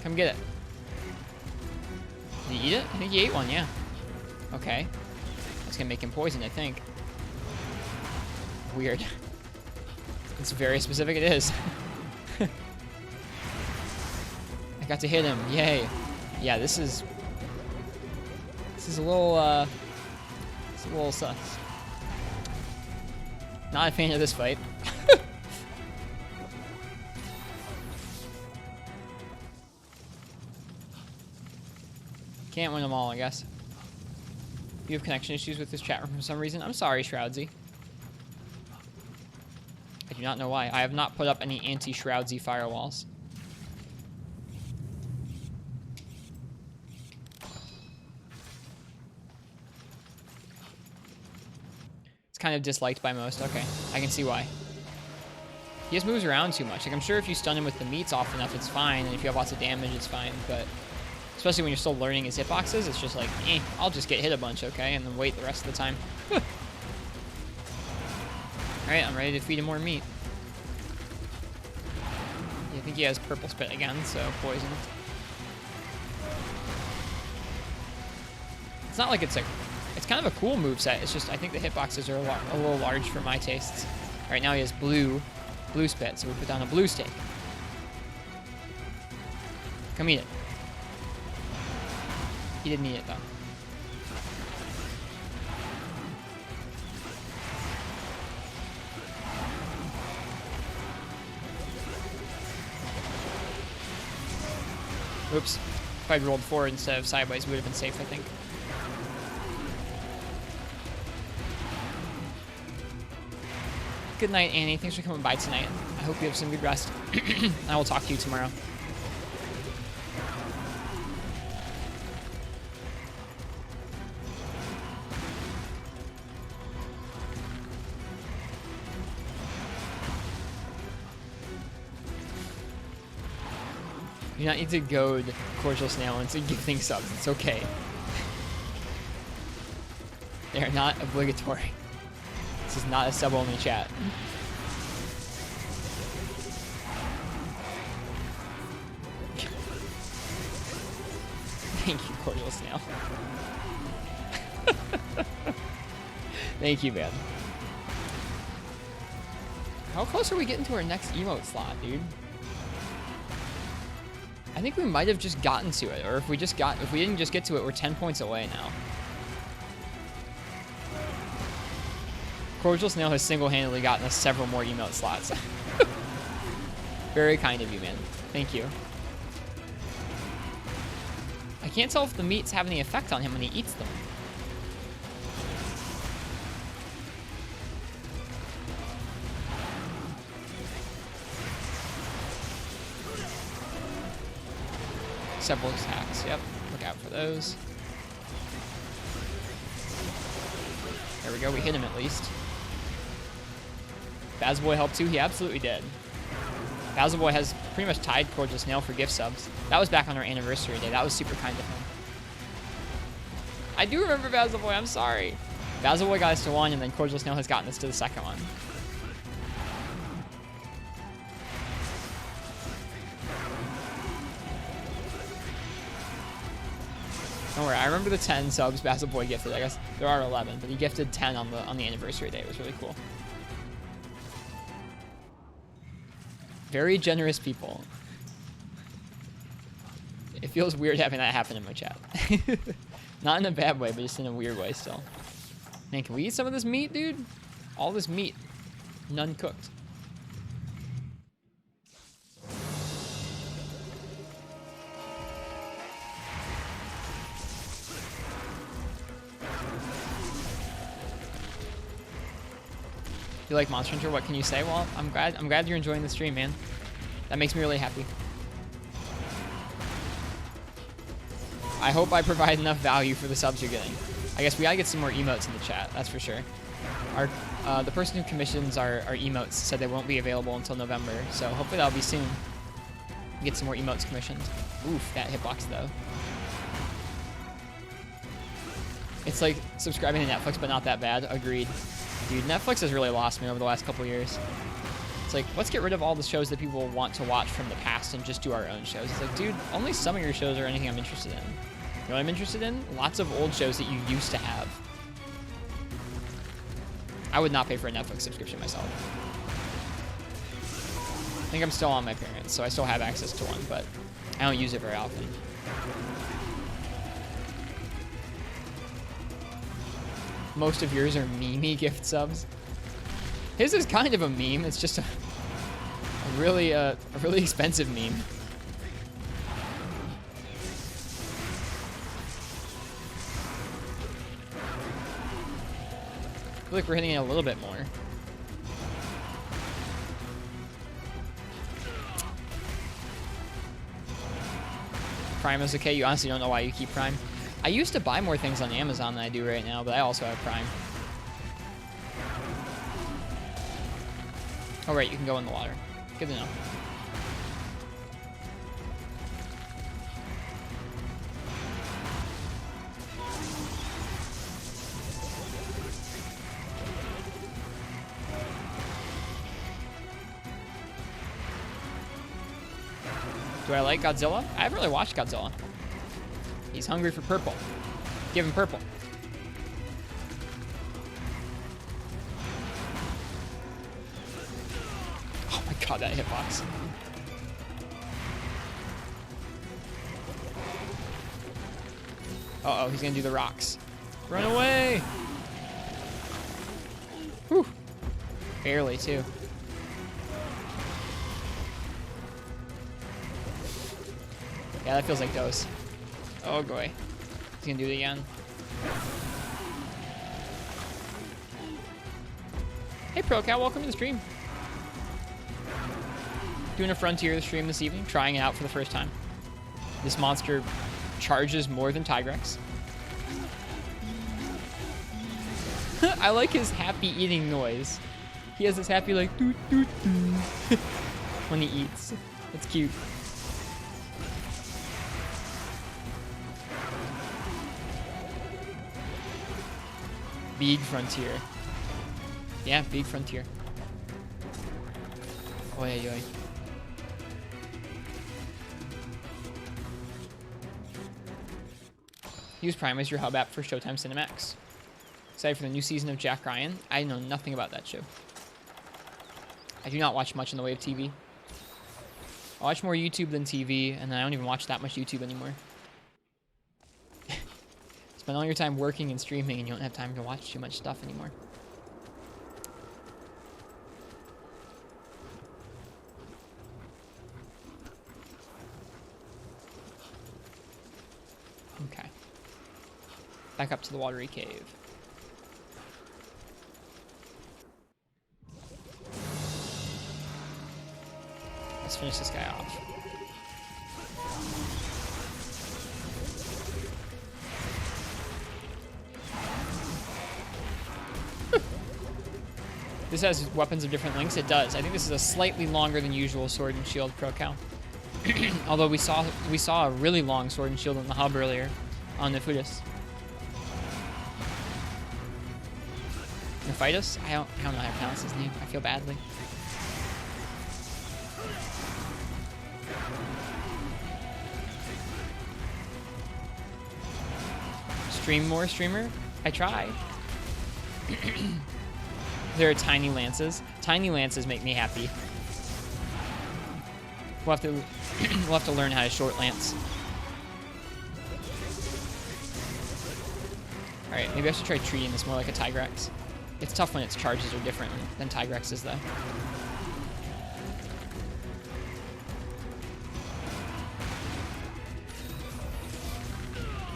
Come get it. Did you eat it? I think you ate one, yeah. Okay. That's gonna make him poisoned, I think. Weird. It's very specific, it is. I got to hit him, yay. Yeah, this is a little, it's a little sus. Not a fan of this fight. Can't win them all, I guess. You have connection issues with this chat room for some reason. I'm sorry, Shroudsy. I do not know why. I have not put up any anti-Shroudsy firewalls. It's kind of disliked by most. Okay, I can see why. He just moves around too much. Like, I'm sure if you stun him with the meats often enough, it's fine. And if you have lots of damage, it's fine. But especially when you're still learning his hitboxes, it's just like, I'll just get hit a bunch, okay? And then wait the rest of the time. Alright, I'm ready to feed him more meat. Yeah, I think he has purple spit again, so poison. It's not like it's kind of a cool moveset. It's just I think the hitboxes are a little large for my tastes. Alright, now he has blue spit, so we put down a blue steak. Come eat it. He didn't eat it though. Oops. If I'd rolled forward instead of sideways, we would have been safe, I think. Good night, Annie. Thanks for coming by tonight. I hope you have some good rest. I will talk to you tomorrow. You do not need to goad Cordial Snail into gifting subs. It's okay. They are not obligatory. This is not a sub-only chat. Thank you, Cordial Snail. Thank you, man. How close are we getting to our next emote slot, dude? I think we might have just gotten to it, or if we didn't just get to it, we're 10 points away now. Cordial Snail has single-handedly gotten us several more emote slots. Very kind of you, man. Thank you. I can't tell if the meats have any effect on him when he eats them. Several attacks, yep. Look out for those. There we go, we hit him at least. Bazboy helped too, he absolutely did. Bazboy has pretty much tied Cordial Snail for gift subs. That was back on our anniversary day, that was super kind of him. I do remember Bazboy, I'm sorry. Bazboy got us to 1, and then Cordial Snail has gotten us to the second one. Don't worry, I remember the 10 subs Bazboy gifted. I guess there are 11, but he gifted 10 on the anniversary day. It was really cool. Very generous people. It feels weird having that happen in my chat. Not in a bad way, but just in a weird way still. Man, can we eat some of this meat, dude? All this meat. None cooked. You like Monster Hunter? What can you say? Well, I'm glad you're enjoying the stream, man. That makes me really happy. I hope I provide enough value for the subs you're getting. I guess we gotta get some more emotes in the chat, that's for sure. The person who commissions our emotes said they won't be available until November, so hopefully that'll be soon. Get some more emotes commissioned. Oof, that hitbox though. It's like subscribing to Netflix, but not that bad. Agreed. Dude, Netflix has really lost me over the last couple years. It's like, let's get rid of all the shows that people want to watch from the past and just do our own shows. It's like, dude, only some of your shows are anything I'm interested in. You know what I'm interested in? Lots of old shows that you used to have. I would not pay for a Netflix subscription myself. I think I'm still on my parents, so I still have access to one, but I don't use it very often. Most of yours are meme gift subs. His is kind of a meme. It's just a really expensive meme. I feel like we're hitting it a little bit more. Prime is okay. You honestly don't know why you keep Prime. I used to buy more things on Amazon than I do right now, but I also have Prime. Oh, right, you can go in the water. Good to know. Do I like Godzilla? I haven't really watched Godzilla. He's hungry for purple. Give him purple. Oh my god, that hitbox. Uh-oh, he's gonna do the rocks. Run away! Whew. Barely, too. Yeah, that feels like those. Oh boy. He's gonna do it again. Hey ProCat, welcome to the stream. Doing a Frontier stream this evening, trying it out for the first time. This monster charges more than Tigrex. I like his happy eating noise. He has this happy like doo doo doo when he eats. It's cute. Big Frontier. Yeah, Big Frontier. Oi, oi, oi. Use Prime as your hub app for Showtime Cinemax. Excited for the new season of Jack Ryan. I know nothing about that show. I do not watch much in the way of TV. I watch more YouTube than TV, and I don't even watch that much YouTube anymore. Spend all your time working and streaming, and you don't have time to watch too much stuff anymore. Okay. Back up to the watery cave. Let's finish this guy off. This has weapons of different lengths. It does. I think this is a slightly longer than usual Sword and Shield Pro Cal. Although we saw a really long Sword and Shield in the hub earlier on Nefudis. Nefidus? I don't know how to pronounce his name. I feel badly. Stream more, streamer? I try. There are tiny lances. Tiny lances make me happy. We'll have to learn how to short lance. Alright, maybe I should try treating this more like a Tigrex. It's tough when its charges are different than Tigrex's, though.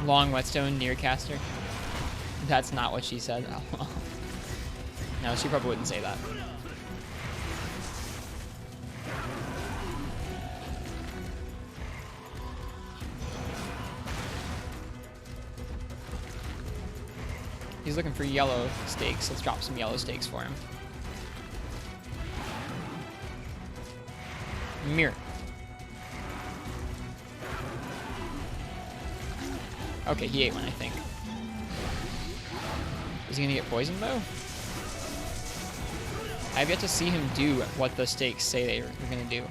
Long whetstone near caster. That's not what she said. Oh, well. No, she probably wouldn't say that. He's looking for yellow stakes. Let's drop some yellow stakes for him. Mirror. Okay, he ate one, I think. Is he gonna get poisoned, though? I've yet to see him do what the stakes say they're gonna do.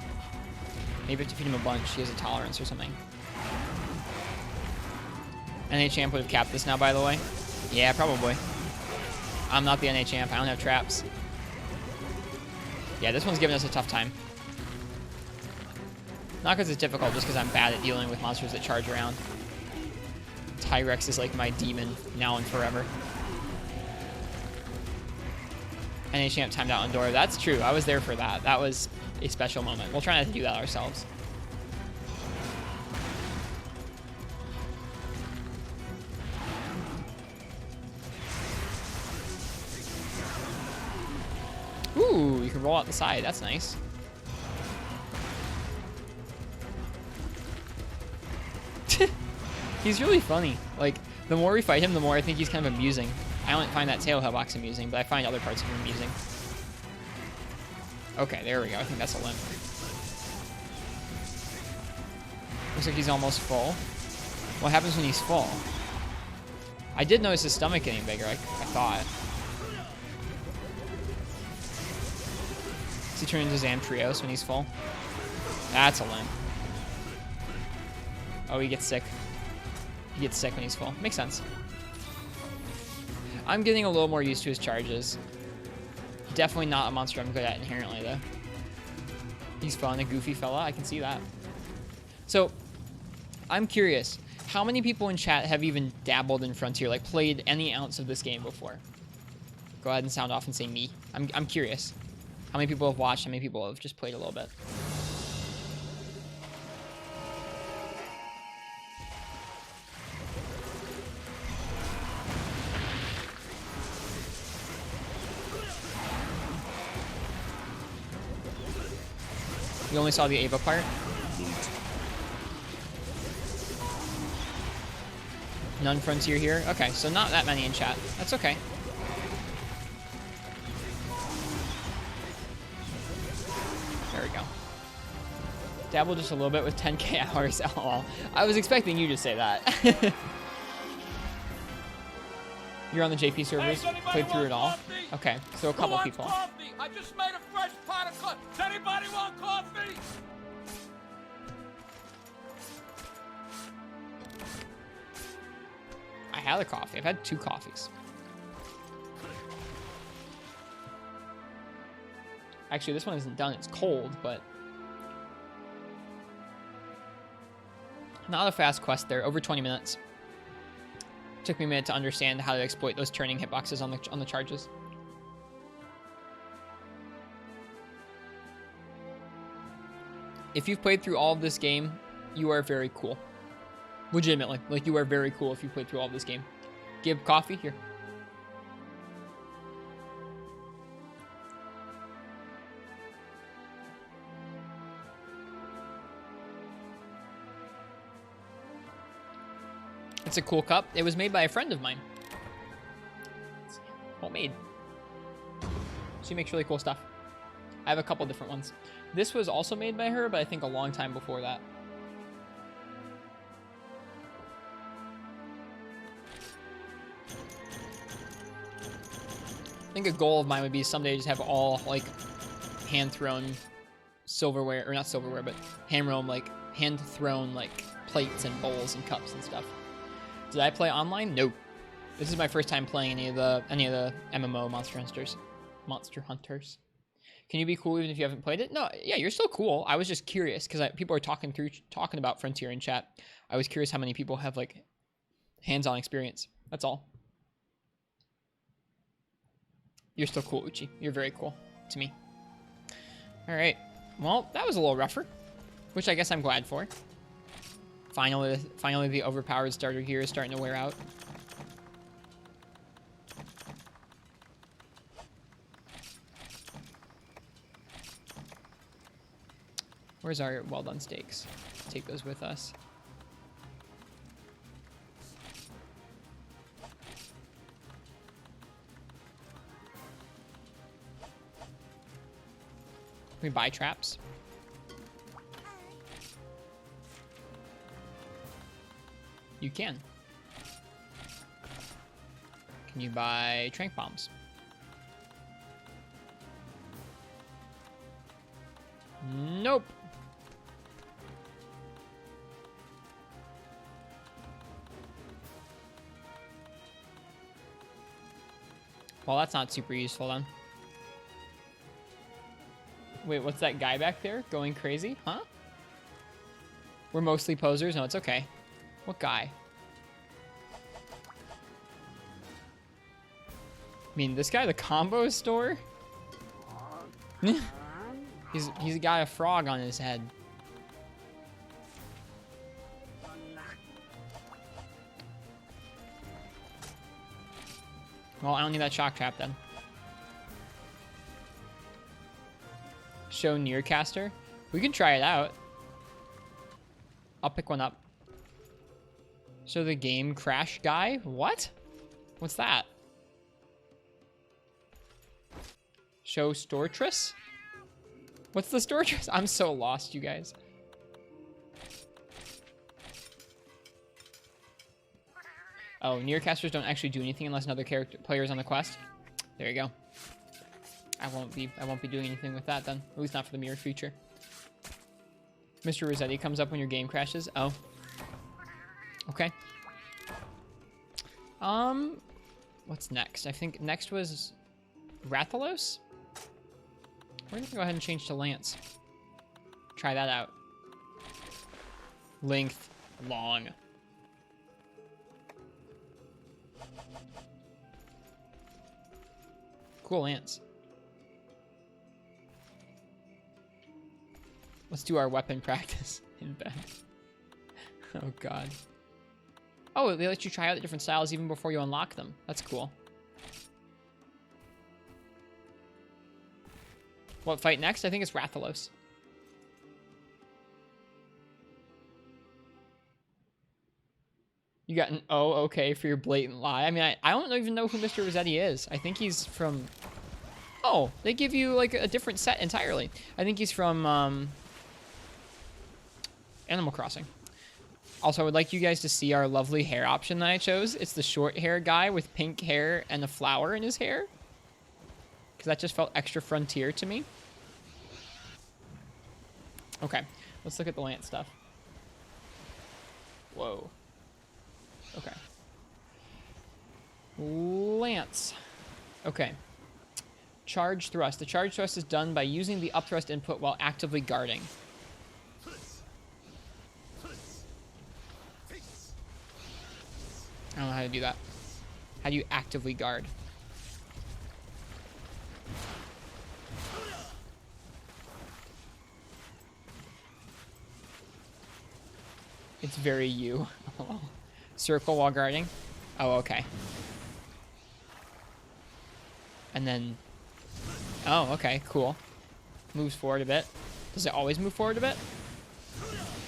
Maybe I have to feed him a bunch. He has a tolerance or something. NA champ would have capped this now, by the way. Yeah, probably. I'm not the NA champ. I don't have traps. Yeah, this one's giving us a tough time. Not because it's difficult, just because I'm bad at dealing with monsters that charge around. Tigrex is like my demon, now and forever. NA champ timed out on Dora. That's true. I was there for that. That was a special moment. We'll try not to do that ourselves. Ooh, you can roll out the side. That's nice. He's really funny. Like, the more we fight him, the more I think he's kind of amusing. I don't find that tail hitbox amusing, but I find other parts of him amusing. Okay, there we go. I think that's a limp. Looks like he's almost full. What happens when he's full? I did notice his stomach getting bigger, I thought. Does he turn into Zamtrios when he's full? That's a limp. Oh, he gets sick. He gets sick when he's full. Makes sense. I'm getting a little more used to his charges. Definitely not a monster I'm good at inherently, though. He's fun, a goofy fella. I can see that. So, I'm curious. How many people in chat have even dabbled in Frontier, like played any ounce of this game before? Go ahead and sound off and say me. I'm curious. How many people have watched? How many people have just played a little bit? You only saw the Ava part? None Frontier here? Okay, so not that many in chat. That's okay. There we go. Dabble just a little bit with 10k hours. LOL. I was expecting you to say that. You're on the JP servers? Played through it all? Okay, so a couple people. Coffee? I just made a fresh pot of coffee. Does anybody want coffee? I had a coffee. I've had 2 coffees. Actually, this one isn't done. It's cold, but... Not a fast quest there. Over 20 minutes. Took me a minute to understand how to exploit those turning hitboxes on the charges. If you've played through all of this game, you are very cool. Legitimately. Like, you are very cool if you played through all of this game. Give coffee here. It's a cool cup. It was made by a friend of mine. It's homemade. She makes really cool stuff. I have a couple different ones. This was also made by her, but I think a long time before that. I think a goal of mine would be someday just have all, like, hand-thrown silverware, or not silverware, but hand-thrown, like, plates and bowls and cups and stuff. Did I play online? Nope. This is my first time playing any of the MMO Monster Hunters. Can you be cool even if you haven't played it? No, yeah, you're still cool. I was just curious because people are talking about Frontier in chat. I was curious how many people have like hands-on experience. That's all. You're still cool, Uchi. You're very cool to me. All right. Well, that was a little rougher, which I guess I'm glad for. Finally, the overpowered starter here is starting to wear out. Where's our well-done steaks? Take those with us. Can we buy traps? You can. Can you buy trank bombs? Nope. Well, that's not super useful then. Wait, what's that guy back there going crazy? Huh? We're mostly posers? No, it's okay. What guy? I mean, this guy, the combo store? He's got a frog on his head. Well, I don't need that shock trap then. Show Nearcaster? We can try it out. I'll pick one up. So the game crash guy? What? What's that? Show Stortress? What's the Stortress? I'm so lost, you guys. Oh, Nearcasters don't actually do anything unless another player is on the quest. There you go. I won't be doing anything with that then. At least not for the mirror feature. Mr. Rossetti comes up when your game crashes. Oh. Okay. What's next? I think next was Rathalos. We're gonna go ahead and change to Lance. Try that out. Length, long. Cool Lance. Let's do our weapon practice in bed. Oh god. Oh, they let you try out the different styles even before you unlock them. That's cool. What fight next? I think it's Rathalos. You got an oh, okay for your blatant lie. I mean, I don't even know who Mr. Rossetti is. I think he's from... Oh, they give you, like, a different set entirely. I think he's from, Animal Crossing. Also, I would like you guys to see our lovely hair option that I chose. It's the short hair guy with pink hair and a flower in his hair. Because that just felt extra frontier to me. Okay, let's look at the Lance stuff. Whoa. Okay. Lance. Okay. Charge thrust. The charge thrust is done by using the up thrust input while actively guarding. I don't know how to do that. How do you actively guard? It's very you. Circle while guarding. Oh, okay. And then... Oh, okay, cool. Moves forward a bit. Does it always move forward a bit?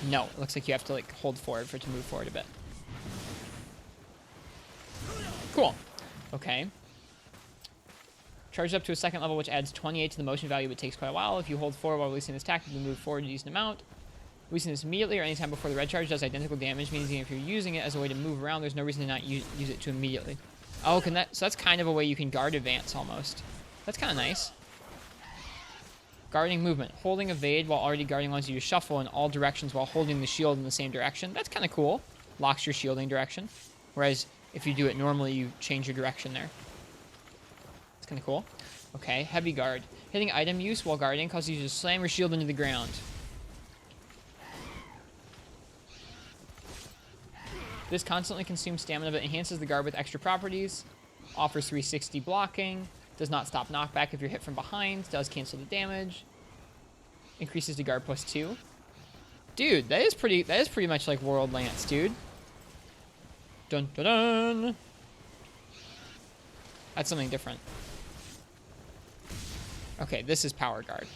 No, it looks like you have to like hold forward for it to move forward a bit. Cool. Okay. Charges up to a second level, which adds 28 to the motion value, but takes quite a while. If you hold forward while releasing this attack, you can move forward a decent amount. Releasing this immediately or anytime before the red charge does identical damage, meaning if you're using it as a way to move around, there's no reason to not use it to immediately. Oh, can that? So that's kind of a way you can guard advance almost. That's kind of nice. Guarding movement. Holding evade while already guarding allows you to shuffle in all directions while holding the shield in the same direction. That's kind of cool. Locks your shielding direction. Whereas if you do it normally, you change your direction there. It's kind of cool. Okay, heavy guard. Hitting item use while guarding causes you to slam your shield into the ground. This constantly consumes stamina but enhances the guard with extra properties. Offers 360 blocking. Does not stop knockback if you're hit from behind. Does cancel the damage. Increases the guard +2. Dude, that is pretty much like World Lance, dude. Dun dun dun. That's something different. Okay, this is power guard.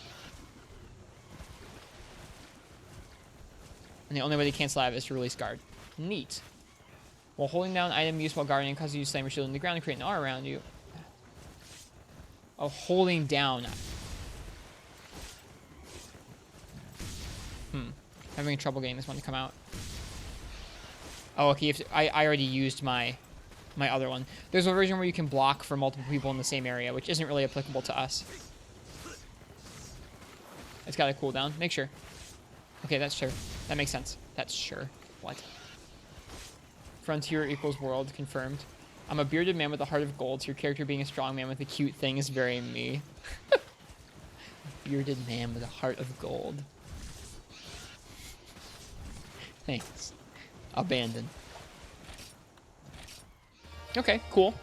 And the only way to cancel out of it is to release guard. Neat. While holding down item use while guarding causes you to slam your shield in the ground and create an R around you. Oh, holding down. Having trouble getting this one to come out. Oh, okay. I already used my other one. There's a version where you can block for multiple people in the same area, which isn't really applicable to us. It's got a cooldown. Make sure. Okay, that's sure. That makes sense. That's sure. What? Frontier equals world. Confirmed. I'm a bearded man with a heart of gold, so your character being a strong man with a cute thing is very me. Bearded man with a heart of gold. Thanks. Abandon. Okay, cool.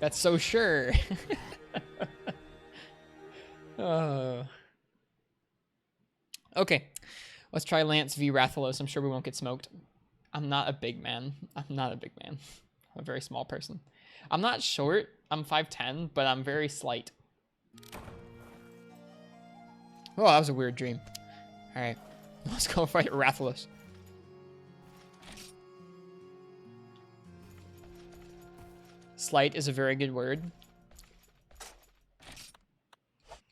That's so sure. Oh. Okay. Let's try Lance v. Rathalos. I'm sure we won't get smoked. I'm not a big man. I'm not a big man. I'm a very small person. I'm not short. I'm 5'10", but I'm very slight. Oh, that was a weird dream. All right. Let's go fight Rathalos. Slight is a very good word.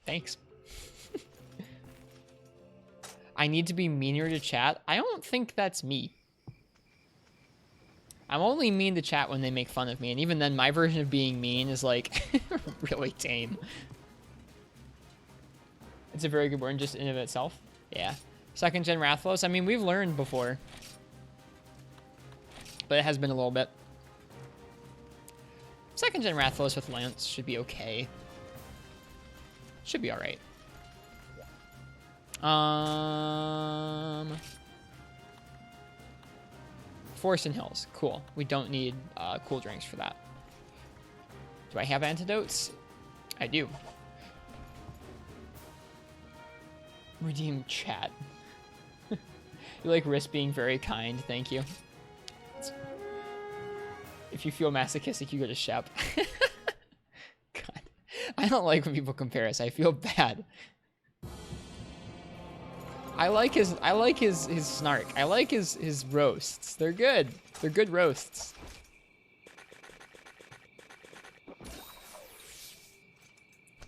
Thanks. I need to be meaner to chat. I don't think that's me. I'm only mean to chat when they make fun of me, and even then, my version of being mean is like really tame. It's a very good word just in of itself. Yeah. Second gen Rathalos. I mean, we've learned before. But it has been a little bit. Second gen Rathalos with Lance should be okay. Should be alright. Forest and Hills. Cool. We don't need cool drinks for that. Do I have antidotes? I do. Redeem chat. You like Risk being very kind. Thank you. If you feel masochistic, you go to Shep. God. I don't like when people compare us. I feel bad. I like his snark. I like his roasts. They're good. They're good roasts.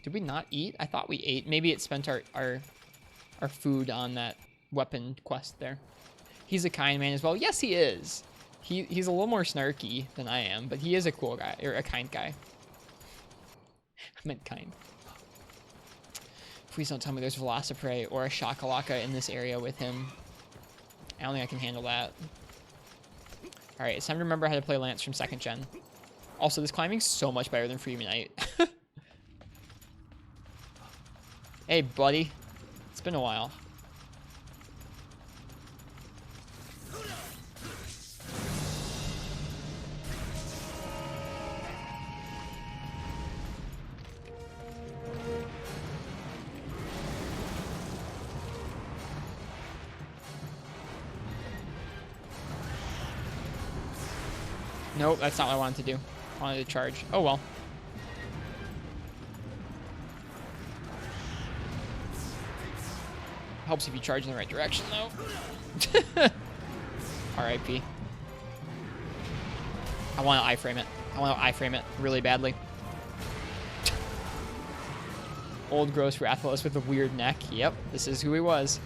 Did we not eat? I thought we ate. Maybe it spent our food on that weapon quest there. He's a kind man as well. Yes, he is. He's a little more snarky than I am, but he is a cool guy, or a kind guy. I meant kind. Please don't tell me there's Velociprey or a Shakalaka in this area with him. I don't think I can handle that. Alright, it's time to remember how to play Lance from 2nd gen. Also, this climbing's so much better than Freedom Unite. Hey, buddy. It's been a while. Nope, that's not what I wanted to do. I wanted to charge. Oh well. Helps if you charge in the right direction, though. R.I.P. I want to iframe it. I want to iframe it really badly. Old gross Rathalos with a weird neck. Yep, this is who he was.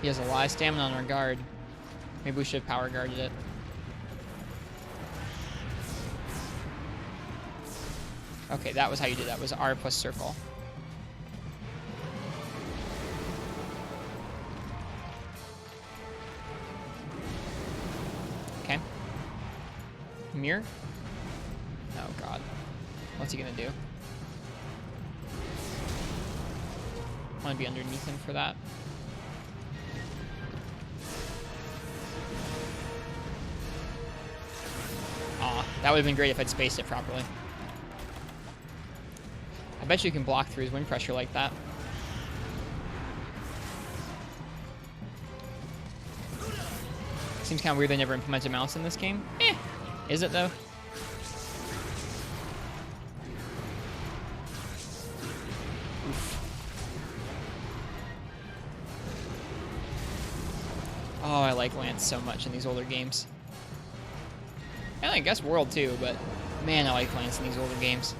He has a lot of stamina on our guard. Maybe we should have power guarded it. Okay, that was how you did that. Was R plus circle. Okay. Mirror? Oh god. What's he gonna do? I want to be underneath him for that. Aw, that would have been great if I'd spaced it properly. I bet you can block through his wind pressure like that. Seems kind of weird they never implemented mounts in this game. Eh, is it though? Oof. Oh, I like Lance so much in these older games. And I guess World too, but man, I like Lance in these older games.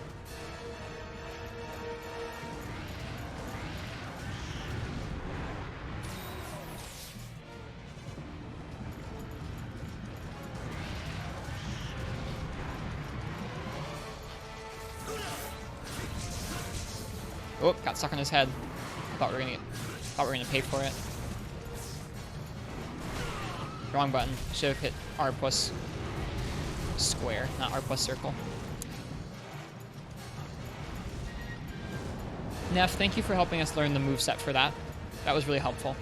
Oh, got stuck on his head. Thought we were gonna pay for it. Wrong button. Should have hit R plus square, not R plus circle. Neff, thank you for helping us learn the moveset for that. That was really helpful.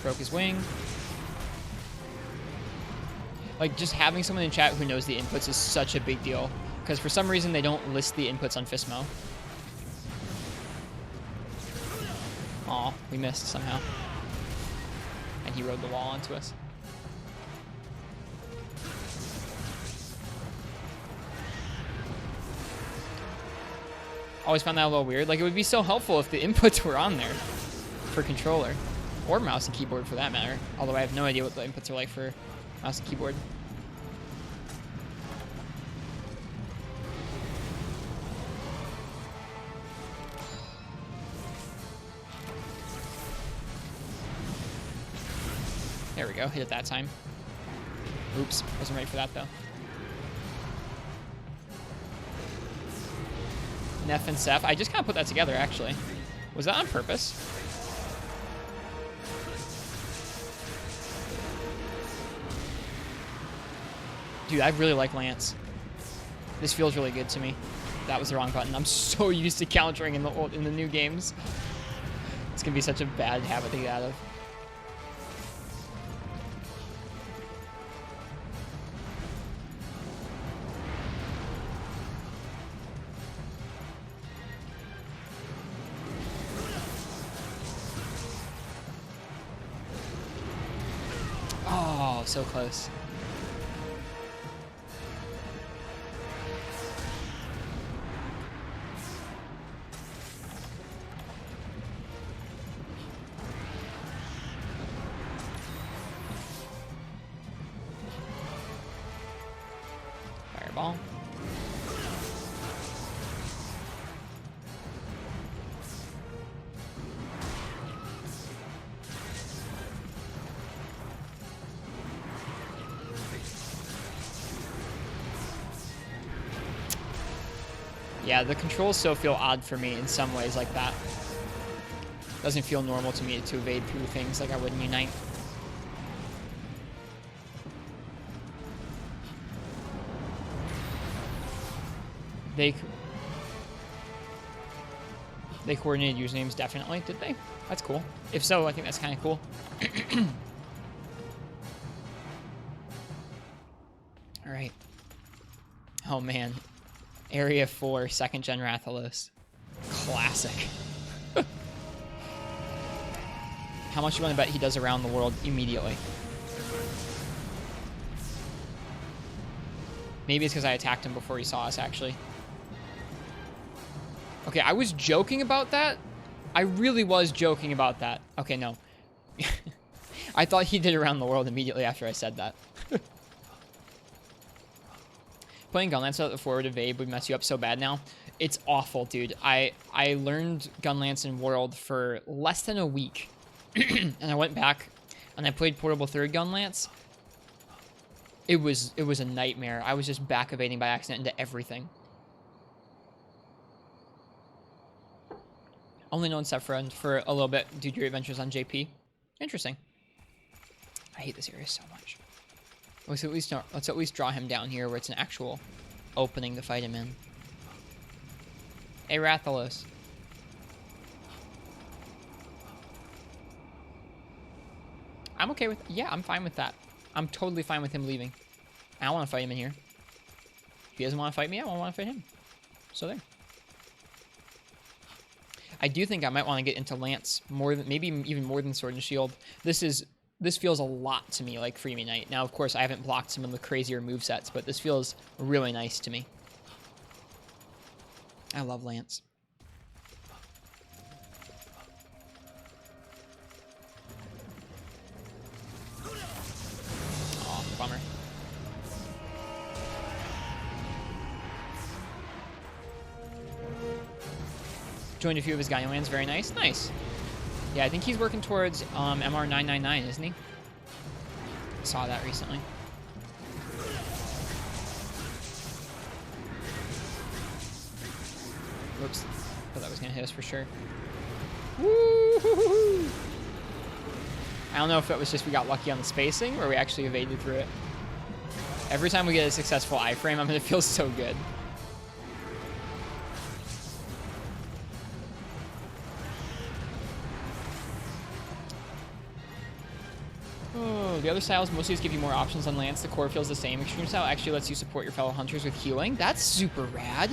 Broke his wing. Like, just having someone in chat who knows the inputs is such a big deal. Because for some reason, they don't list the inputs on Fismo. Aw, we missed somehow. And he rode the wall onto us. Always found that a little weird. Like, it would be so helpful if the inputs were on there for controller. Or mouse and keyboard, for that matter. Although I have no idea what the inputs are like for mouse and keyboard. we go. Hit it that time. Oops. Wasn't ready for that, though. Neff and Seth. I just kind of put that together, actually. Was that on purpose? Dude, I really like Lance. This feels really good to me. That was the wrong button. I'm so used to countering in the new games. It's gonna be such a bad habit to get out of. Oh, so close. Fireball. Yeah, the controls still feel odd for me in some ways like that. Doesn't feel normal to me to evade through things like I would in Unite. They coordinated usernames, definitely, did they? That's cool. If so, I think that's kind of cool. All right. Oh, man. Area 4, 2nd Gen Rathalos. Classic. How much you want to bet he does around the world immediately? Maybe it's because I attacked him before he saw us, actually. Okay, I was joking about that. I really was joking about that. Okay, no. I thought he did around the world immediately after I said that. Playing Gunlance at the forward evade would mess you up so bad now. It's awful, dude. I learned Gunlance in World for less than a week. And I went back and I played Portable 3rd Gunlance. It was a nightmare. I was just back evading by accident into everything. Only known Sephiroth for a little bit due to your adventures on JP. Interesting. I hate this area so much. Let's at least draw him down here where it's an actual opening to fight him in. Hey, Rathalos. I'm okay with... Yeah, I'm fine with that. I'm totally fine with him leaving. I don't want to fight him in here. If he doesn't want to fight me, I won't want to fight him. So there. I do think I might want to get into Lance more than... Maybe even more than Sword and Shield. This feels a lot to me like Freemy Knight. Now, of course, I haven't blocked some of the crazier movesets, but this feels really nice to me. I love Lance. Aw, bummer. Joined a few of his Gaia lands. Very nice. Nice. Yeah, I think he's working towards MR999, isn't he? Saw that recently. Whoops. Thought that was going to hit us for sure. Woo-hoo-hoo-hoo! I don't know if it was just we got lucky on the spacing or we actually evaded through it. Every time we get a successful iframe, I'm going to feel so good. The other styles mostly just give you more options on Lance. The core feels the same. Extreme style actually lets you support your fellow hunters with healing. That's super rad.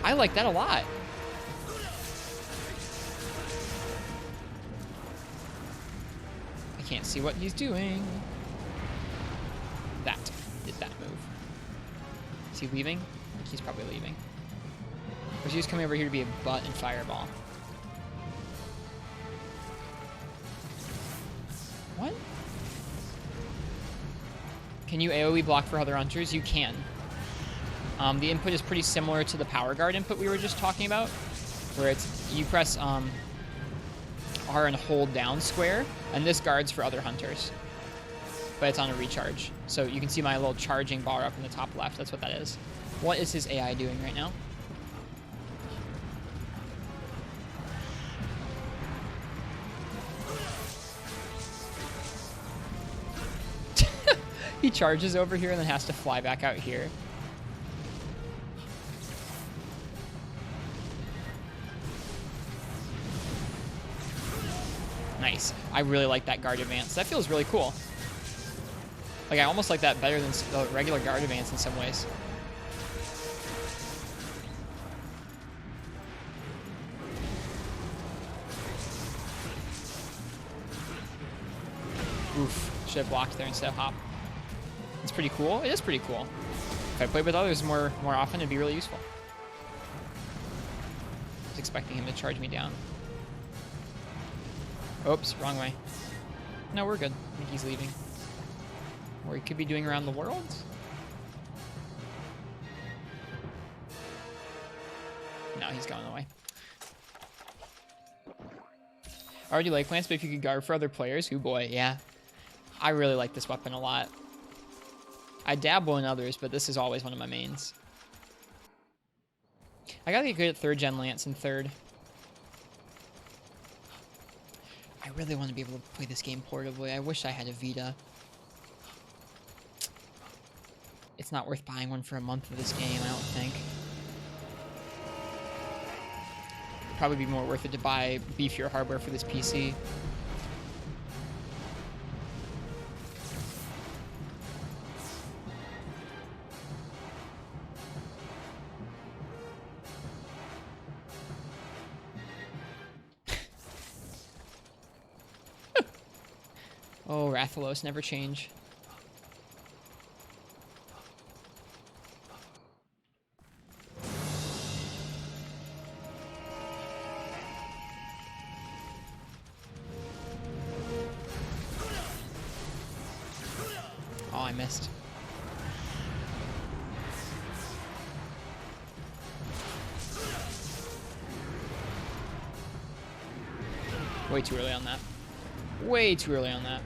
I like that a lot. I can't see what he's doing. That did that move. Is he leaving? I think he's probably leaving. Or is he just coming over here to be a butt and fireball? What? Can you AoE block for other hunters? You can. The input is pretty similar to the power guard input we were just talking about, where it's you press R and hold down square, and this guards for other hunters. but it's on a recharge. So you can see my little charging bar up in the top left. That's what that is. What is his AI doing right now? He charges over here and then has to fly back out here. Nice. I really like that guard advance. That feels really cool. Like, I almost like that better than the regular guard advance in some ways. Oof. Should have blocked there instead of hop. It's pretty cool. It is pretty cool. If I played with others more often, it'd be really useful. I was expecting him to charge me down. Oops, wrong way. No, we're good. I think he's leaving. Or he could be doing around the world. No, he's going away. I already like Lance, but if you could guard for other players, oh boy, yeah. I really like this weapon a lot. I dabble in others, but this is always one of my mains. I gotta get good at 3rd gen Lance in 3rd. I really want to be able to play this game portably. I wish I had a Vita. It's not worth buying one for a month of this game, I don't think. It'd probably be more worth it to buy beefier hardware for this PC. Oh, Rathalos never change. Oh, I missed. Way too early on that. Way too early on that.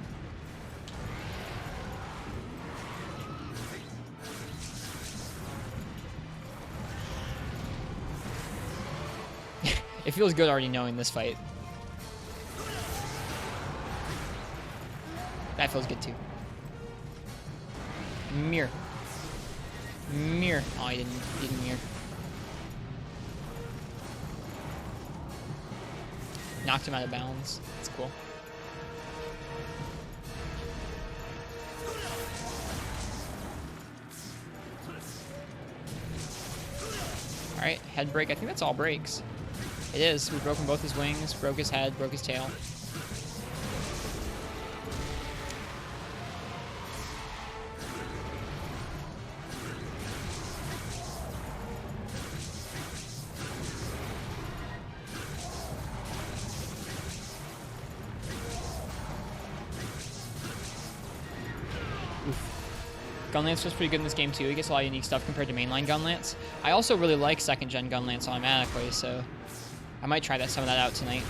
It feels good already knowing this fight. That feels good too. Mirror. Mirror. Oh, he didn't mirror. Knocked him out of bounds. That's cool. Alright, head break. I think that's all breaks. It is. We've broken both his wings, broke his head, broke his tail. Gunlance was pretty good in this game too. He gets a lot of unique stuff compared to mainline Gunlance. I also really like 2nd gen Gunlance automatically, so I might try some of that out tonight.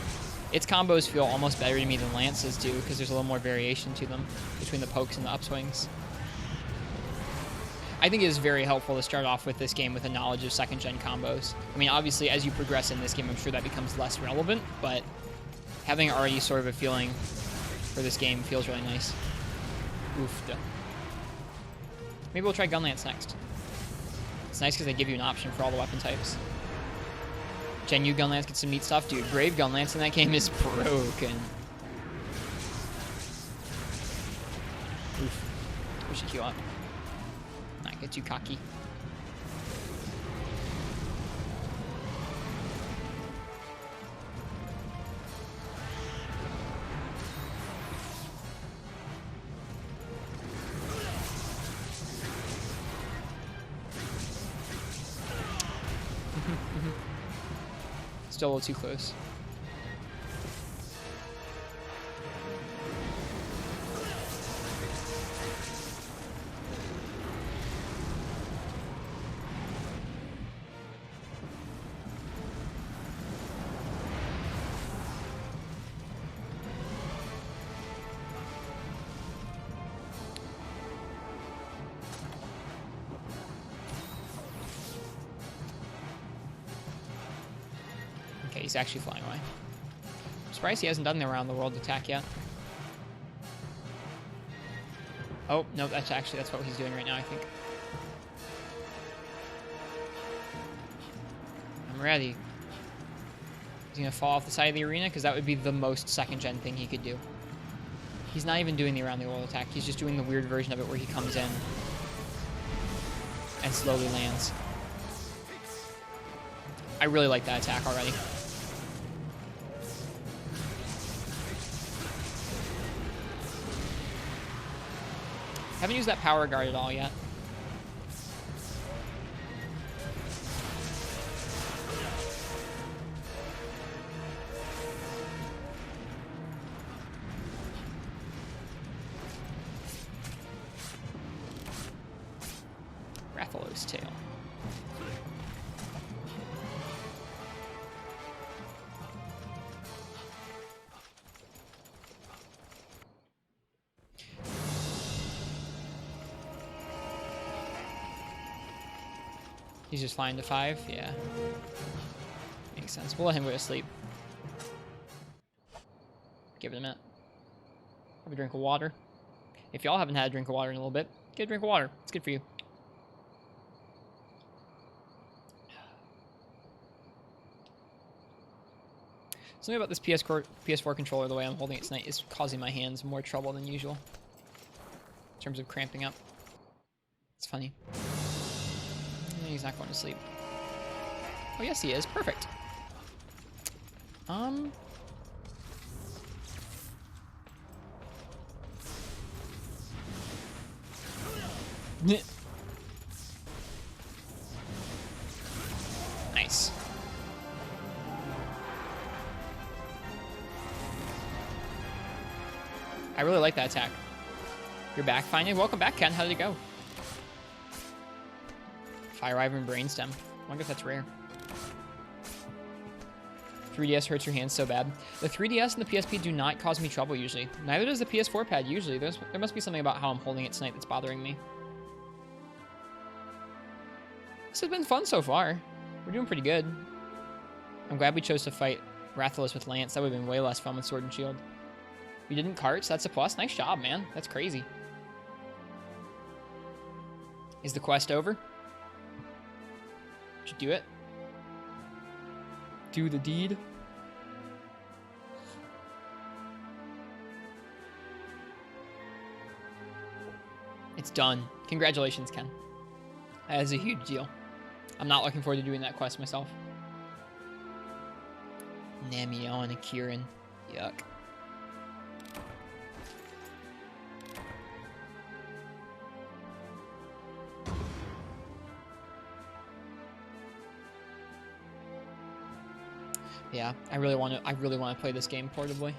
Its combos feel almost better to me than Lance's do, because there's a little more variation to them between the pokes and the upswings. I think it is very helpful to start off with this game with a knowledge of 2nd gen combos. I mean, obviously, as you progress in this game, I'm sure that becomes less relevant, but having already sort of a feeling for this game feels really nice. Oof. Maybe we'll try Gunlance next. It's nice because they give you an option for all the weapon types. Gen U Gunlance gets some neat stuff. Dude, Brave Gunlance in that game is broken. Oof. We should queue up. Not get too cocky. Still a little too close. he's actually flying away. I'm surprised he hasn't done the around the world attack yet. Oh, no, that's what he's doing right now, I think. I'm ready. Is he gonna fall off the side of the arena? Because that would be the most second-gen thing he could do. He's not even doing the around the world attack. He's just doing the weird version of it where he comes in and slowly lands. I really like that attack already. Haven't used that power guard at all yet. Rathalos tail. He's just flying to 5? Yeah. Makes sense. We'll let him go to sleep. Give it a minute. Have a drink of water. If y'all haven't had a drink of water in a little bit, get a drink of water. It's good for you. Something about this PS4 controller, the way I'm holding it tonight, is causing my hands more trouble than usual. In terms of cramping up. It's funny. He's not going to sleep. Oh, yes, he is. Perfect. Nice. I really like that attack. You're back finally. Welcome back, Ken. How did it go? Fire Wyvern Brainstem. I wonder if that's rare. 3DS hurts your hands so bad. The 3DS and the PSP do not cause me trouble usually. Neither does the PS4 pad usually. There must be something about how I'm holding it tonight that's bothering me. This has been fun so far. We're doing pretty good. I'm glad we chose to fight Rathalos with Lance. That would have been way less fun with Sword and Shield. We didn't carts. That's a plus. Nice job, man. That's crazy. Is the quest over? Did you do it? Do the deed? It's done. Congratulations, Ken. That is a huge deal. I'm not looking forward to doing that quest myself. Namio and Akirin. Yuck. Yeah, I really want to play this game portably.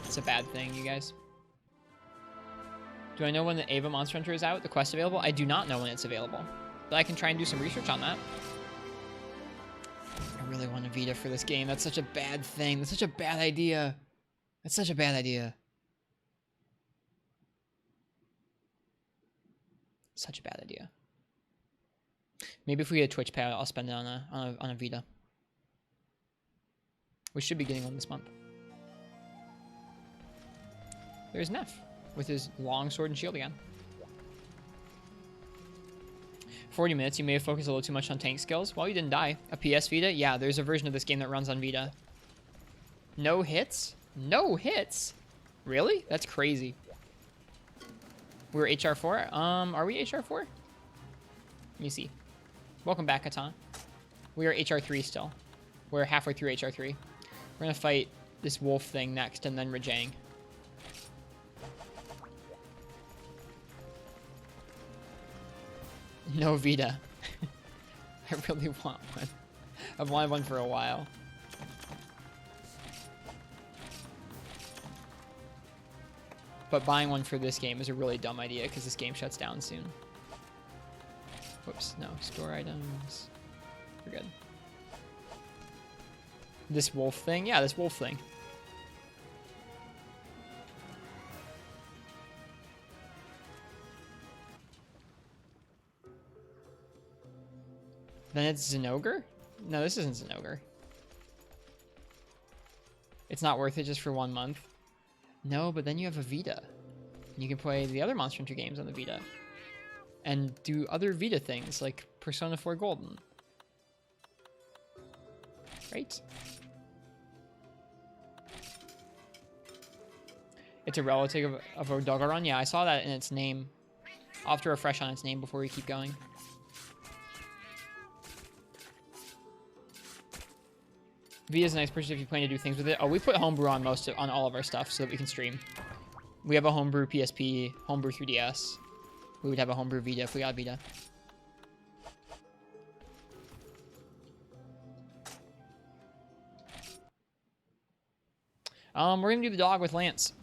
It's a bad thing, you guys. Do I know when the Ava Monster Hunter is out? The quest available? I do not know when it's available, but I can try and do some research on that. I really want a Vita for this game. That's such a bad thing. That's such a bad idea. That's such a bad idea. Such a bad idea. Maybe if we get a Twitch pad, I'll spend it on a Vita. We should be getting one this month. There's Neff with his long sword and shield again. 40 minutes. You may have focused a little too much on tank skills. Well, you didn't die. A PS Vita? Yeah, there's a version of this game that runs on Vita. No hits? No hits? Really? That's crazy. We're HR4? Are we HR4? Let me see. Welcome back, Katan. We are HR3 still. We're halfway through HR3. We're gonna fight this wolf thing next, and then Rajang. No Vita. I really want one. I've wanted one for a while. But buying one for this game is a really dumb idea because this game shuts down soon. Whoops, no. Store items. We're good. This wolf thing? Yeah, this wolf thing. Then it's Zinogre? No, this isn't Zinogre. It's not worth it just for 1 month. No, but then you have a Vita. You can play the other Monster Hunter games on the Vita. And do other Vita things, like Persona 4 Golden. Right? It's a relative of Odogaron. Yeah, I saw that in its name. I'll have to refresh on its name before we keep going. V is a nice purchase if you plan to do things with it. Oh, we put homebrew on on all of our stuff so that we can stream. We have a homebrew PSP, homebrew 3DS. We would have a homebrew Vita if we got Vita. We're gonna do the dog with Lance.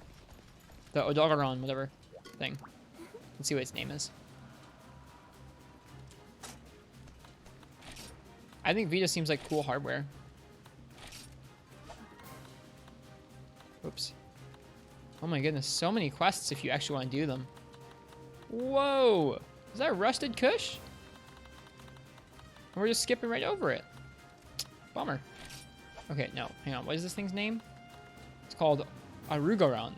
The Odogaron, whatever thing. Let's see what its name is. I think Vita seems like cool hardware. Oops. Oh my goodness, so many quests if you actually want to do them. Whoa! Is that Rusted Kush? We're just skipping right over it. Bummer. Okay, no, hang on. What is this thing's name? It's called Arugaron.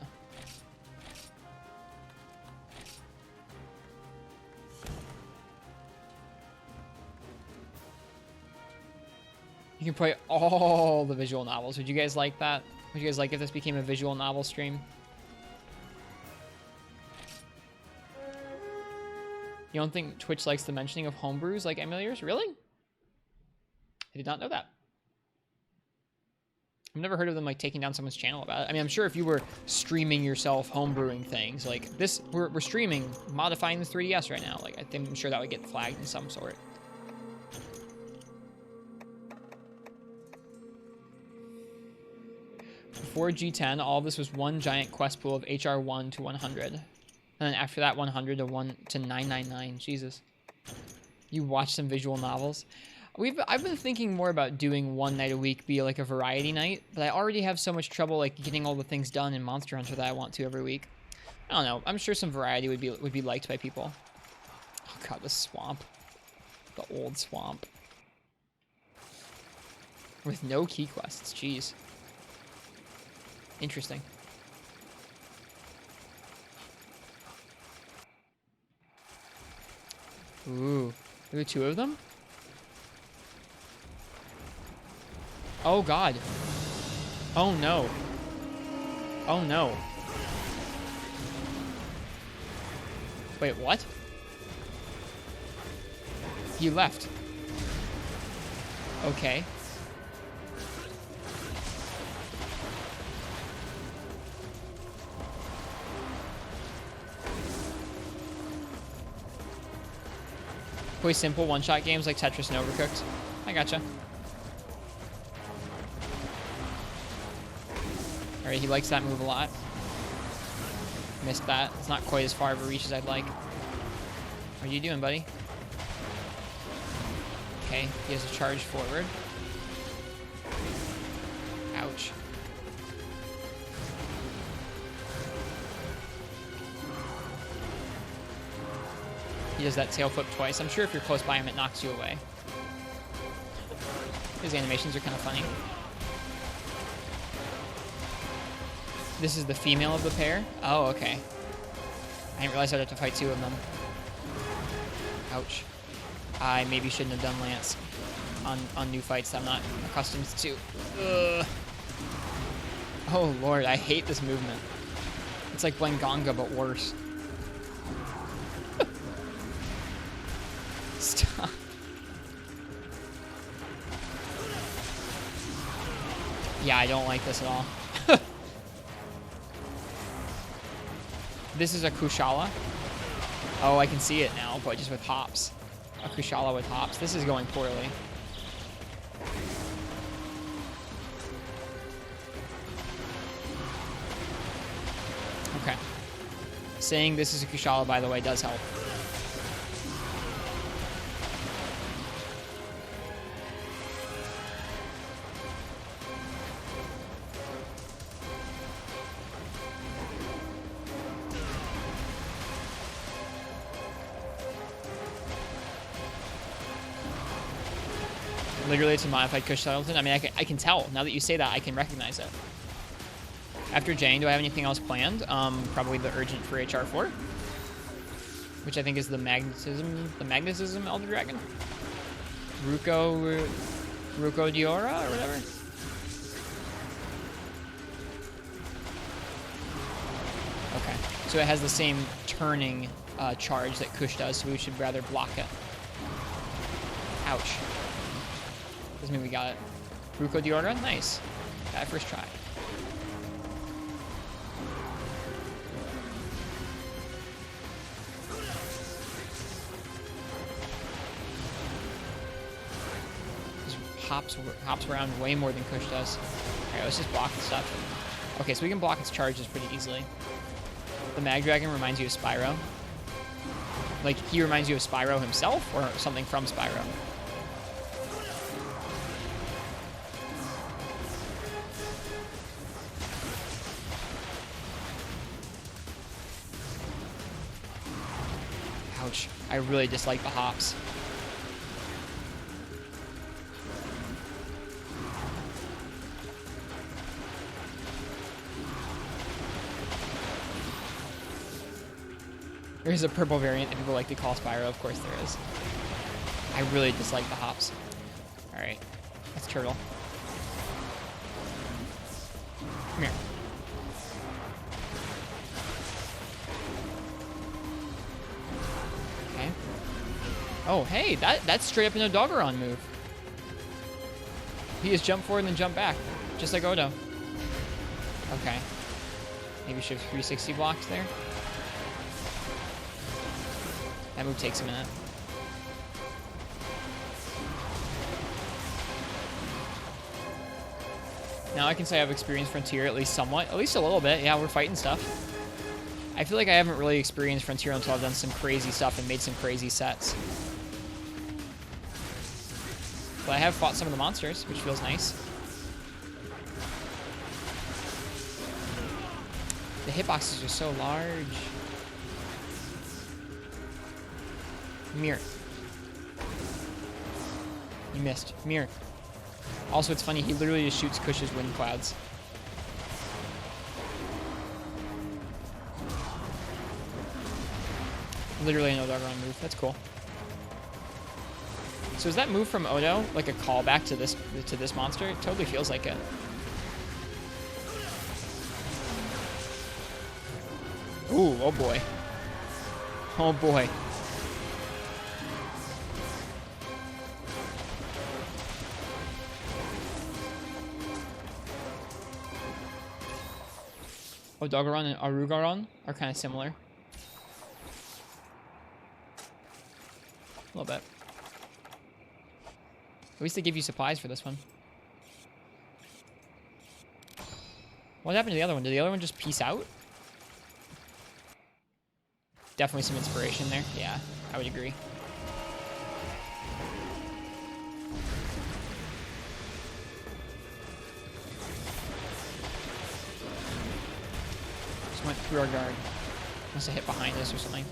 You can play all the visual novels. Would you guys like that? Would you guys like if this became a visual novel stream? You don't think Twitch likes the mentioning of homebrews like emulators? Really? I did not know that. I've never heard of them like taking down someone's channel about it. I mean, I'm sure if you were streaming yourself homebrewing things like this, we're streaming, modifying the 3DS right now. Like I think I'm sure that would get flagged in some sort. Before G10, all of this was one giant quest pool of HR 1 to 100. And then after that, 100 to 1 to 999. Jesus. You watch some visual novels. I've been thinking more about doing one night a week be like a variety night, but I already have so much trouble like getting all the things done in Monster Hunter that I want to every week. I don't know. I'm sure some variety would be liked by people. Oh god, the swamp. The old swamp. With no key quests. Jeez. Interesting. Ooh. There are 2 of them? Oh god. Oh no. Oh no. Wait, what? You left. Okay. Play simple one-shot games like Tetris and Overcooked. I gotcha. Alright, he likes that move a lot. Missed that. It's not quite as far of a reach as I'd like. What are you doing, buddy? Okay, he has a charge forward. Ouch. He does that tail flip twice. I'm sure if you're close by him, it knocks you away. His animations are kind of funny. This is the female of the pair? Oh, okay. I didn't realize I'd have to fight 2 of them. Ouch. I maybe shouldn't have done Lance on new fights that I'm not accustomed to. Ugh. Oh lord, I hate this movement. It's like Blenganga, but worse. Stop. Yeah, I don't like this at all. This is a Kushala. Oh, I can see it now, but just with hops. A Kushala with hops. This is going poorly. Okay. Saying this is a Kushala, by the way, does help. Literally, it's a modified Kush skeleton. I mean, I can tell. Now that you say that, I can recognize it. After Jang, do I have anything else planned? Probably the Urgent for HR4. Which I think is the Magnetism Elder Dragon. Ruko Diora or whatever. Okay, so it has the same turning charge that Kush does, so we should rather block it. Ouch. Doesn't mean we got it. Ruko Diora, nice. Got it first try. Hops around way more than Kush does. Alright, let's just block the stuff. Okay, so we can block its charges pretty easily. The Mag Dragon reminds you of Spyro. Like, he reminds you of Spyro himself, or something from Spyro? Ouch. I really dislike the hops. There's a purple variant that people like to call Spyro. Of course there is. I really dislike the hops. Alright. That's Turtle. Come here. Okay. Oh, hey! That's straight up in a Doggeron move. He just jump forward and then jump back. Just like Odo. Okay. Maybe should have 360 blocks there. That move takes a minute. Now I can say I've experienced Frontier at least somewhat. At least a little bit. Yeah, we're fighting stuff. I feel like I haven't really experienced Frontier until I've done some crazy stuff and made some crazy sets. But I have fought some of the monsters, which feels nice. The hitboxes are so large. Mirror. You missed. Mirror. Also, it's funny, he literally just shoots Kush's wind clouds. Literally no Doggeron move. That's cool. So is that move from Odo like a callback to this monster? It totally feels like it. Ooh, oh boy. Oh boy. Oh, Doggeron and Arugaron are kind of similar. A little bit. At least they give you supplies for this one. What happened to the other one? Did the other one just peace out? Definitely some inspiration there. Yeah, I would agree. Just went through our guard. Must have hit behind us or something.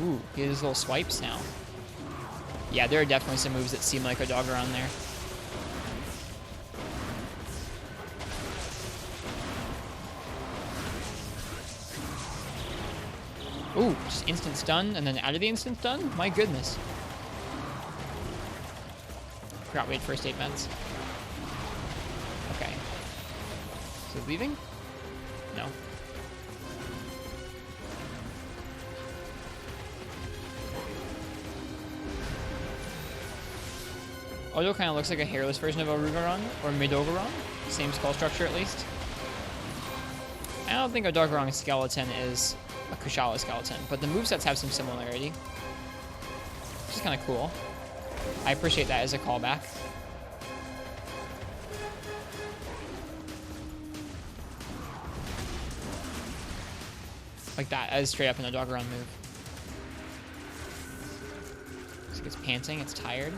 Ooh, he has little swipes now. Yeah, there are definitely some moves that seem like a Doggeron there. Ooh, just instant stun and then out of the instant stun? My goodness. Forgot we had first aid meds. Okay. Is it leaving? No. Odo kind of looks like a hairless version of Arugaron, or Midogaron. Same skull structure, at least. I don't think a Doggeron skeleton is a Kushala skeleton, but the movesets have some similarity. Which is kind of cool. I appreciate that as a callback. Like that, as straight up in a Doggeron move. So it's panting, it's tired.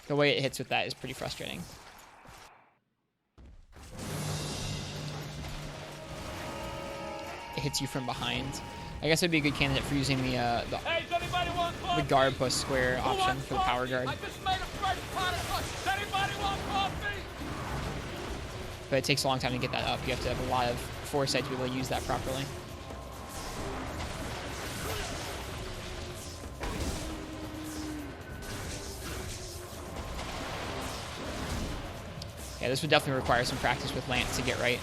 The way it hits with that is pretty frustrating. it hits you from behind. I guess it'd be a good candidate for using the Hey, does anybody want coffee? guard plus square Who option wants for the power coffee? guard. I just made a fresh pot of coffee. Does anybody want coffee? But it takes a long time to get that up. You have to have a lot of foresight to be able to use that properly. Yeah, this would definitely require some practice with Lance to get right.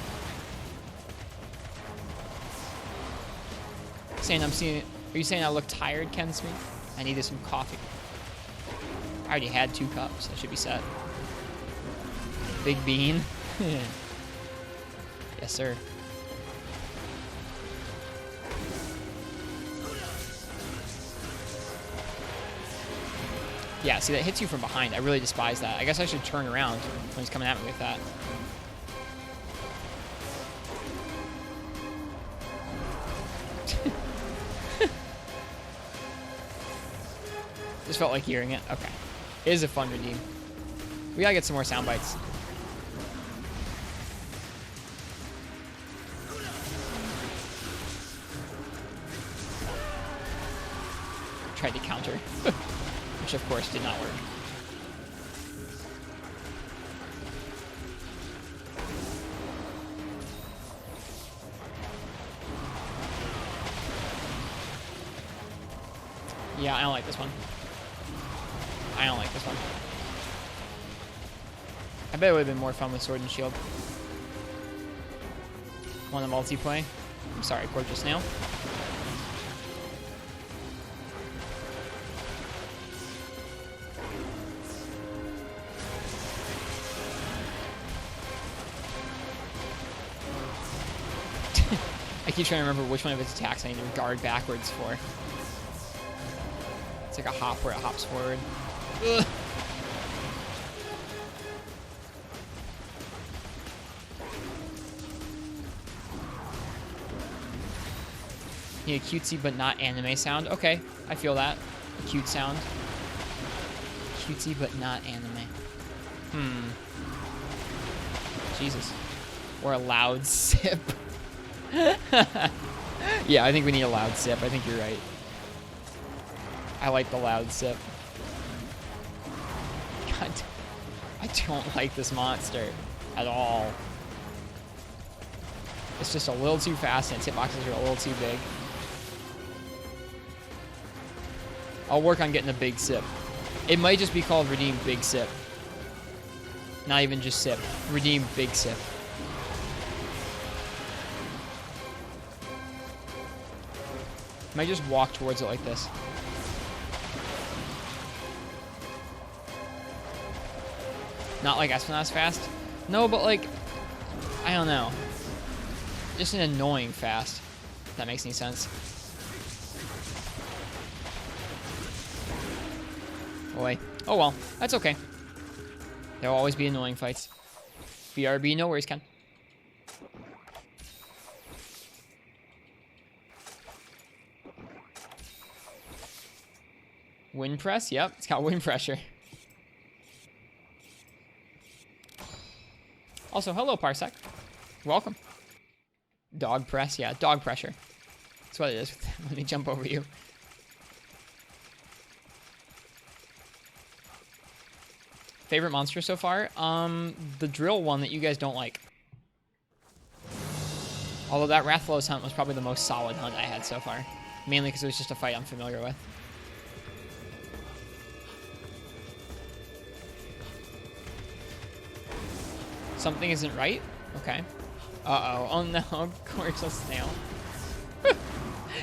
Are you saying I look tired, Ken Smith? I needed some coffee. I already had 2 cups. I should be set. Big bean. Yes, sir. Yeah, see, that hits you from behind. I really despise that. I guess I should turn around when he's coming at me with that. Just felt like hearing it. Okay. It is a fun redeem. We gotta get some more sound bites. Tried to counter, which of course did not work. Yeah, I don't like this one. I don't like this one. I bet it would have been more fun with Sword and Shield. Want to multiplay? I'm sorry, Gorgeous Snail. I keep trying to remember which one of its attacks I need to guard backwards for. It's like a hop where it hops forward. Ugh. Need a cutesy but not anime sound. Okay, I feel that. A cute sound. Cutesy but not anime. Jesus. Or a loud sip. Yeah, I think we need a loud sip. I think you're right. I like the loud sip. God, I don't like this monster at all. It's just a little too fast and its hitboxes are a little too big. I'll work on getting a big sip. It might just be called Redeem Big Sip. Not even just sip. Redeem Big Sip. Might just walk towards it like this. Not like Espionage fast. No, but like, I don't know. Just an annoying fast. If that makes any sense. Boy. Oh well, that's okay. There'll always be annoying fights. BRB, no worries, Ken. Wind press? Yep, it's got wind pressure. Also, hello, Parsec. Welcome. Dog press? Yeah, dog pressure. That's what it is. Let me jump over you. Favorite monster so far? The drill one that you guys don't like. Although that Rathalos hunt was probably the most solid hunt I had so far. Mainly because it was just a fight I'm familiar with. Something isn't right? Okay. Uh-oh. Oh no, Gorgeous Snail.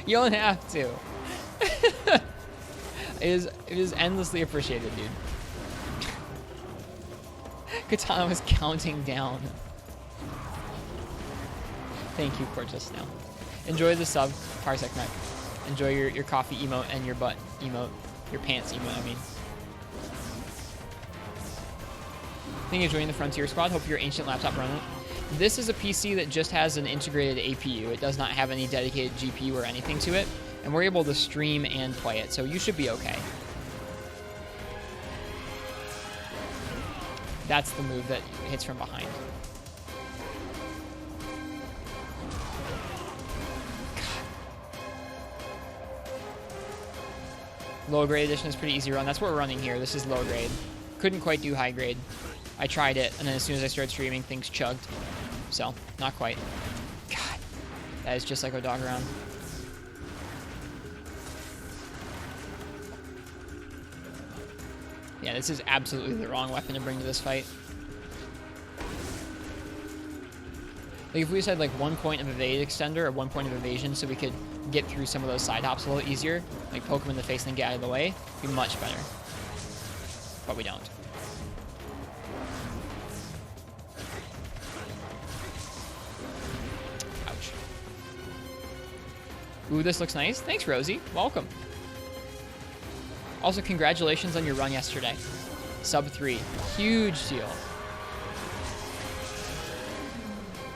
You don't have to. It is endlessly appreciated, dude. Katana was counting down. Thank you, Gorgeous Snail. Enjoy the sub, Parsec Mech. Enjoy your coffee emote and your butt emote. Your pants emote, I mean. Thank you for joining the Frontier Squad. Hope your ancient laptop running it. This is a PC that just has an integrated APU. It does not have any dedicated GPU or anything to it. And we're able to stream and play it, so you should be okay. That's the move that hits from behind. Low grade edition is pretty easy run. That's what we're running here. This is low grade. Couldn't quite do high grade. I tried it, and then as soon as I started streaming, things chugged. So, not quite. God, that is just like a dog round. Yeah, this is absolutely the wrong weapon to bring to this fight. Like, if we just had, like, 1 point of evade extender or 1 point of evasion so we could get through some of those side hops a little easier, like poke him in the face and then get out of the way, it'd be much better. But we don't. Ouch. Ooh, this looks nice. Thanks, Rosie. Welcome. Also, congratulations on your run yesterday. Sub 3. Huge deal.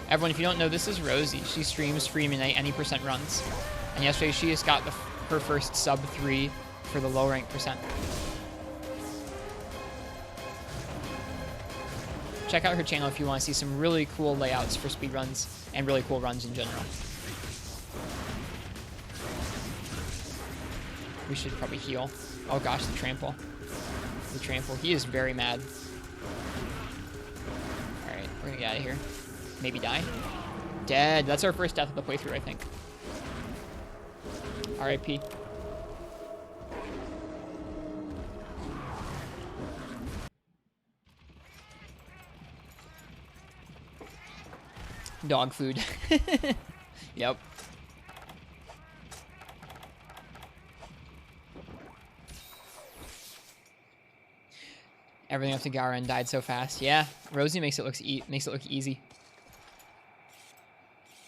Everyone, if you don't know, this is Rosie. She streams Free Midnight any percent runs. And yesterday she just got her first sub 3 for the low rank percent. Check out her channel if you want to see some really cool layouts for speedruns and really cool runs in general. We should probably heal. Oh gosh, the trample. The trample. He is very mad. Alright, we're gonna get out of here. Maybe die. Dead. That's our first death of the playthrough, I think. R.I.P. Dog food. Yep. Everything up to Garen died so fast. Yeah, Rosie makes it look easy.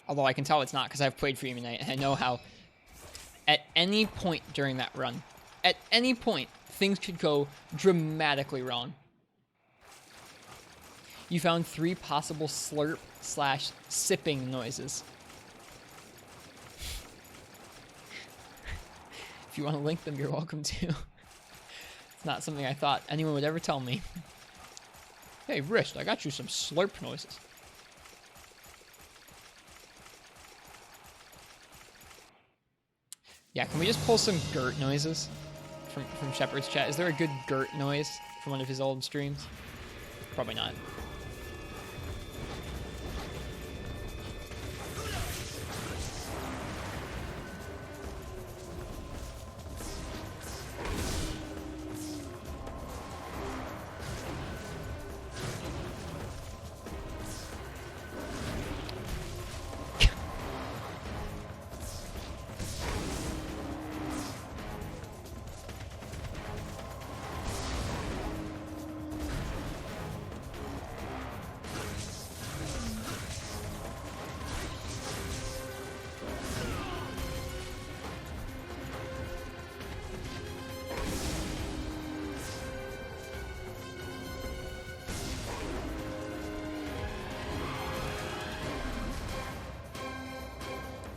Although I can tell it's not because I've played Free Midnight and I know how at any point during that run, at any point, things could go dramatically wrong. You found 3 possible slurp/sipping noises. If you want to link them, you're welcome to. It's not something I thought anyone would ever tell me. Hey, Wrist, I got you some slurp noises. Yeah, can we just pull some Gert noises from Shepard's chat? Is there a good Gert noise from one of his old streams? Probably not.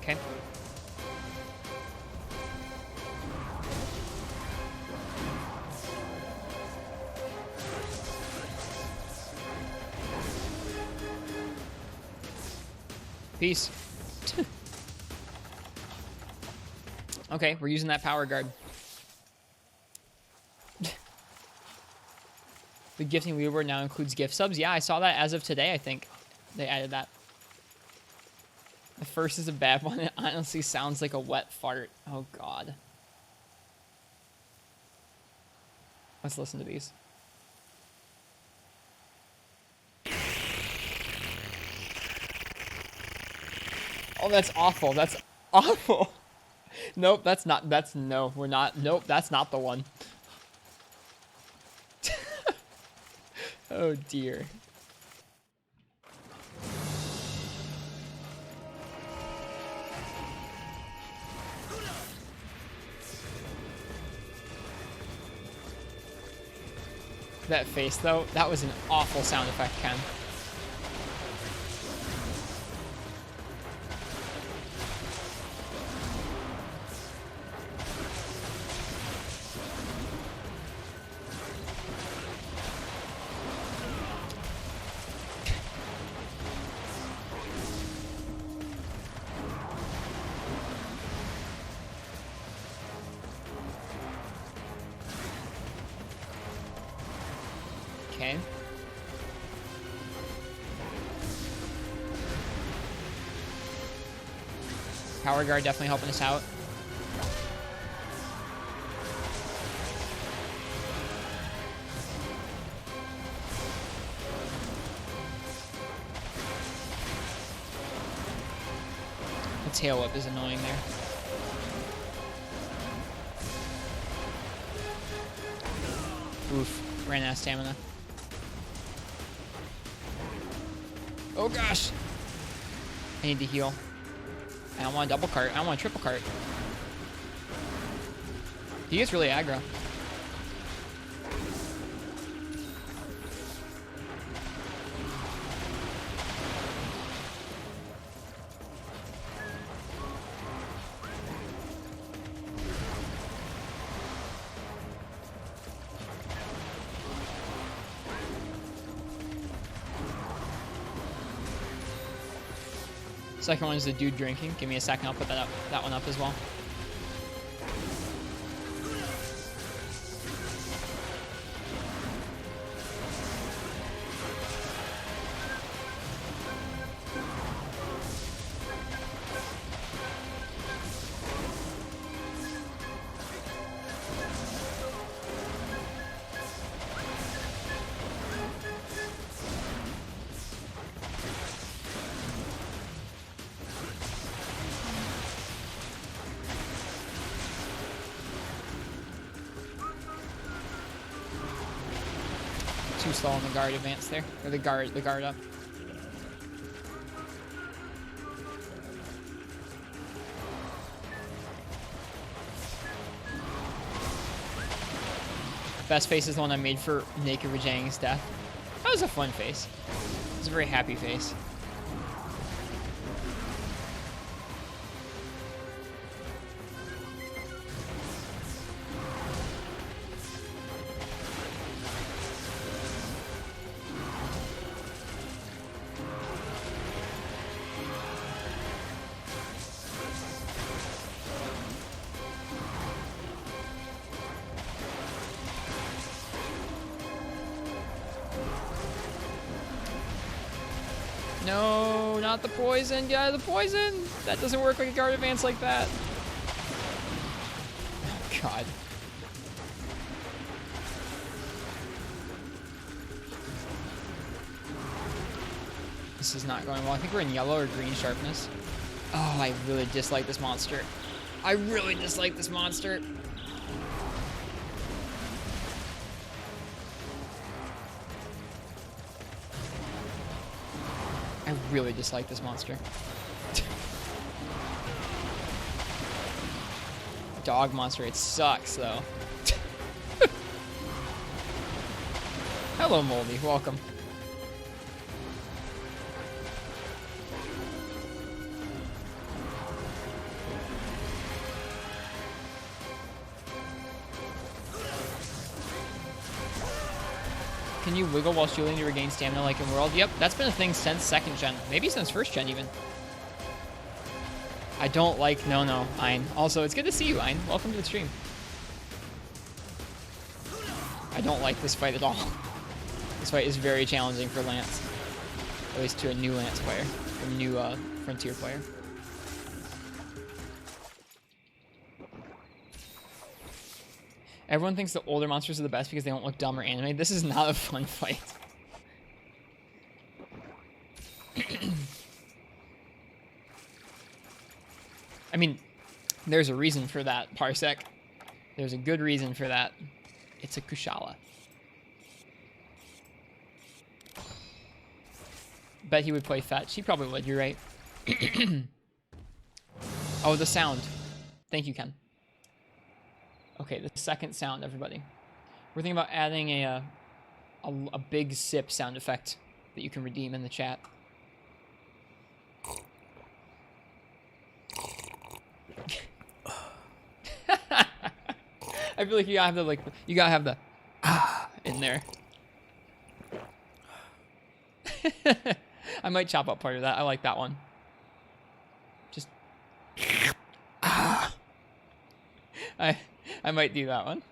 Okay. Peace. Okay, we're using that power guard. The gifting leaderboard now includes gift subs. Yeah, I saw that as of today, I think. They added that. The first is a bad one. It honestly sounds like a wet fart. Oh, God. Let's listen to these. Oh, that's awful. That's awful. Nope, that's not. That's no, we're not. Nope, that's not the one. Oh, dear. That face, though, that was an awful sound effect, Ken. Okay. Power guard definitely helping us out. The tail whip is annoying there. Oof. Ran out of stamina. Oh gosh! I need to heal. I don't want a double cart. I don't want a triple cart. He gets really aggro. Second one is the dude drinking. Give me a second, I'll put that one up as well. Too slow on the guard advance there. Or the guard up. Best face is the one I made for Naked Rajang's death. That was a fun face. It was a very happy face. No, not the poison. Get out of the poison. That doesn't work like a guard advance like that. Oh, God. This is not going well. I think we're in yellow or green sharpness. Oh, I really dislike this monster. I really dislike this monster. I really dislike this monster. Dog monster, it sucks though. Hello, Moldy, welcome. Can you wiggle while shielding to regain stamina like in World? Yep, that's been a thing since 2nd gen. Maybe since 1st gen even. I don't like... No, Ein. Also, it's good to see you, Ein. Welcome to the stream. I don't like this fight at all. This fight is very challenging for Lance. At least to a new Lance player. Or new Frontier player. Everyone thinks the older monsters are the best because they don't look dumb or animated. This is not a fun fight. I mean, there's a reason for that, Parsec. There's a good reason for that. It's a Kushala. Bet he would play fetch. He probably would, you're right. Oh, the sound. Thank you, Ken. Okay, the second sound, everybody. We're thinking about adding a big sip sound effect that you can redeem in the chat. I feel like you gotta have the in there. I might chop up part of that. I like that one. Just I might do that one.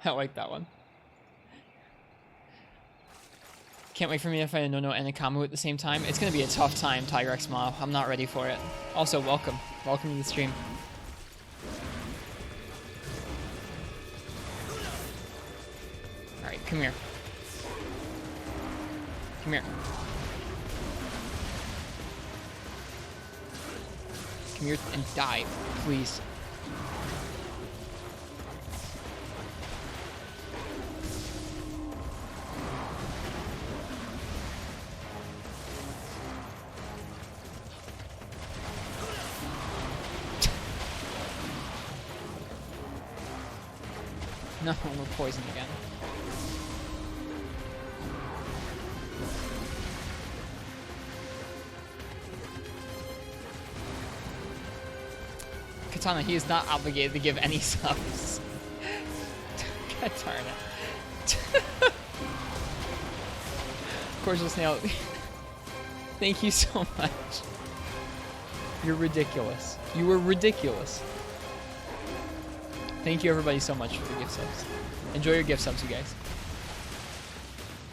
I like that one. Can't wait for me to fight a no-no and a Kamu at the same time. It's going to be a tough time, Tiger X Mile. I'm not ready for it. Also, welcome. Welcome to the stream. Alright, come here. Come here. Come here and die, please. No, we're poisoned again. Katana, he is not obligated to give any subs. God darn it. Cordial Snail, thank you so much. You're ridiculous. You were ridiculous. Thank you everybody so much for the gift subs. Enjoy your gift subs, you guys.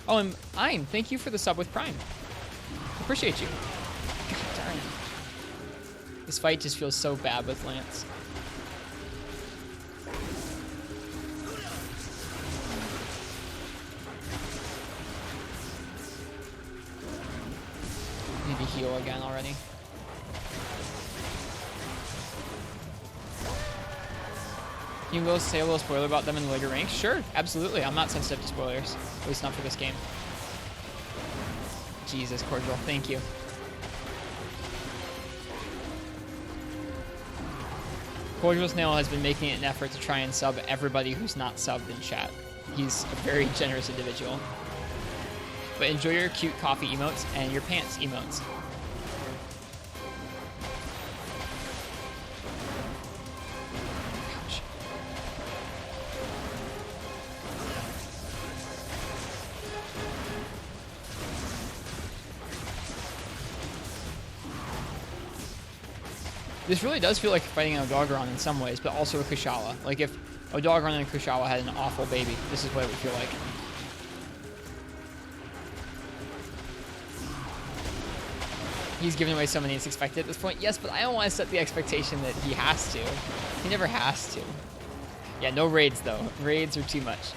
Oh, and Ein, thank you for the sub with Prime. Appreciate you. God darn it. This fight just feels so bad with Lance. Need to heal again already. You can say a little spoiler about them in the later ranks? Sure, absolutely. I'm not sensitive to spoilers. At least not for this game. Jesus, Cordial, thank you. Cordial Snail has been making an effort to try and sub everybody who's not subbed in chat. He's a very generous individual. But enjoy your cute coffee emotes and your pants emotes. This really does feel like fighting an Odogron in some ways, but also a Kushala. Like if Odogron and Kushala had an awful baby, this is what it would feel like. He's giving away so many it's expected at this point. Yes, but I don't want to set the expectation that he has to. He never has to. Yeah, no raids though. Raids are too much.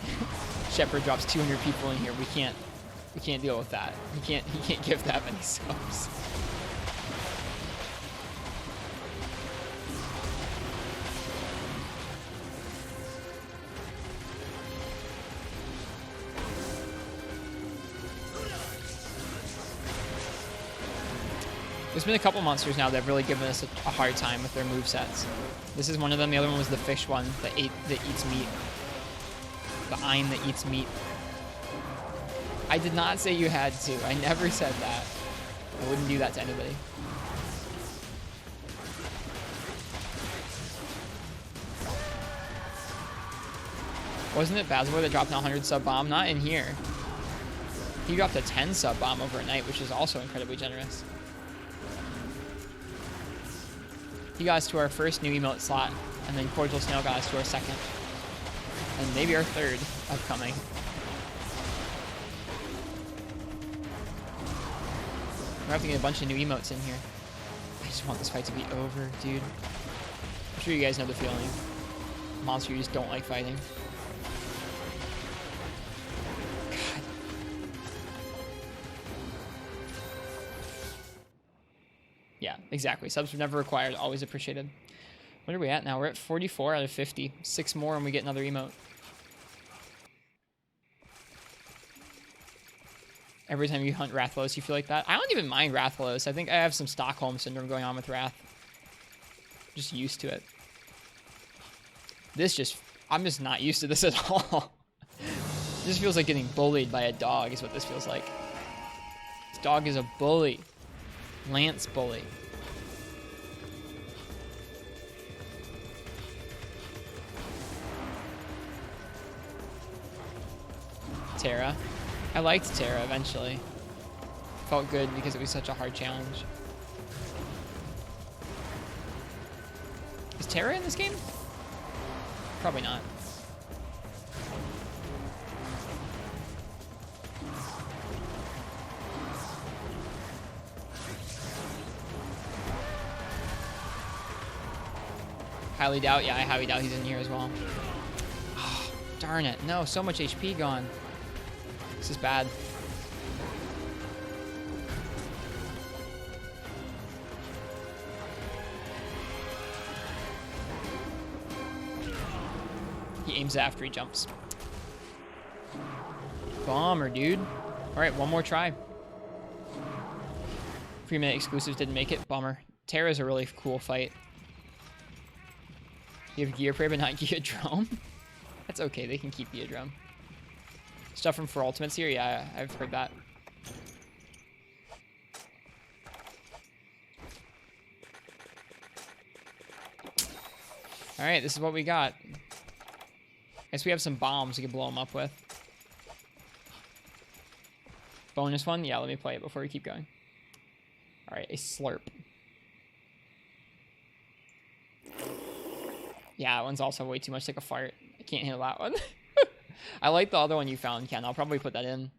Shepard drops 200 people in here. We can't deal with that. He can't give that many subs. There's been a couple monsters now that have really given us a hard time with their movesets. This is one of them. The other one was the fish one that eats meat. The Ein that eats meat. I did not say you had to. I never said that. I wouldn't do that to anybody. Wasn't it Bazboy that dropped a 100 sub bomb? Not in here. He dropped a 10 sub bomb overnight, which is also incredibly generous. He got us to our first new emote slot, and then Cordial Snail got us to our second. And maybe our third upcoming. We're having to get a bunch of new emotes in here. I just want this fight to be over, dude. I'm sure you guys know the feeling. Monster you just don't like fighting. God. Yeah, exactly. Subs were never required, always appreciated. What are we at now? We're at 44 out of 50. 6 more and we get another emote. Every time you hunt Rathalos, you feel like that? I don't even mind Rathalos. I think I have some Stockholm Syndrome going on with Wrath. Just used to it. I'm just not used to this at all. It just feels like getting bullied by a dog is what this feels like. This dog is a bully. Lance bully. Terra. I liked Terra eventually. Felt good because it was such a hard challenge. Is Terra in this game? Probably not. highly doubt. Yeah, I highly doubt he's in here as well. Oh, darn it. No, so much HP gone. This is bad. He aims after he jumps. Bomber, dude. Alright, one more try. 3-minute exclusives didn't make it. Bummer. Terra's a really cool fight. You have Gear Prey but not Geodrome? That's okay, they can keep Geodrome. Stuff from For Ultimates here? Yeah, I've heard that. Alright, this is what we got. I guess we have some bombs we can blow them up with. Bonus one? Yeah, let me play it before we keep going. Alright, a slurp. Yeah, that one's also way too much like a fart. I can't handle that one. I like the other one you found, Ken. I'll probably put that in.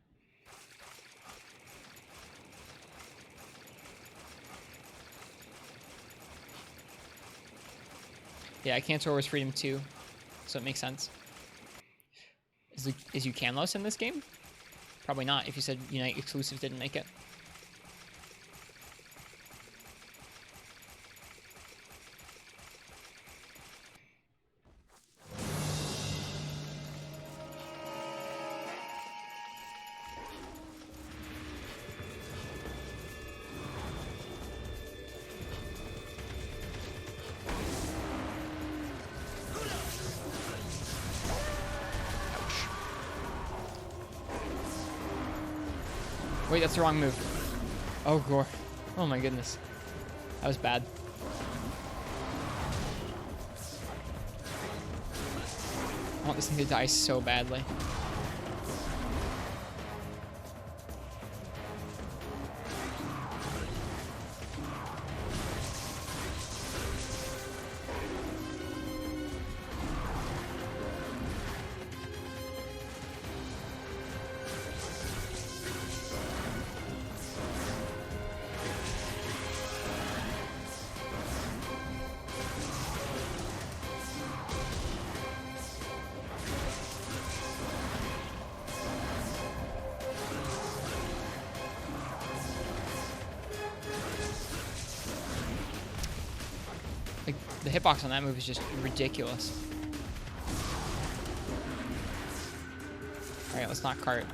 Yeah, Cantor was Freedom 2, so it makes sense. Is Ucanlos in this game? Probably not, if you said Unite exclusives didn't make it. Wait, that's the wrong move. Oh, gore. Oh my goodness. That was bad. I want this thing to die so badly. Like, the hitbox on that move is just ridiculous. Alright, let's not cart.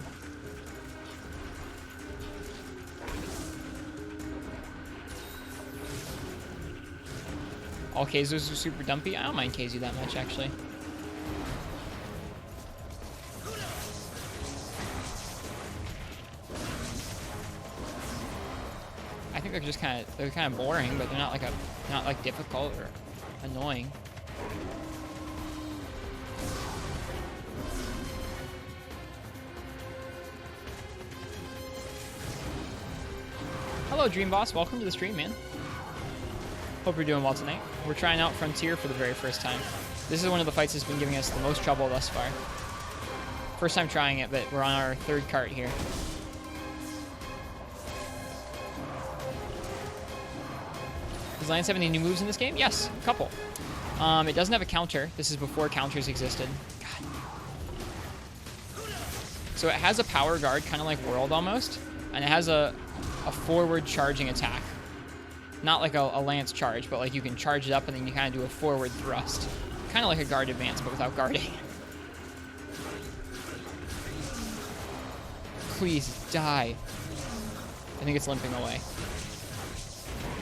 All Kazos are super dumpy. I don't mind Kazu that much, actually. I think they're kind of boring, but they're not like difficult or annoying. Hello, Dream Boss. Welcome to the stream, man. Hope you're doing well tonight. We're trying out Frontier for the very first time. This is one of the fights that's been giving us the most trouble thus far. First time trying it, but we're on our third cart here. Does Lance have any new moves in this game? Yes, a couple. It doesn't have a counter. This is before counters existed. God. So it has a power guard, kind of like World almost, and it has a forward charging attack. Not like a Lance charge, but like you can charge it up and then you kind of do a forward thrust. Kind of like a guard advance, but without guarding. Please, die. I think it's limping away.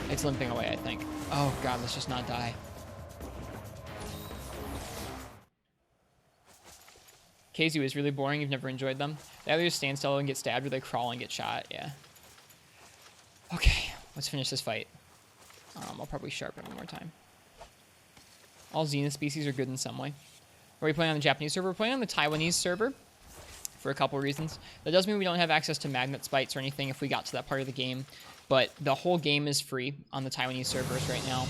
It's limping away, I think. Oh god, let's just not die. Kazu is really boring. You've never enjoyed them. They either just stand still and get stabbed or they crawl and get shot. Yeah. Okay, let's finish this fight. I'll probably sharpen one more time. All Zenith species are good in some way. Are we playing on the Japanese server? We're playing on the Taiwanese server for a couple reasons. That does mean we don't have access to magnet spites or anything if we got to that part of the game. But the whole game is free on the Taiwanese servers right now.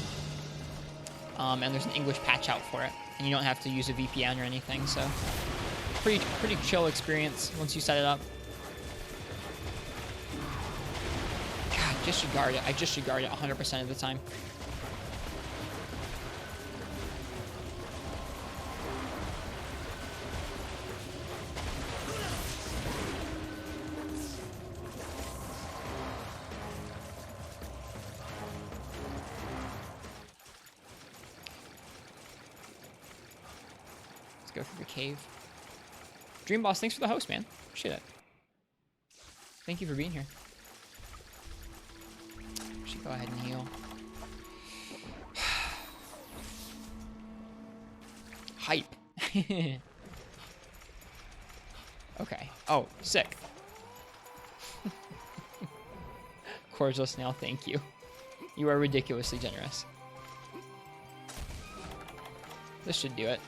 And there's an English patch out for it. And you don't have to use a VPN or anything, so pretty chill experience once you set it up. God, disregard it. I disregard it 100% of the time. go through the cave. Dream Boss, thanks for the host, man. Appreciate it. Thank you for being here. Should go ahead and heal. Hype. Okay. Oh, sick. Cordial Snail, thank you. You are ridiculously generous. This should do it.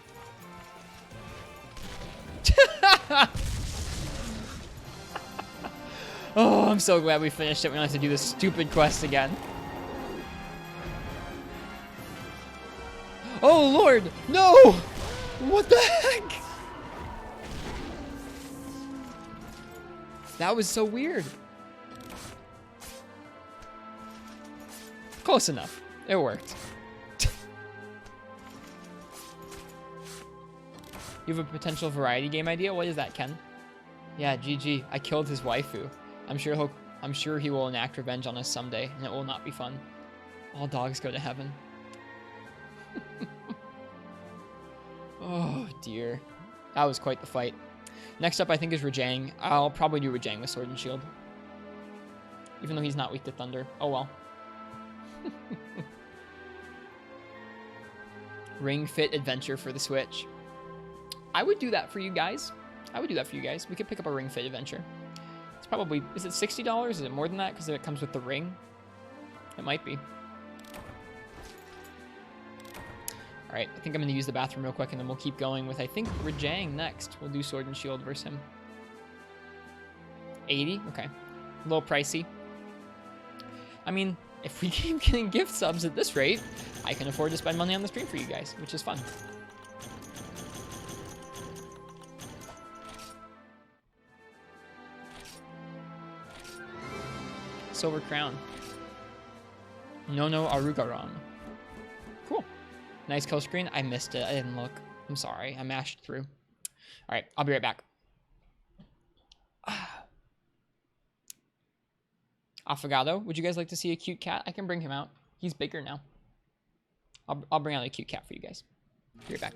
Oh, I'm so glad we finished it. We don't have to do this stupid quest again. Oh, Lord! No! What the heck? That was so weird. Close enough. It worked. You have a potential variety game idea? What is that, Ken? Yeah, GG. I killed his waifu. I'm sure he will enact revenge on us someday, and it will not be fun. All dogs go to heaven. Oh dear. That was quite the fight. Next up I think is Rajang. I'll probably do Rajang with Sword and Shield. Even though he's not weak to thunder. Oh well. Ring Fit Adventure for the Switch. I would do that for you guys. We could pick up a Ring Fit Adventure. It's probably, is it $60? Is it more than that because it comes with the ring? It might be. All right, I think I'm going to use the bathroom real quick, and then we'll keep going with, I think, Rajang next. We'll do Sword and Shield versus him. 80? Okay. A little pricey. I mean, if we keep getting gift subs at this rate, I can afford to spend money on the stream for you guys, which is fun. Silver Crown. No Arugaron. Cool. Nice kill screen. I missed it. I didn't look. I'm sorry. I mashed through. All right. I'll be right back. Affogato. Would you guys like to see a cute cat? I can bring him out. He's bigger now. I'll bring out a cute cat for you guys. Be right back.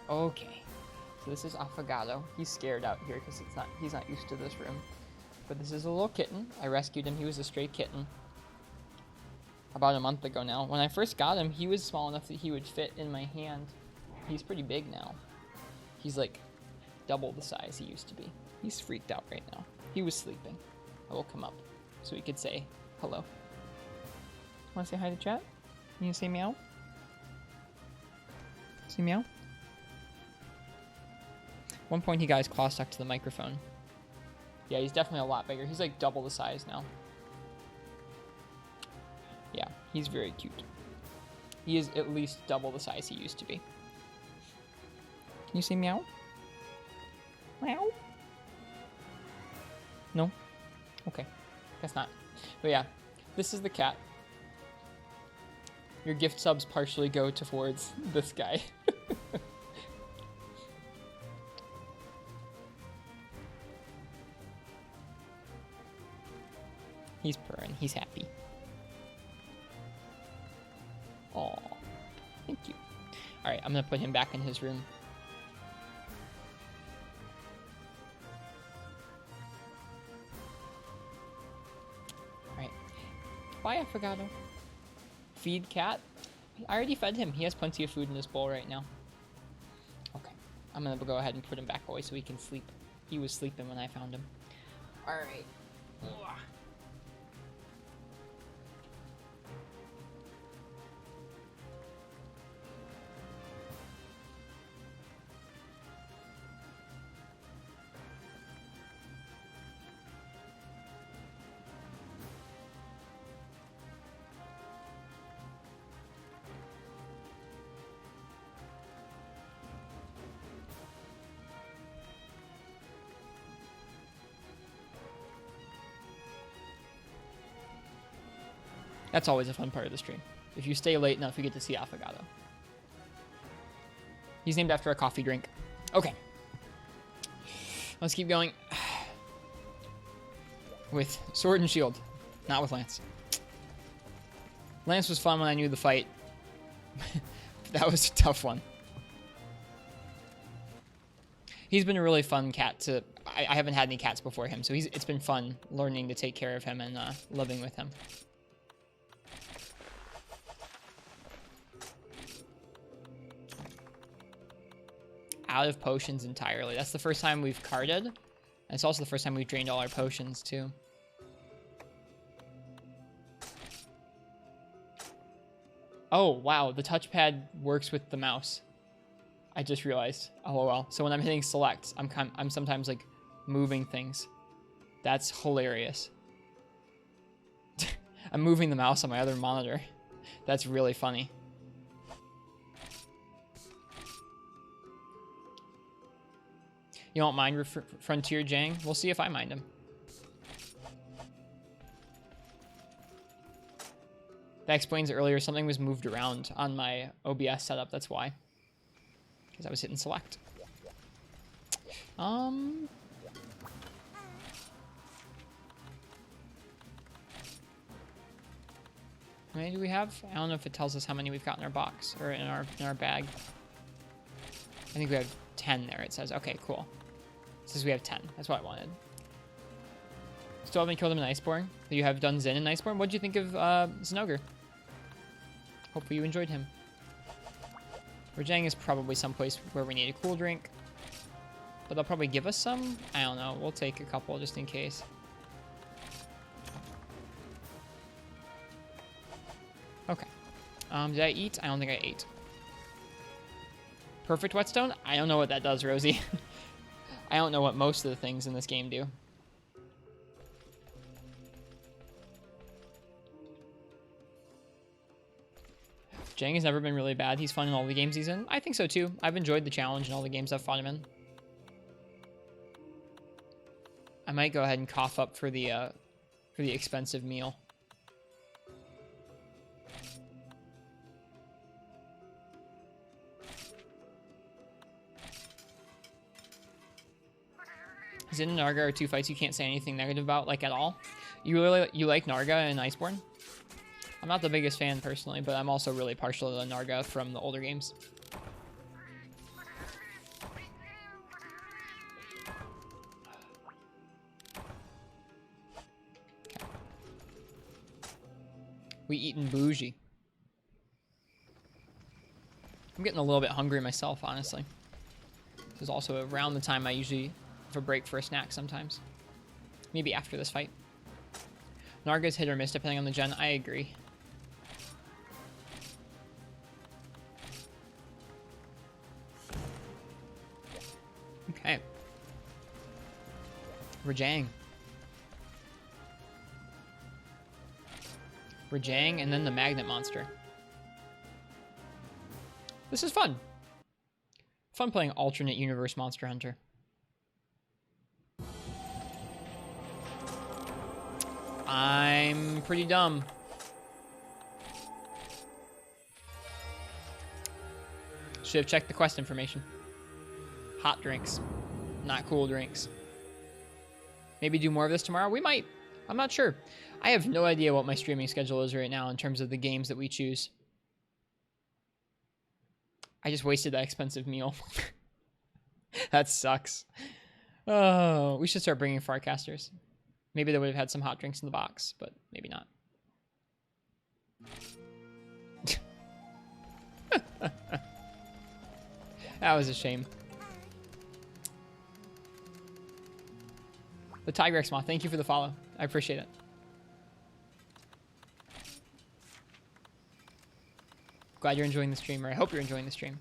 Okay, so this is Affogato. He's scared out here because he's not used to this room. But this is a little kitten. I rescued him. He was a stray kitten about a month ago now. When I first got him, he was small enough that he would fit in my hand. He's pretty big now. He's like double the size he used to be. He's freaked out right now. He was sleeping. I woke him up so he could say hello. Want to say hi to chat? Can you say meow? Say meow? One point he got his claw stuck to the microphone. Yeah, he's definitely a lot bigger. He's like double the size now. Yeah, he's very cute. He is at least double the size he used to be. Can you say meow? Meow? No? Okay. Guess not. But yeah, this is the cat. Your gift subs partially go towards this guy. He's purring. He's happy. Aw. Thank you. Alright, I'm gonna put him back in his room. Alright. Bye, Affogato. Feed cat? I already fed him. He has plenty of food in his bowl right now. Okay. I'm gonna go ahead and put him back away so he can sleep. He was sleeping when I found him. Alright. That's always a fun part of the stream. If you stay late enough, you get to see Affogato. He's named after a coffee drink. Okay. Let's keep going. With Sword and Shield. Not with Lance. Lance was fun when I knew the fight. That was a tough one. He's been a really fun cat to... I haven't had any cats before him, so it's been fun learning to take care of him and living with him. Out of potions entirely. That's the first time we've carded. And it's also the first time we've drained all our potions, too. Oh, wow. The touchpad works with the mouse. I just realized. LOL. So when I'm hitting select, I'm sometimes, like, moving things. That's hilarious. I'm moving the mouse on my other monitor. That's really funny. You don't mind Frontier Jang? We'll see if I mind him. That explains earlier something was moved around on my OBS setup. That's why. Because I was hitting select. How many do we have? I don't know if it tells us how many we've got in our box or in our bag. I think we have 10 there. It says, okay, cool. It says we have 10. That's what I wanted. Still haven't killed him in Iceborne. You have done Zen in Iceborne. What did you think of Zinogre? Hopefully you enjoyed him. Rajang is probably someplace where we need a cool drink. But they'll probably give us some? I don't know. We'll take a couple just in case. Okay. Did I eat? I don't think I ate. Perfect whetstone? I don't know what that does, Rosie. I don't know what most of the things in this game do. Jang has never been really bad. He's fun in all the games he's in. I think so too. I've enjoyed the challenge in all the games I've fought him in. I might go ahead and cough up for the expensive meal. Zin and Narga are two fights you can't say anything negative about, like, at all. You like Narga and Iceborne? I'm not the biggest fan personally, but I'm also really partial to Narga from the older games. Okay. We eatin' bougie. I'm getting a little bit hungry myself, honestly. This is also around the time I usually have a break for a snack sometimes. Maybe after this fight. Narga's hit or miss depending on the gen. I agree. Okay. Rajang. Rajang and then the magnet monster. This is fun. Fun playing alternate universe Monster Hunter. I'm pretty dumb. Should have checked the quest information. Hot drinks. Not cool drinks. Maybe do more of this tomorrow? We might. I'm not sure. I have no idea what my streaming schedule is right now in terms of the games that we choose. I just wasted that expensive meal. That sucks. Oh, we should start bringing Farcasters. Maybe they would have had some hot drinks in the box, but maybe not. That was a shame. The Tiger X Moth, thank you for the follow. I appreciate it. Glad you're enjoying the stream, or I hope you're enjoying the stream.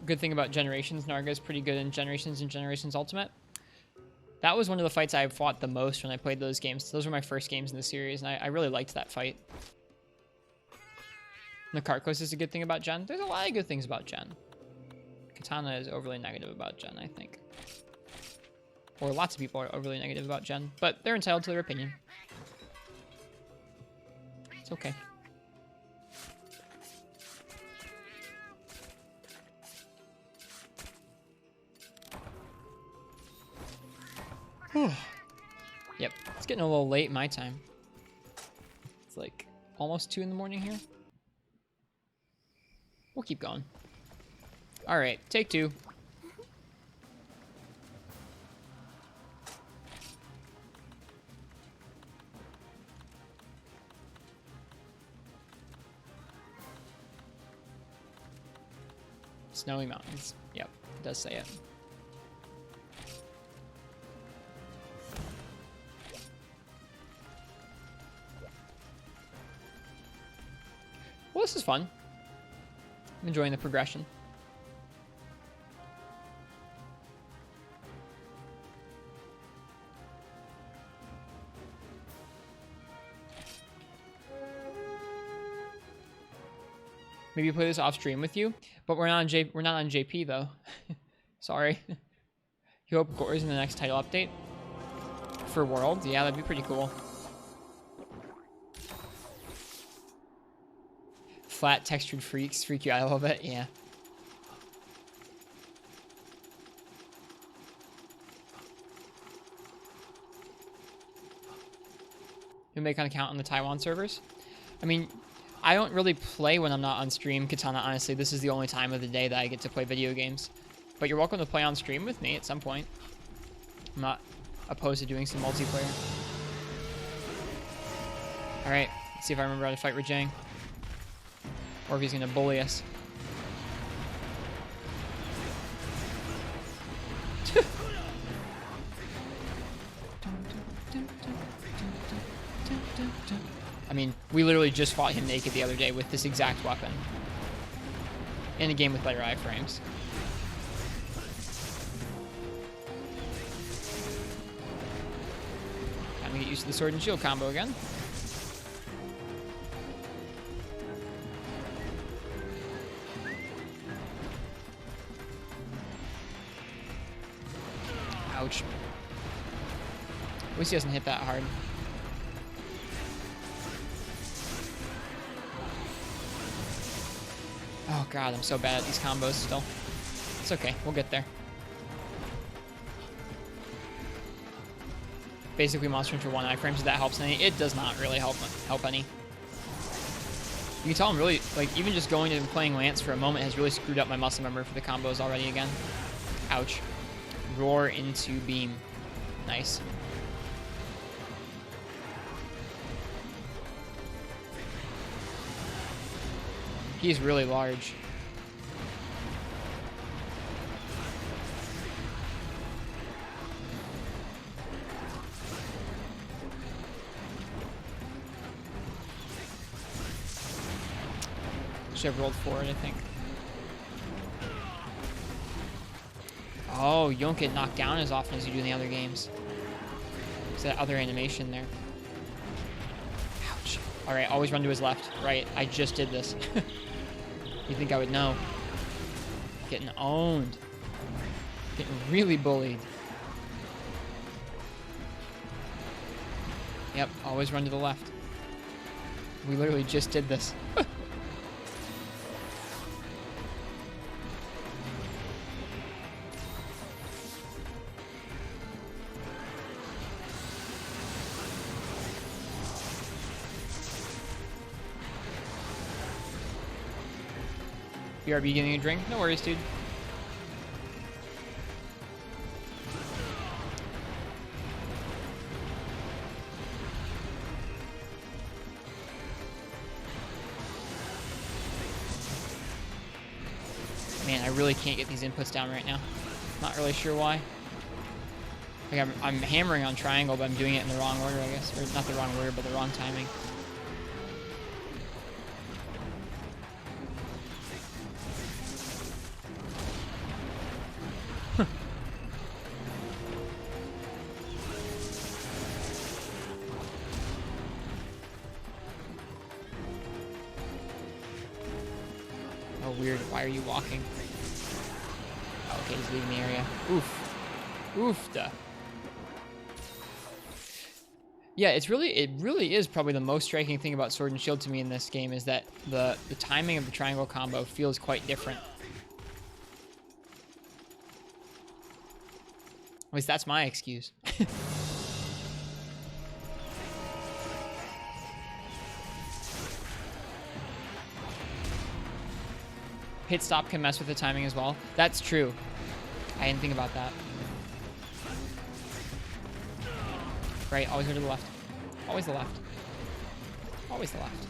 Good thing about Generations, Narga is pretty good in Generations and Generations Ultimate. That was one of the fights I fought the most when I played those games. Those were my first games in the series, and I really liked that fight. The cart quest is a good thing about Gen. There's a lot of good things about Gen. Katana is overly negative about Gen, I think. Or lots of people are overly negative about Gen, but they're entitled to their opinion. It's okay. Yep, it's getting a little late my time. It's like almost 2 in the morning here. We'll keep going. All right, take 2. Snowy Mountains. Yep, it does say it. Well, this is fun. I'm enjoying the progression. Maybe play this off stream with you, but we're not on JP though. Sorry. You hope Gore's in the next title update for World? Yeah, that'd be pretty cool. Flat textured freaks freak you out a little bit, yeah. You make an account on the Taiwan servers? I mean, I don't really play when I'm not on stream, Katana, honestly. This is the only time of the day that I get to play video games. But you're welcome to play on stream with me at some point. I'm not opposed to doing some multiplayer. Alright, let's see if I remember how to fight Rajang. Or if he's gonna bully us. I mean, we literally just fought him naked the other day with this exact weapon. In a game with better iframes. Time to get used to the sword and shield combo again. Ouch. At least he doesn't hit that hard. Oh god, I'm so bad at these combos still. It's okay, we'll get there. Basically Monster Hunter 1 iframes, if that helps any. It does not really help any. You can tell I'm really, like, even just going and playing Lance for a moment has really screwed up my muscle memory for the combos already again. Ouch. Roar into beam. Nice. He's really large. Should have rolled forward, I think. Oh, you don't get knocked down as often as you do in the other games. It's that other animation there. Ouch. Alright, always run to his left. Right, I just did this. You think I would know? Getting owned. Getting really bullied. Yep, always run to the left. We literally just did this. BRB getting a drink? No worries, dude. Man, I really can't get these inputs down right now. Not really sure why. Like I'm hammering on triangle, but I'm doing it in the wrong order, I guess. Or not the wrong order, but the wrong timing. Oh, weird. Why are you walking? Oh, okay, he's leaving the area. Oof. Oofda. Yeah, it really is probably the most striking thing about Sword and Shield to me in this game is that the timing of the triangle combo feels quite different. At least that's my excuse. Hit stop can mess with the timing as well. That's true. I didn't think about that. Right, always go to the left. Always the left. Always the left.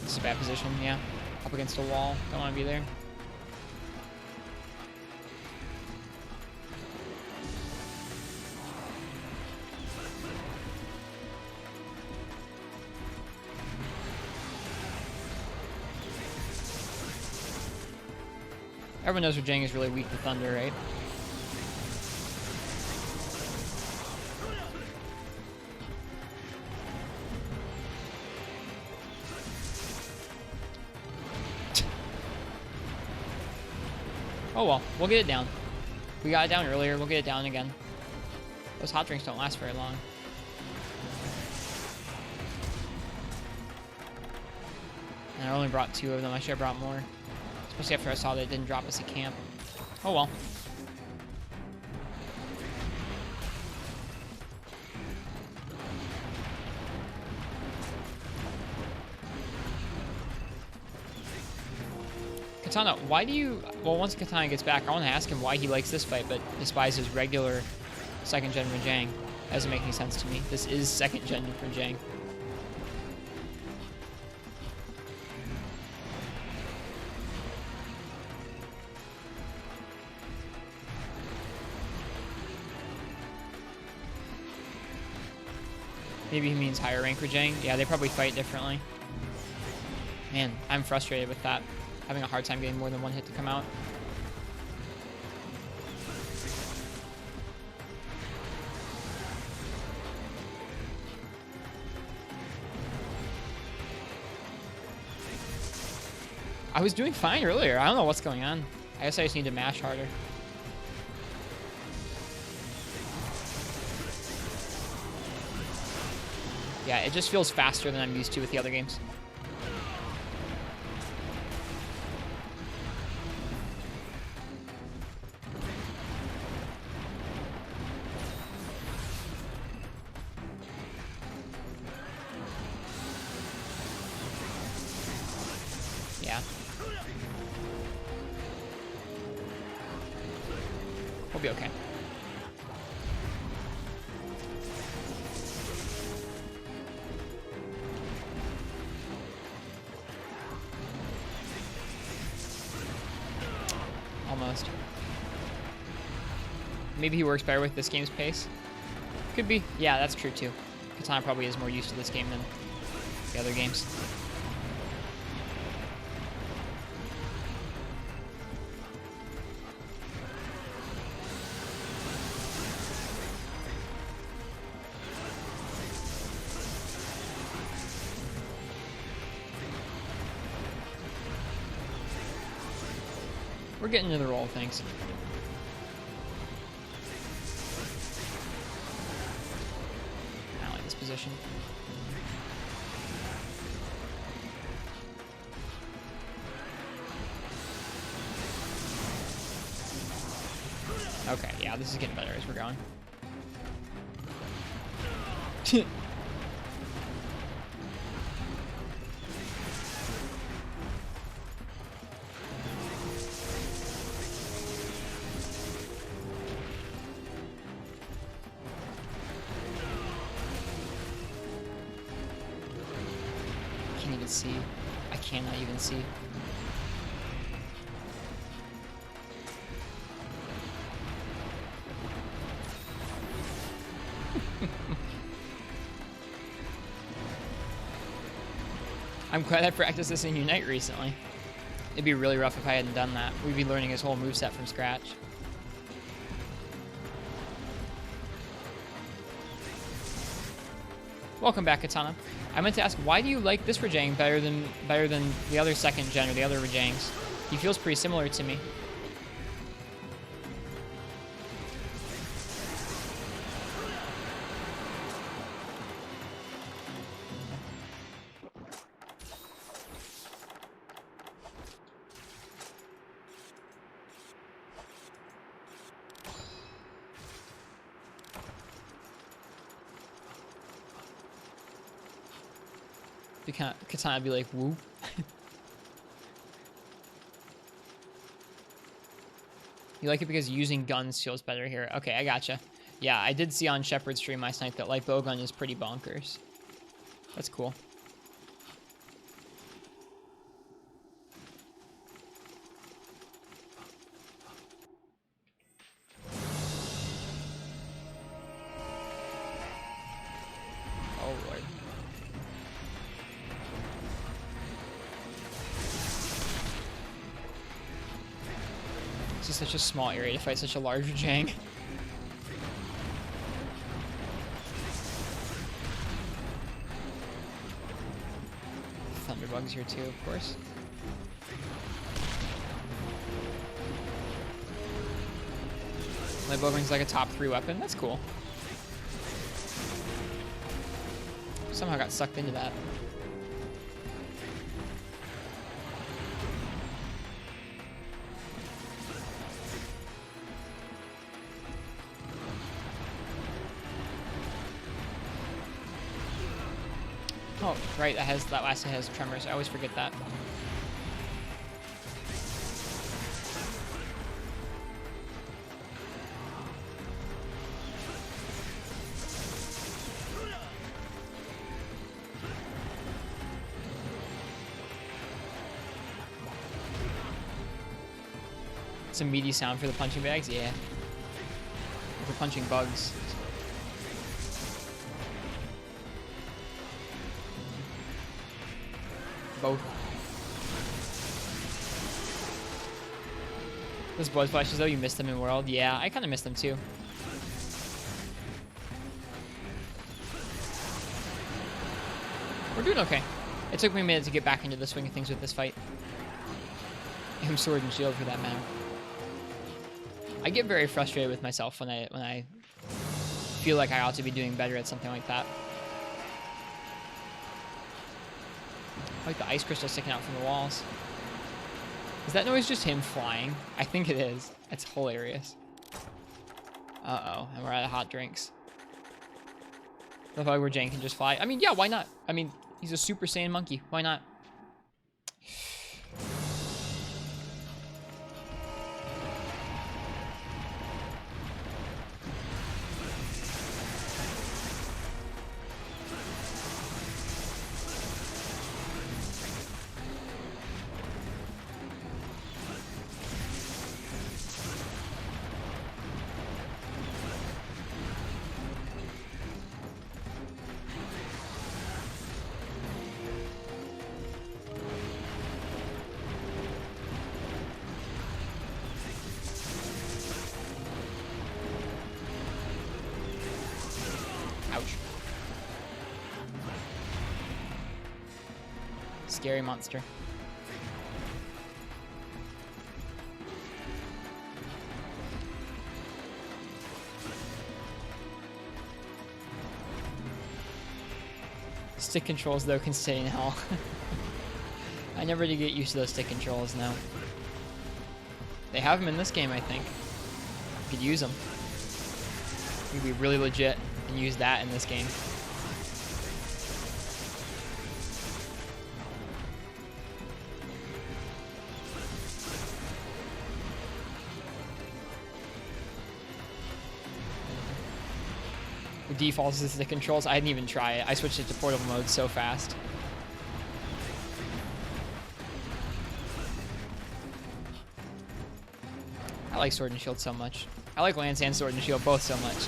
This is a bad position, yeah. Up against a wall. Don't want to be there. Everyone knows Rajang is really weak to thunder, right? Oh well, we'll get it down. We got it down earlier, we'll get it down again. Those hot drinks don't last very long. And I only brought 2 of them, I should have brought more. Especially after I saw that it didn't drop us a camp. Oh well. Katana, why do you... Well, once Katana gets back, I want to ask him why he likes this fight, but despises regular 2nd gen Rajang. That doesn't make any sense to me. This is 2nd gen Rajang. Maybe he means higher rank Rajang. Yeah, they probably fight differently. Man, I'm frustrated with that. Having a hard time getting more than 1 hit to come out. I was doing fine earlier. I don't know what's going on. I guess I just need to mash harder. Yeah, it just feels faster than I'm used to with the other games. Yeah. We'll be okay. Almost. Maybe he works better with this game's pace. Could be. Yeah, that's true too. Katana probably is more used to this game than the other games. We're getting into the roll of things. I don't like this position. Okay, yeah, this is getting better as we're going. Can't even see. I cannot even see. I'm glad I practiced this in Unite recently. It'd be really rough if I hadn't done that. We'd be learning his whole moveset from scratch. Welcome back, Katana. I meant to ask, why do you like this Rajang better than the other second gen or the other Rajangs? He feels pretty similar to me. Katana would be like, woo. You like it because using guns feels better here. Okay, I gotcha. Yeah, I did see on Shepard's stream last night that light bowgun is pretty bonkers. That's cool. Oh, Lord. This is such a small area to fight such a large Rajang. Thunderbug's here too, of course. Light bowgun's like a top 3 weapon. That's cool. Somehow got sucked into that. Oh, right, that last hit has tremors. I always forget that. Some meaty sound for the punching bags, yeah. For punching bugs. Both. Those blood flashes though, you missed them in World. Yeah, I kind of missed them too. We're doing okay. It took me a minute to get back into the swing of things with this fight. And Sword and Shield for that matter. I get very frustrated with myself when I feel like I ought to be doing better at something like that. I like the ice crystal sticking out from the walls. Is that noise just him flying? I think it is. It's hilarious. Uh-oh, and we're out of hot drinks. I thought where Jane can just fly. I mean, yeah, why not? I mean, he's a Super Saiyan monkey. Why not? Scary monster. Stick controls, though, can stay in hell. I never did get used to those stick controls, no. They have them in this game, I think. You could use them. You could be really legit and use that in this game. The defaults is the controls. I didn't even try it. I switched it to portable mode so fast. I like Sword and Shield so much. I like Lance and Sword and Shield both so much.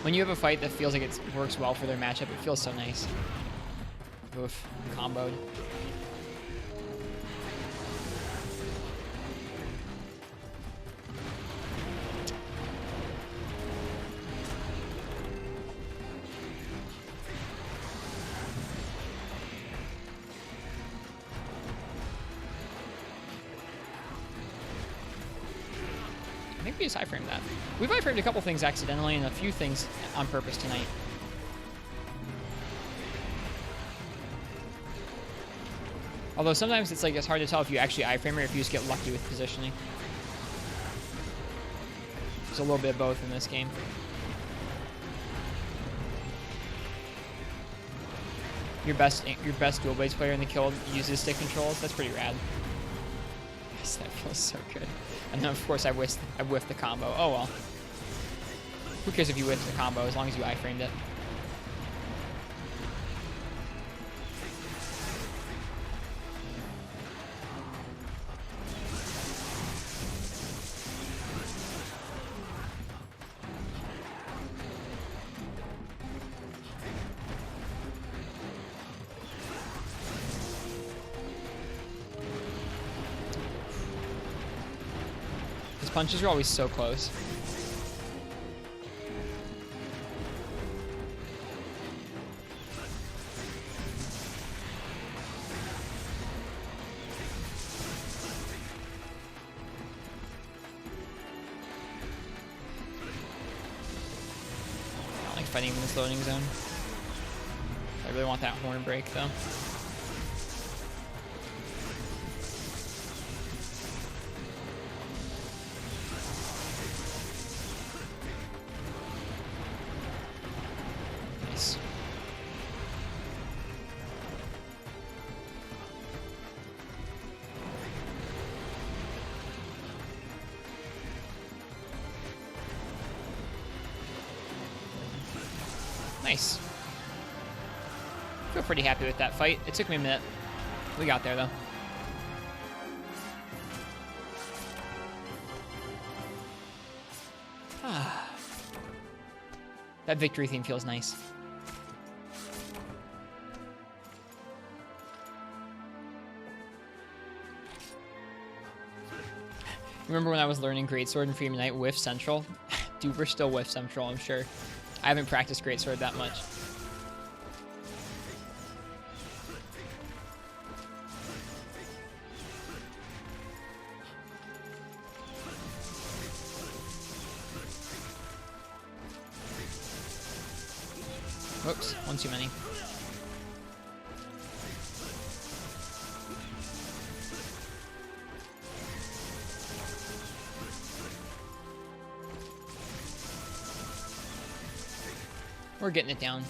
When you have a fight that feels like it works well for their matchup, it feels so nice. Oof, comboed. I think we just iframed that. We've iframed a couple things accidentally and a few things on purpose tonight. Although sometimes it's like it's hard to tell if you actually iframe or if you just get lucky with positioning. There's a little bit of both in this game. Your best dual blades player in the kill uses stick controls. That's pretty rad. Yes, that feels so good. And then of course I whiffed the combo. Oh well. Who cares if you whiffed the combo as long as you iframed it? His punches are always so close. I don't like fighting in this loading zone. I really want that horn break though. Nice. Nice. Feel pretty happy with that fight. It took me a minute. We got there though. That victory theme feels nice. Remember when I was learning Greatsword in Freedom Unite with Central? Dude, we're still with Central, I'm sure. I haven't practiced Greatsword that much. Whoops, one too many. We're getting it down.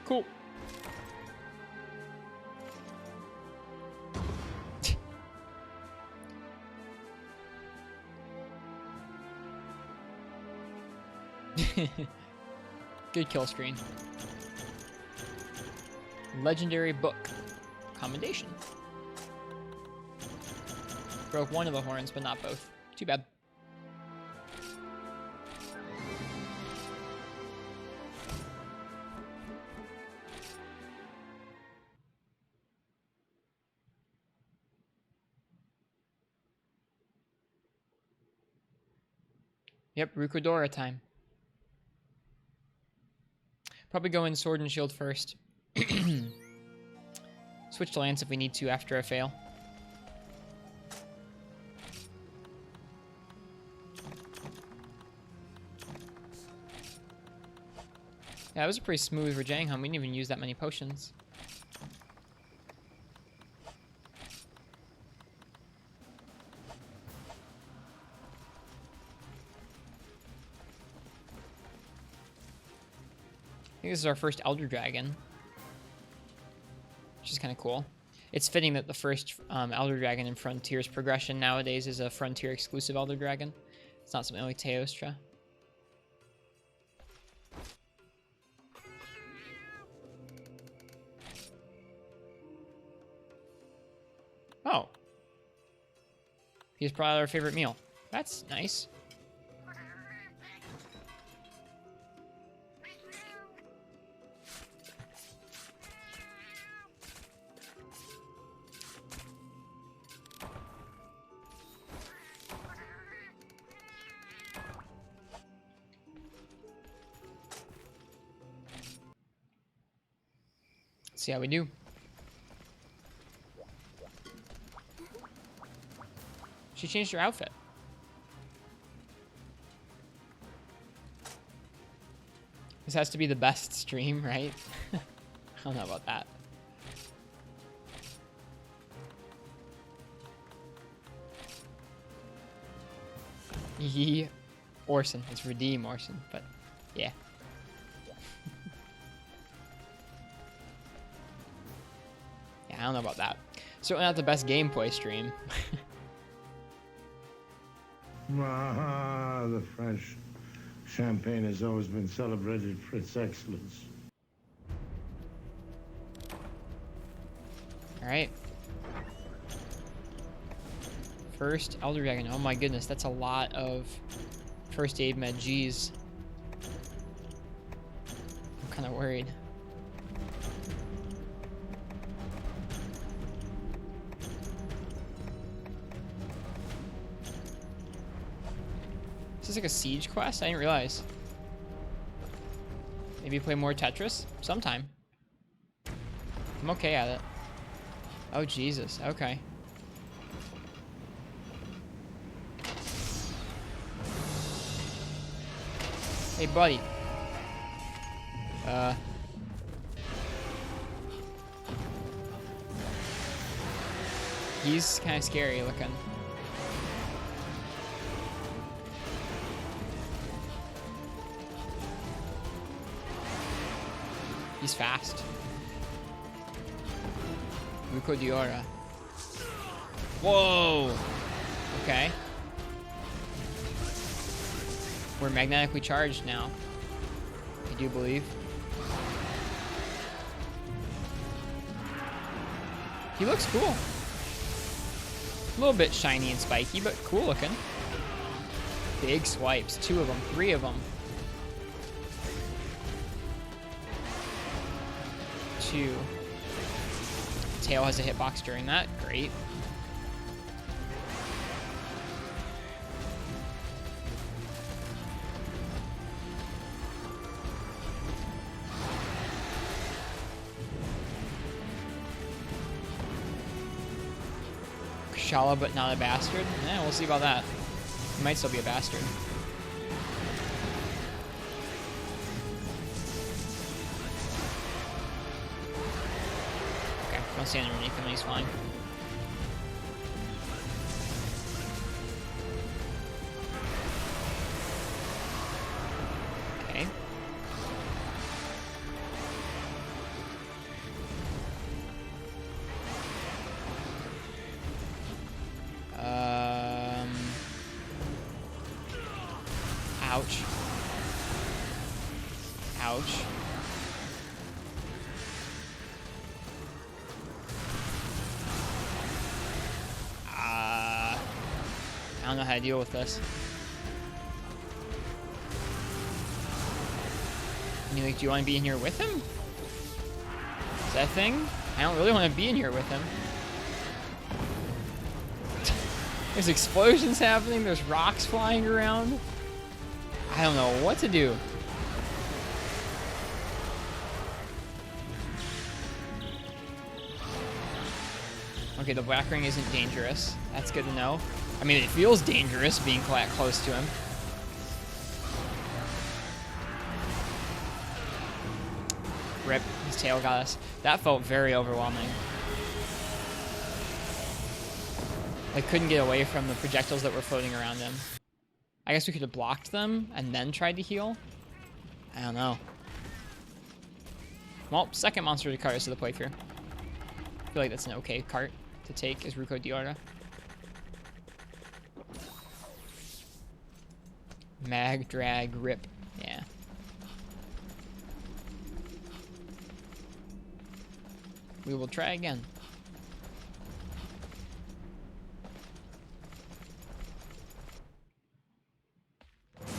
Cool. Good kill screen. Legendary book. Commendation. Broke one of the horns, but not both. Too bad. Yep, Rukadora time. Probably go in Sword and Shield first. Switch to Lance if we need to after a fail. Yeah, that was a pretty smooth Rajang Hum. We didn't even use that many potions. I think this is our first Elder Dragon, which is kind of cool. It's fitting that the first Elder Dragon in Frontier's progression nowadays is a Frontier exclusive Elder Dragon. It's not something like Teostra. Oh. He's probably our favorite meal. That's nice. Let's see how we do. She changed her outfit. This has to be the best stream, right? I don't know about that. Yee Orson. It's Redeem Orson, but yeah. Yeah, I don't know about that. Certainly not the best gameplay stream. Ah, the French champagne has always been celebrated for its excellence. Alright. First Elder Dragon. Oh my goodness, that's a lot of first aid med. Jeez. I'm kind of worried. Is this like a siege quest? I didn't realize. Maybe play more Tetris? Sometime. I'm okay at it. Oh, Jesus. Okay. Hey, buddy. He's kind of scary looking. He's fast. Muko Diora. Whoa! Okay. We're magnetically charged now. I do believe. He looks cool. A little bit shiny and spiky, but cool looking. Big swipes. 2 of them. 3 of them. 2. Tail has a hitbox during that. Great. Kushala, but not a bastard? Yeah, we'll see about that. He might still be a bastard. Okay, don't stand underneath him, he's fine. Okay. Ouch. Ouch. I don't know how to deal with this. And you're like, do you want to be in here with him? Is that a thing? I don't really want to be in here with him. There's explosions happening, there's rocks flying around. I don't know what to do. Okay, the black ring isn't dangerous. That's good to know. I mean, it feels dangerous being close to him. Rip. His tail got us. That felt very overwhelming. I couldn't get away from the projectiles that were floating around him. I guess we could have blocked them and then tried to heal. I don't know. Well, second monster to cart us to the playthrough. I feel like that's an okay cart to take, is Ruko Diora. Mag, drag, rip. Yeah. We will try again.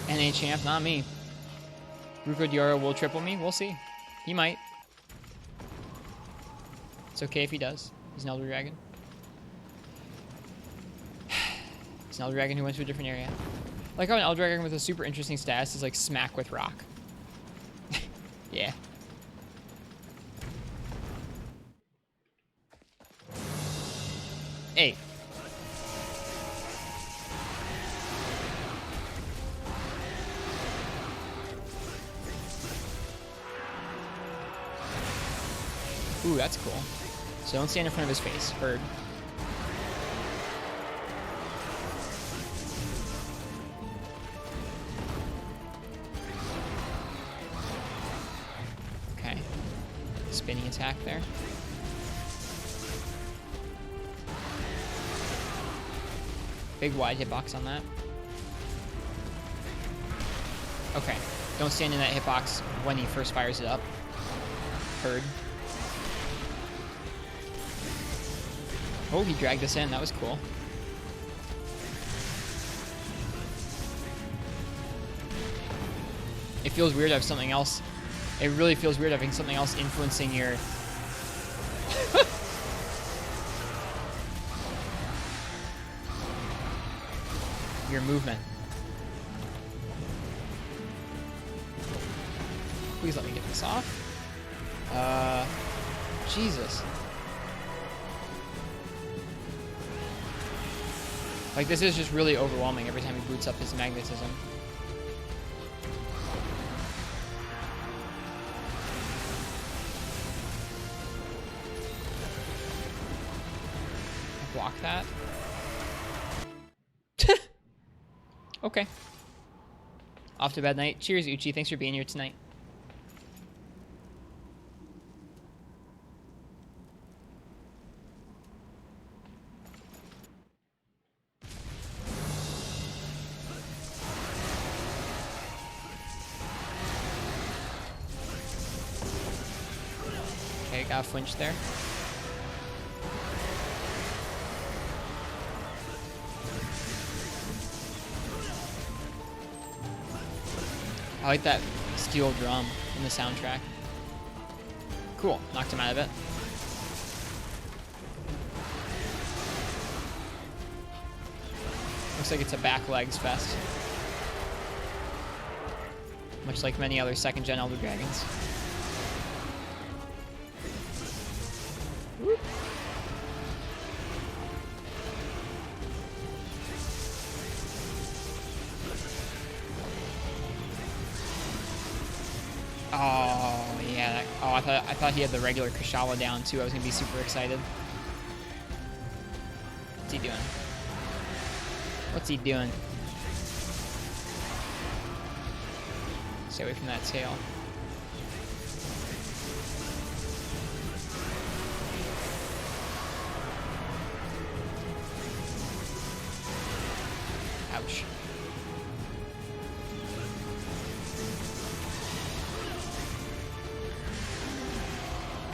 NA champ, not me. Ruko Diora will triple me. We'll see. He might. It's okay if he does. He's an Elder Dragon. He's an Elder Dragon who went to a different area. I like how an Elder Dragon with a super interesting status is like smack with rock. Yeah. Hey. Ooh, that's cool. So don't stand in front of his face. Heard. Okay. Spinning attack there. Big wide hitbox on that. Okay. Don't stand in that hitbox when he first fires it up. Heard. Oh, he dragged us in. That was cool. It feels weird to have something else. It really feels weird having something else influencing your... your movement. Please let me get this off. Jesus. Like, this is just really overwhelming every time he boots up his magnetism. Block that. Okay. Off to a bad night. Cheers, Uchi. Thanks for being here tonight. Okay, got a flinch there. I like that steel drum in the soundtrack. Cool, knocked him out of it. Looks like it's a back legs fest. Much like many other second gen Elder Dragons. Whoop. Oh yeah! I thought he had the regular Kushala down too. I was gonna be super excited. What's he doing? What's he doing? Stay away from that tail. Ouch.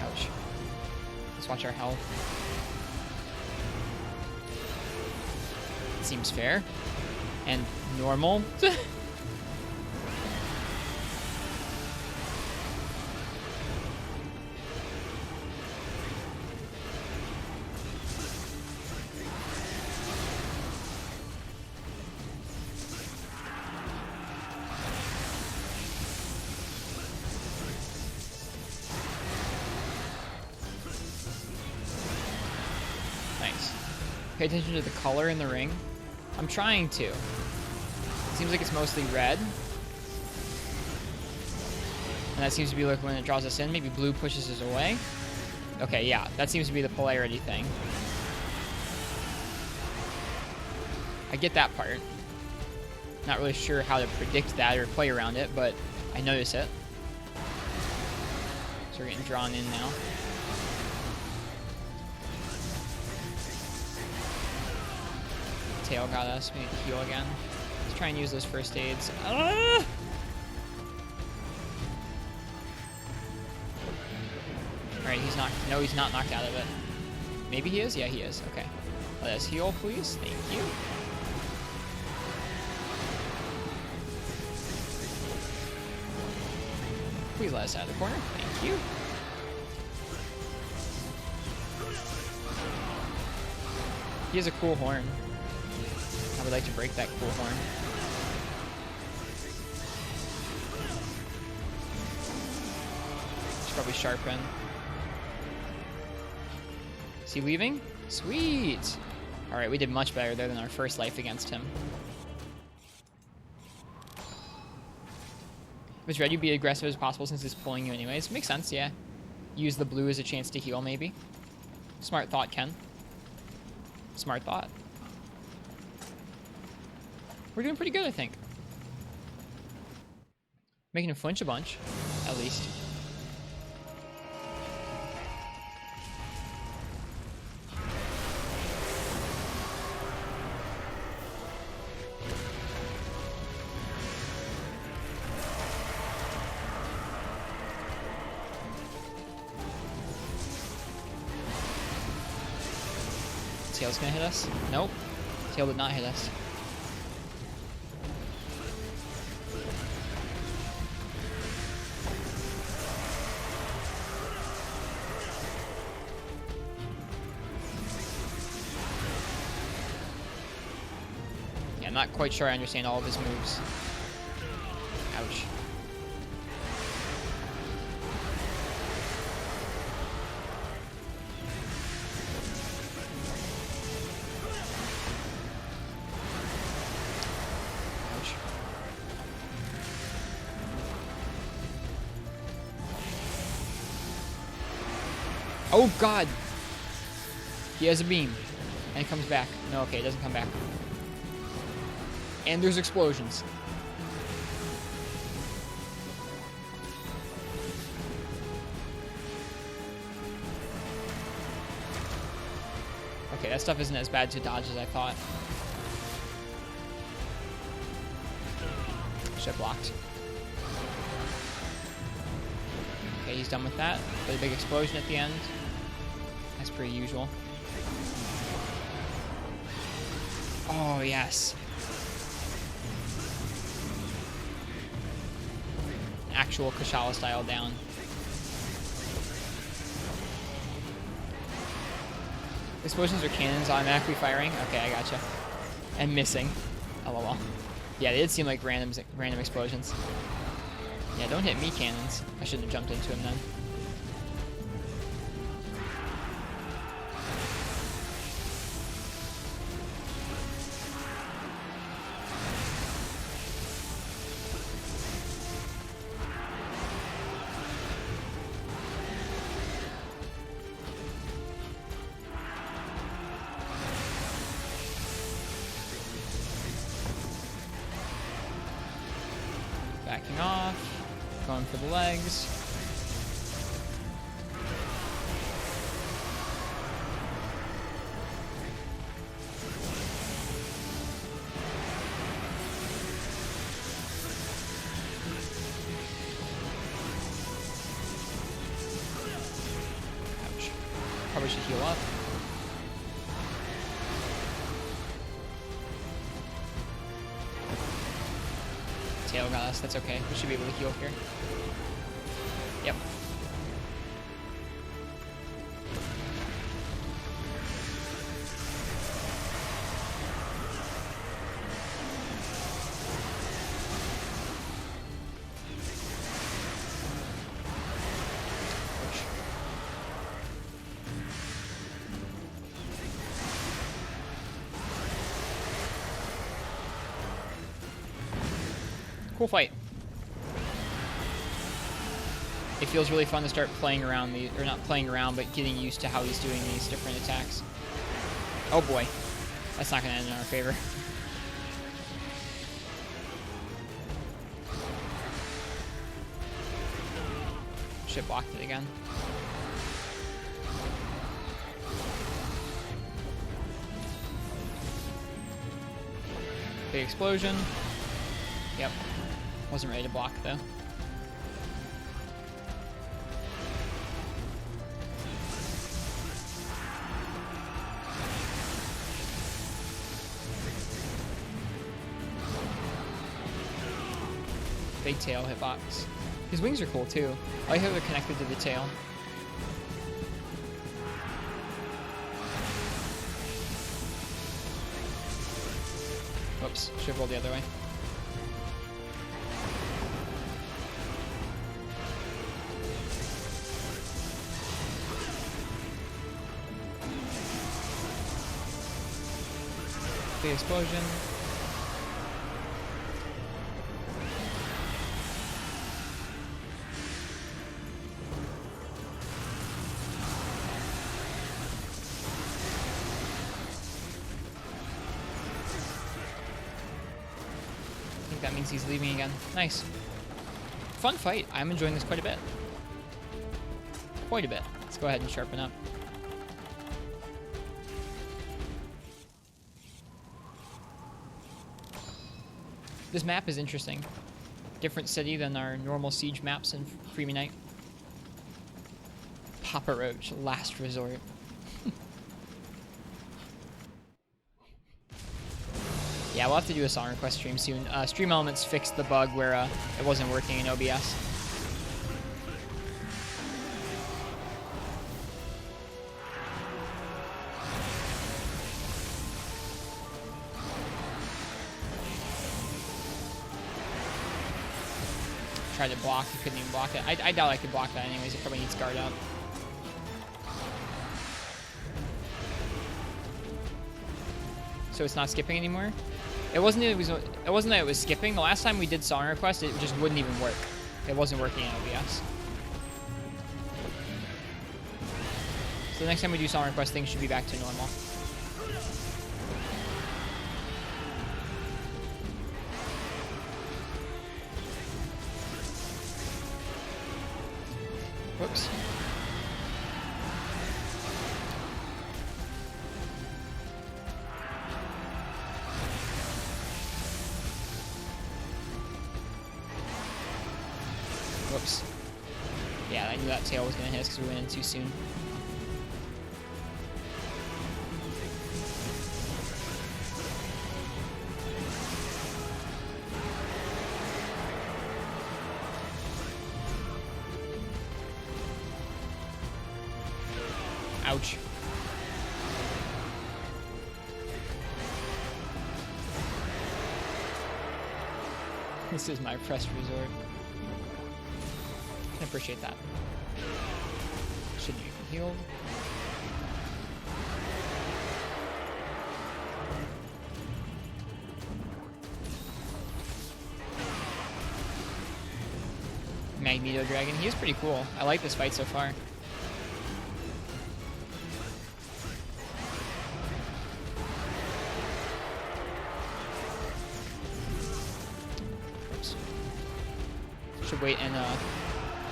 Ouch. Let's watch our health. Seems fair. And normal. Nice. Pay attention to the color in the ring. I'm trying to. It seems like it's mostly red. And that seems to be like when it draws us in. Maybe blue pushes us away. Okay, yeah. That seems to be the polarity thing. I get that part. Not really sure how to predict that or play around it, but I notice it. So we're getting drawn in now. Tail got us. We need to heal again. Let's try and use those first aids. Ah! Alright, he's knocked. No, he's not knocked out of it. Maybe he is? Yeah, he is. Okay. Let us heal, please. Thank you. Please let us out of the corner. Thank you. He has a cool horn. I would like to break that cool horn. Should probably sharpen. Is he leaving? Sweet! Alright, we did much better there than our first life against him. With red, you'd be aggressive as possible since it's pulling you anyways. Makes sense, yeah. Use the blue as a chance to heal, maybe. Smart thought, Ken. Smart thought. We're doing pretty good, I think. Making him flinch a bunch, at least. Tail's gonna hit us? Nope. Tail did not hit us. Yeah, I'm not quite sure I understand all of his moves. Ouch. Oh god! He has a beam. And it comes back. No, okay, it doesn't come back. And there's explosions. Okay, that stuff isn't as bad to dodge as I thought. Should have blocked. Okay, he's done with that. But a big explosion at the end. That's pretty usual. Oh, yes. Actual Kushala style down. Explosions are cannons automatically firing? Okay, I gotcha. And missing. LOL. Yeah, they did seem like random explosions. Yeah, don't hit me, cannons. I shouldn't have jumped into him then. Backing off, going for the legs. Ouch. Probably should heal up. Tail got us, that's okay. We should be able to heal here. Yep. Ouch. Cool fight. it feels really fun to start playing around or not playing around, but getting used to how he's doing these different attacks. Oh boy, that's not gonna end in our favor. Shit blocked it again. Big explosion. Yep. Wasn't ready to block though. Big tail hitbox. His wings are cool too. I like how they're connected to the tail. Whoops, should roll the other way. Big explosion. That means he's leaving again. Nice. Fun fight. I'm enjoying this quite a bit. Quite a bit. Let's go ahead and sharpen up. This map is interesting. Different city than our normal siege maps in Freemy Night. Papa Roach, last resort. Yeah, we'll have to do a song request stream soon. Stream Elements fixed the bug where it wasn't working in OBS. Tried to block, he couldn't even block it. I doubt I could block that anyways, it probably needs guard up. So it's not skipping anymore? It wasn't that it was skipping. The last time we did song request, it just wouldn't even work. It wasn't working in OBS. So the next time we do song request, things should be back to normal. Whoops. Whoops. Yeah, I knew that tail was going to hit us because we went in too soon. Ouch. This is my press resort. I appreciate that. Shouldn't even healed. Magneto Dragon. He is pretty cool. I like this fight so far. Oops. Should wait and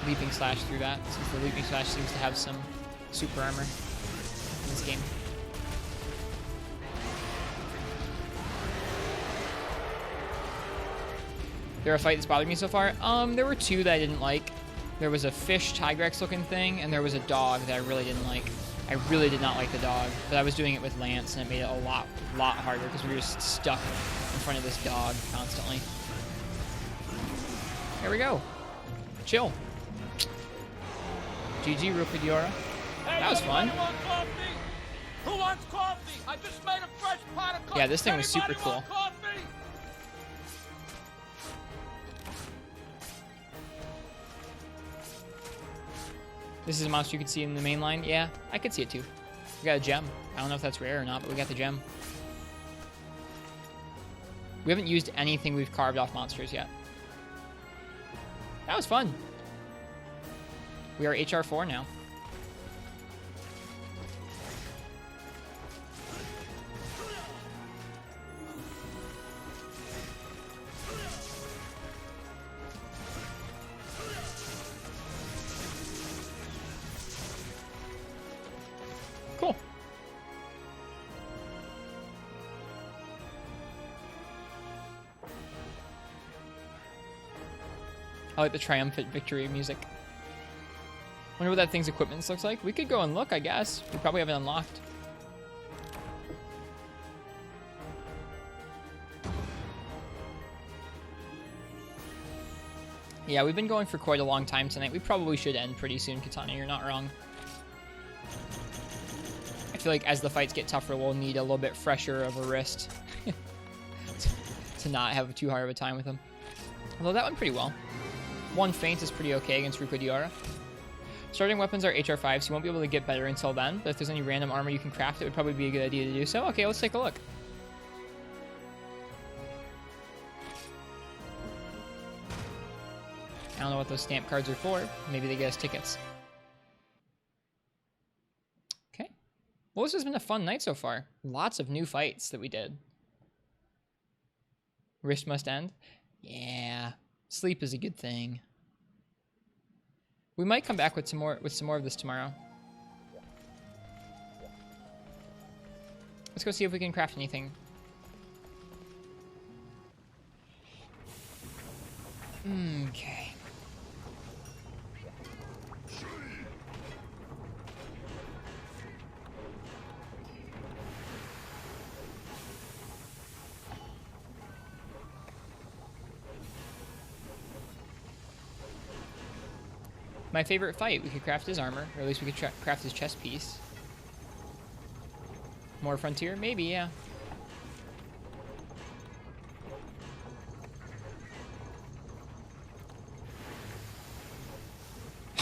Leaping Slash through that, since the Leaping Slash seems to have some super armor in this game. There a fight that's bothered me so far? There were two that I didn't like. There was a fish Tigrex looking thing, and there was a dog that I really didn't like. I really did not like the dog, but I was doing it with Lance, and it made it a lot harder because we were just stuck in front of this dog constantly. There we go. Chill. GG, Rupa Diora. Hey, That was fun. Want coffee? Who wants coffee? I just made a fresh pot of coffee. Yeah, this thing was super Anybody cool. want coffee? This is a monster you could see in the main line. Yeah, I could see it too. We got a gem. I don't know if that's rare or not, but we got the gem. We haven't used anything we've carved off monsters yet. That was fun. We are HR4 now. Cool. I like the triumphant victory music. Wonder what that thing's equipment looks like. We could go and look, I guess. We probably have it unlocked. Yeah, we've been going for quite a long time tonight. We probably should end pretty soon, Katana. You're not wrong. I feel like as the fights get tougher, we'll need a little bit fresher of a wrist to not have too hard of a time with him. Although that went pretty well. One feint is pretty okay against Ruka Diora. Starting weapons are HR5, so you won't be able to get better until then. But if there's any random armor you can craft, it would probably be a good idea to do so. Okay, let's take a look. I don't know what those stamp cards are for. Maybe they get us tickets. Okay. Well, this has been a fun night so far. Lots of new fights that we did. Wrist must end. Yeah. Sleep is a good thing. We might come back with some more of this tomorrow. Let's go see if we can craft anything. Okay. My favorite fight. We could craft his armor, or at least we could craft his chest piece. More frontier? Maybe, yeah.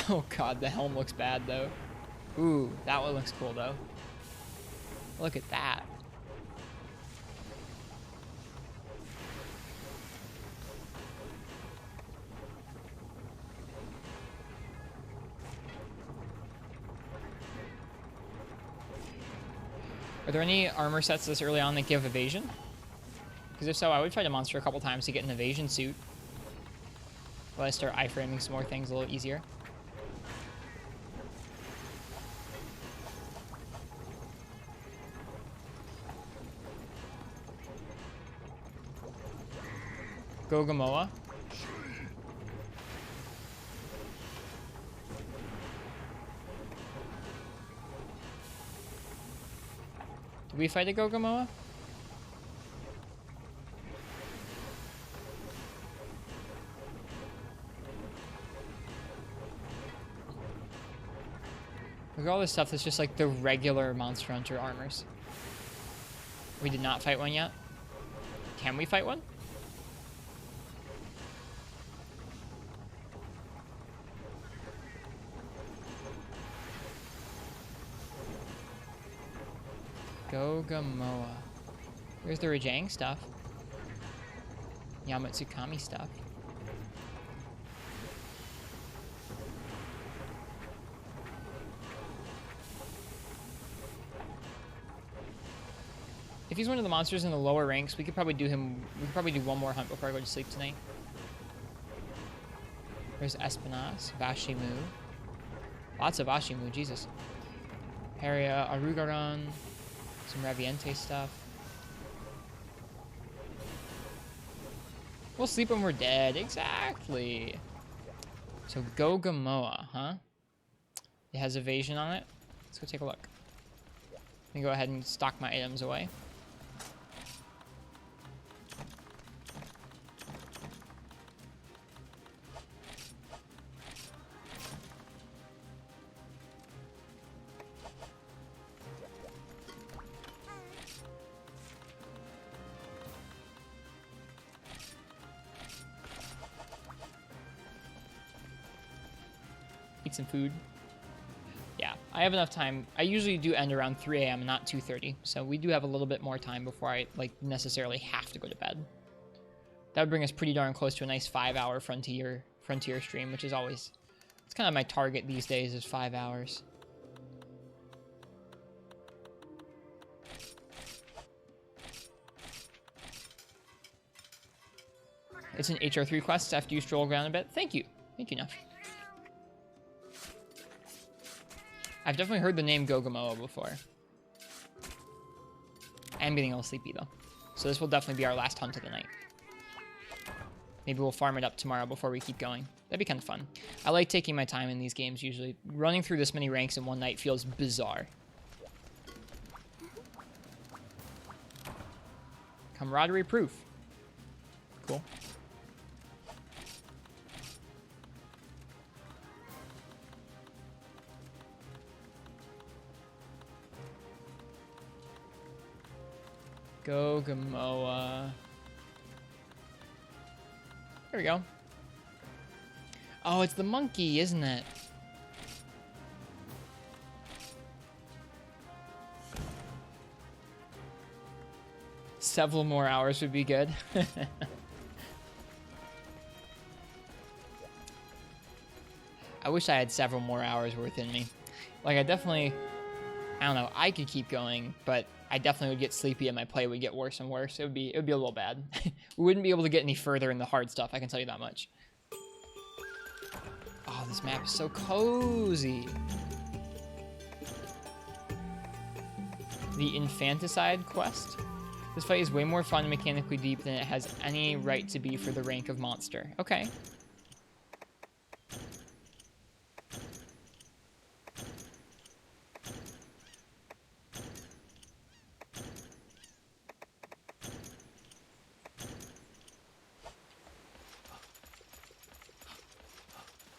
Oh god, the helm looks bad though. Ooh, that one looks cool though. Look at that. Are there any armor sets this early on that give evasion? Because if so, I would fight a monster a couple times to get an evasion suit. While I start iframing some more things a little easier. Gogamoa. Did we fight a Gogamoa? Look at all this stuff that's just like the regular Monster Hunter armors. We did not fight one yet. Can we fight one? Gogamoa. Where's the Rajang stuff? Yamatsukami stuff. If he's one of the monsters in the lower ranks, we could probably do him. We could probably do one more hunt before I go to sleep tonight. There's Espinas, Vashimu. Lots of Vashimu, Jesus. Haria, Arugaron, some Raviente stuff. We'll sleep when we're dead. Exactly. So Gogamoa, huh? It has evasion on it. Let's go take a look. Let me go ahead and stock my items away. Eat some food. Yeah, I have enough time. I usually do end around 3 a.m. and not 2:30, so we do have a little bit more time before I necessarily have to go to bed. That would bring us pretty darn close to a nice 5-hour frontier stream, which is always It's kind of my target these days is 5 hours. It's an HR3 quest after you stroll around a bit. Thank you. Thank you, Nuff. I've definitely heard the name Gogamoa before. I am getting a little sleepy, though. So this will definitely be our last hunt of the night. Maybe we'll farm it up tomorrow before we keep going. That'd be kind of fun. I like taking my time in these games, usually. Running through this many ranks in one night feels bizarre. Camaraderie proof. Cool. Gogamoa. There we go. Oh, it's the monkey, isn't it? Several more hours would be good. I wish I had several more hours worth in me. Like, I don't know, I could keep going, but I definitely would get sleepy and my play would get worse and worse. It would be a little bad. We wouldn't be able to get any further in the hard stuff, I can tell you that much. Oh, this map is so cozy. The infanticide quest. This fight is way more fun and mechanically deep than it has any right to be for the rank of monster. Okay.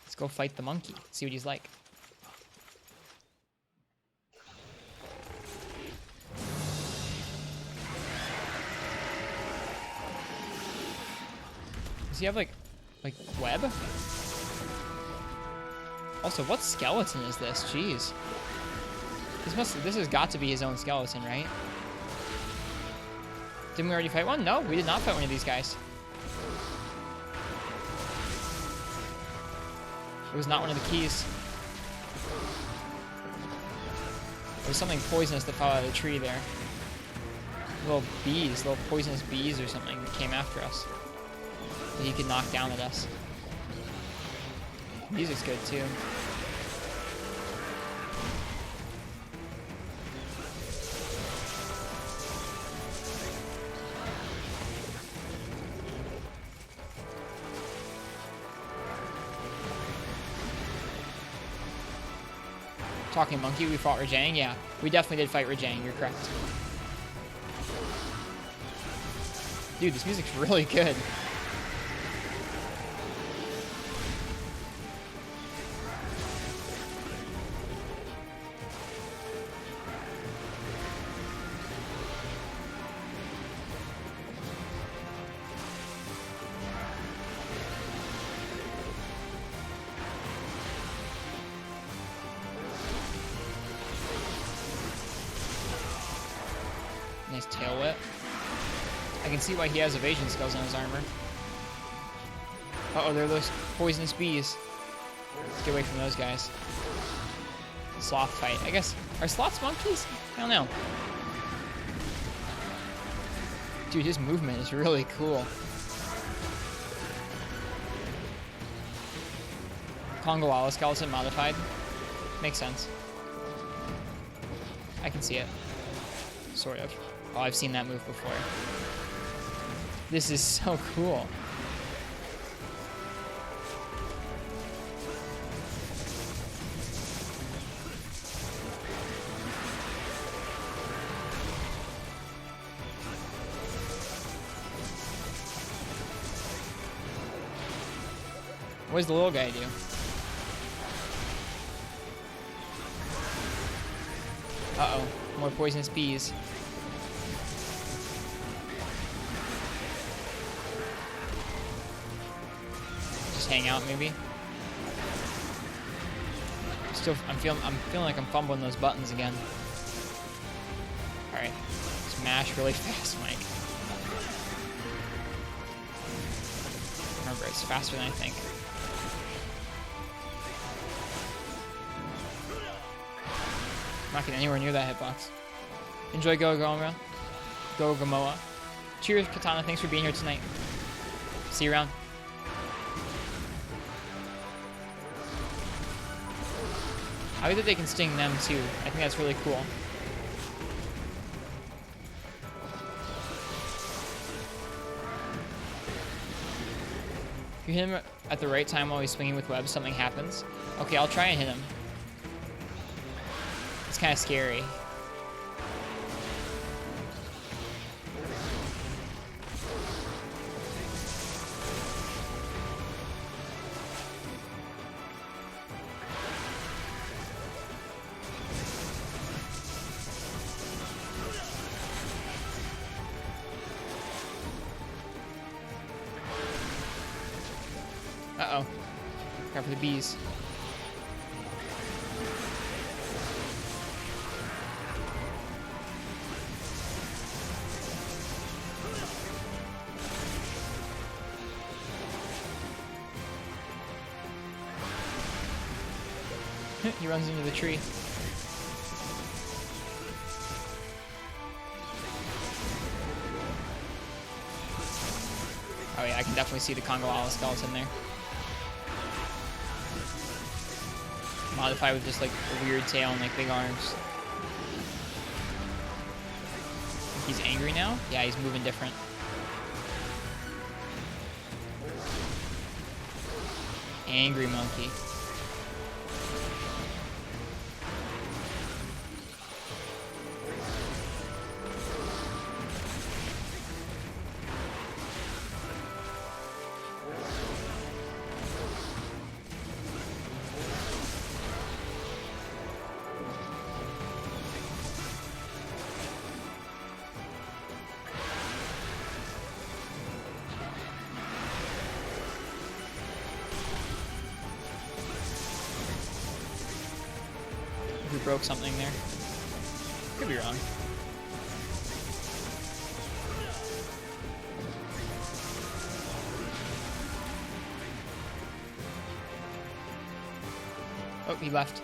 Let's go fight the monkey. See what he's like. Does he have like web? Also, what skeleton is this? Jeez. This has got to be his own skeleton, right? Didn't we already fight one? No, we did not fight one of these guys. It was not one of the keys. There was something poisonous that fell out of the tree there. Little bees, little poisonous bees or something that came after us. That he could knock down at us. Music's good too. Talking monkey, we fought Rajang? Yeah, we definitely did fight Rajang, you're correct. Dude, this music's really good. Nice tail whip. I can see why he has evasion skills on his armor. Uh-oh, there are those poisonous bees. Let's get away from those guys. Sloth fight. I guess, are sloths monkeys? I don't know. Dude, his movement is really cool. Kongawala skeleton modified. Makes sense. I can see it. Sort of. Oh, I've seen that move before. This is so cool. What does the little guy do? Uh-oh, more poisonous bees. Hang out maybe. I'm feeling like I'm fumbling those buttons again. All right, smash really fast, Mike. Remember, it's faster than I think. I'm not getting anywhere near that hitbox. Enjoy Gamoa. Cheers, Katana. Thanks for being here tonight. See you around. I like that they can sting them too. I think that's really cool. If you hit him at the right time while he's swinging with webs, something happens. Okay, I'll try and hit him. It's kind of scary. Uh-oh. Care for the bees. He runs into the tree. Oh yeah, I can definitely see the Congalala skeleton there. Modified with just like a weird tail and like big arms. He's angry now? Yeah, he's moving different. Angry monkey. We broke something there. Could be wrong. Oh, he left.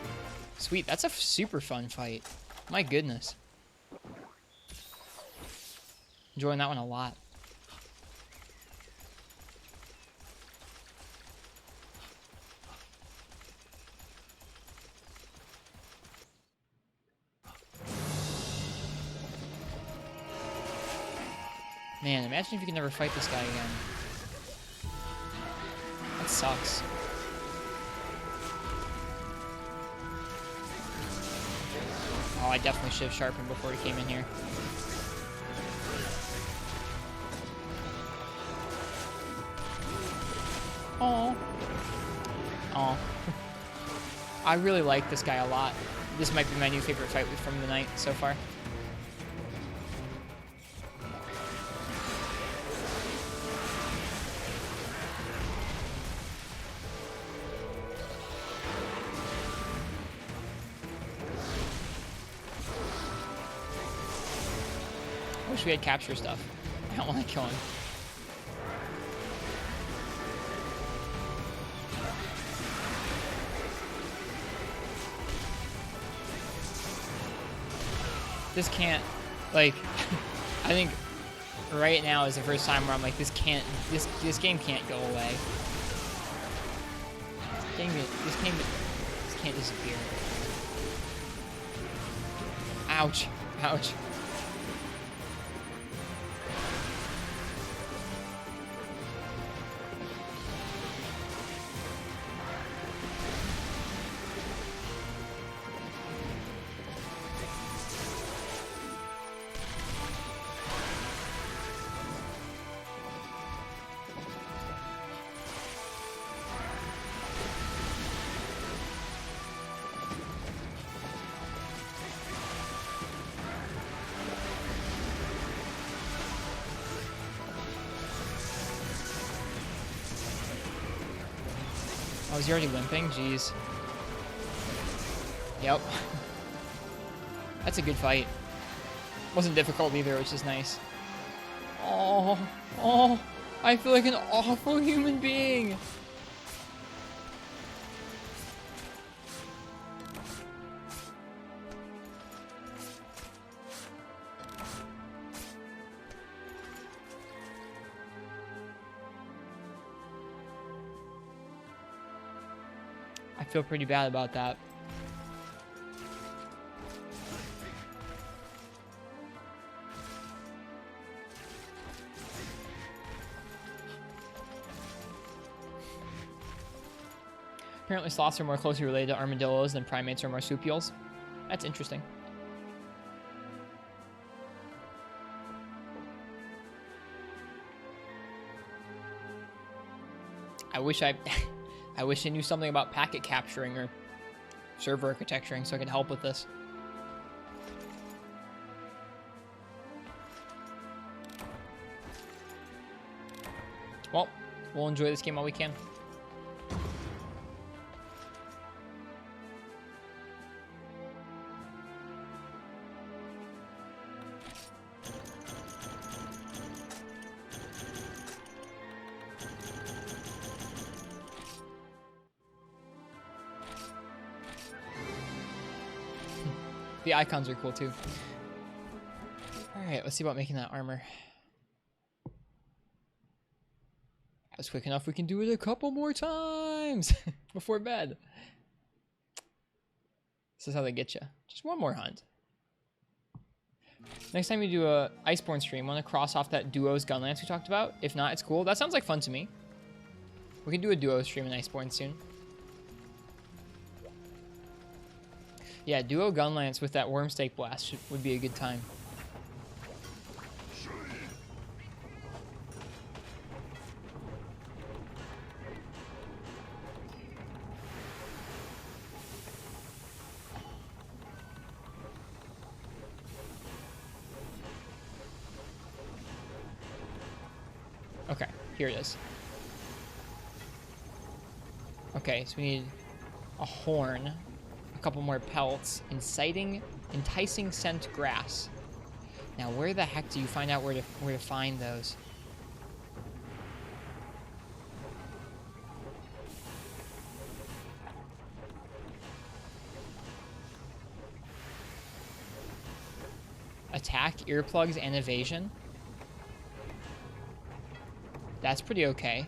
Sweet, that's a super fun fight. My goodness. Enjoying that one a lot. Man, imagine if you could never fight this guy again. That sucks. Oh, I definitely should have sharpened before he came in here. Oh. Oh. I really like this guy a lot. This might be my new favorite fight from the night so far. Wish we had capture stuff. I don't want to kill him. This can't, like, I think right now is the first time where I'm like, this game can't go away. This can't disappear. Ouch. Ouch. Oh, is he already limping? Jeez. Yep. That's a good fight. Wasn't difficult either, which is nice. Oh, I feel like an awful human being. I feel pretty bad about that. Apparently sloths are more closely related to armadillos than primates or marsupials. That's interesting. I wish I knew something about packet capturing or server architecturing so I could help with this. Well, we'll enjoy this game while we can. The icons are cool too. Alright, let's see about making that armor. That was quick enough. We can do it a couple more times before bed. This is how they get you. Just one more hunt. Next time you do a Iceborne stream, want to cross off that duos gun lance we talked about? If not, it's cool. That sounds like fun to me. We can do a duo stream in Iceborne soon. Yeah, duo gun lance with that worm stake blast would be a good time. Okay, here it is. Okay, so we need a horn, a couple more pelts, enticing scent grass. Now, where the heck do you find out where to find those? Attack, earplugs, and evasion. That's pretty okay.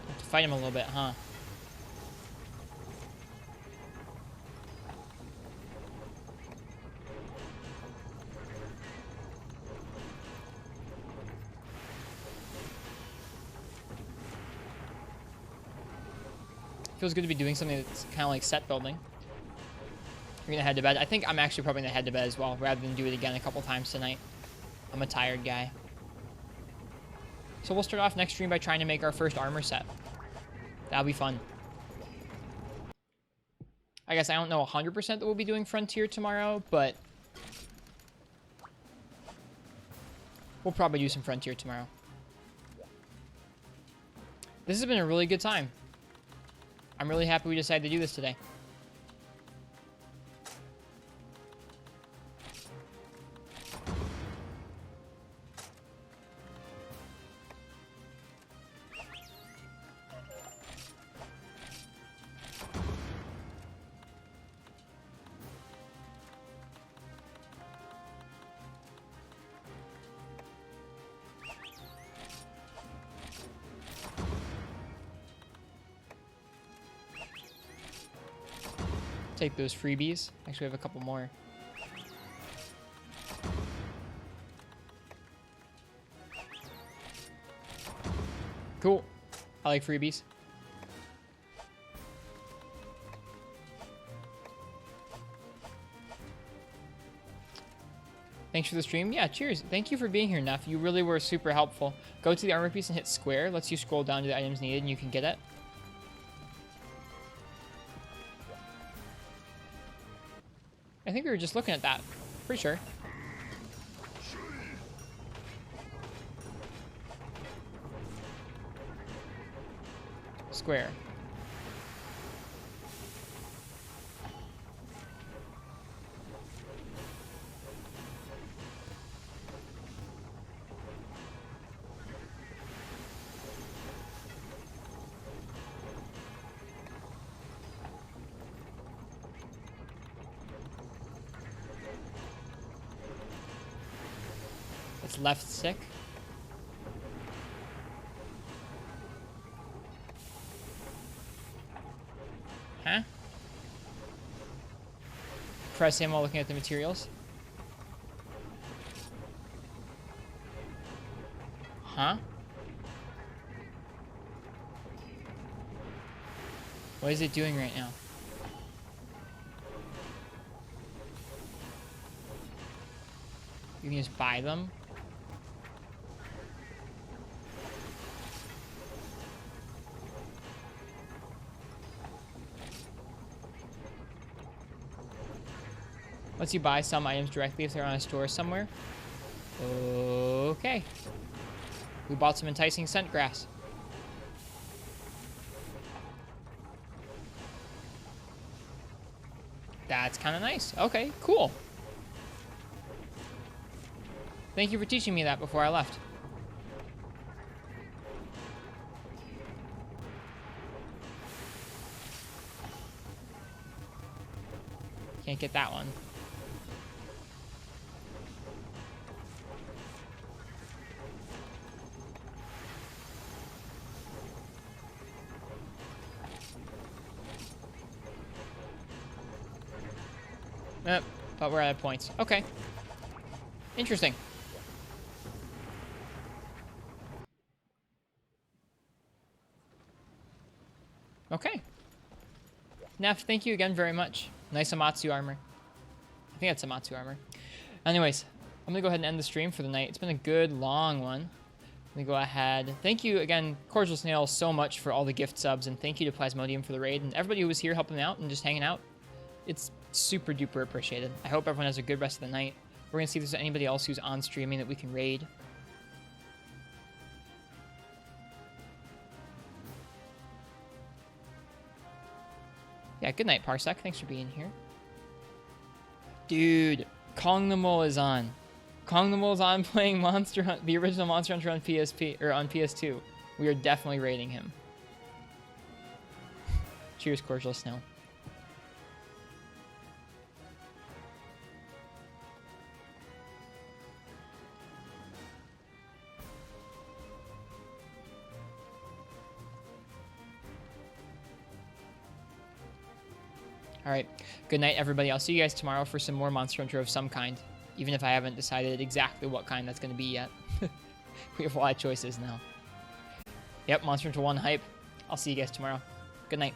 Have to fight him a little bit, huh? Feels good to be doing something that's kind of like set building. You're gonna head to bed. I think I'm actually probably gonna head to bed as well, rather than do it again a couple times tonight. I'm a tired guy. So we'll start off next stream by trying to make our first armor set. That'll be fun. I guess I don't know 100% that we'll be doing Frontier tomorrow, but we'll probably do some Frontier tomorrow. This has been a really good time. I'm really happy we decided to do this today. Take those freebies. Actually, we have a couple more. Cool. I like freebies. Thanks for the stream. Yeah, cheers. Thank you for being here, Neff. You really were super helpful. Go to the armor piece and hit square. Lets you scroll down to the items needed and you can get it. I think we were just looking at that. Pretty sure. Square. left stick. Huh? Press him while looking at the materials. Huh? What is it doing right now? You can just buy them? Lets you buy some items directly if they're on a store somewhere. Okay. We bought some enticing scent grass. That's kind of nice. Okay, cool. Thank you for teaching me that before I left. Can't get that one. But we're at points. Okay. Interesting. Okay. Neff, thank you again very much. Nice Amatsu armor. I think that's Amatsu armor. Anyways, I'm going to go ahead and end the stream for the night. It's been a good, long one. Let me go ahead. Thank you again, Cordial Snail, so much for all the gift subs, and thank you to Plasmodium for the raid, and everybody who was here helping out and just hanging out. It's super duper appreciated. I hope everyone has a good rest of the night. We're going to see if there's anybody else who's on streaming that we can raid. Yeah, good night, Parsec. Thanks for being here. Dude, Kong the Mole is on. Kong the Mole is on playing Monster Hunt, the original Monster Hunter on PSP or on PS2. We are definitely raiding him. Cheers, Cordial Snail. All right. Good night, everybody. I'll see you guys tomorrow for some more Monster Hunter of some kind, even if I haven't decided exactly what kind that's going to be yet. We have a lot of choices now. Yep, Monster Hunter 1 hype. I'll see you guys tomorrow. Good night.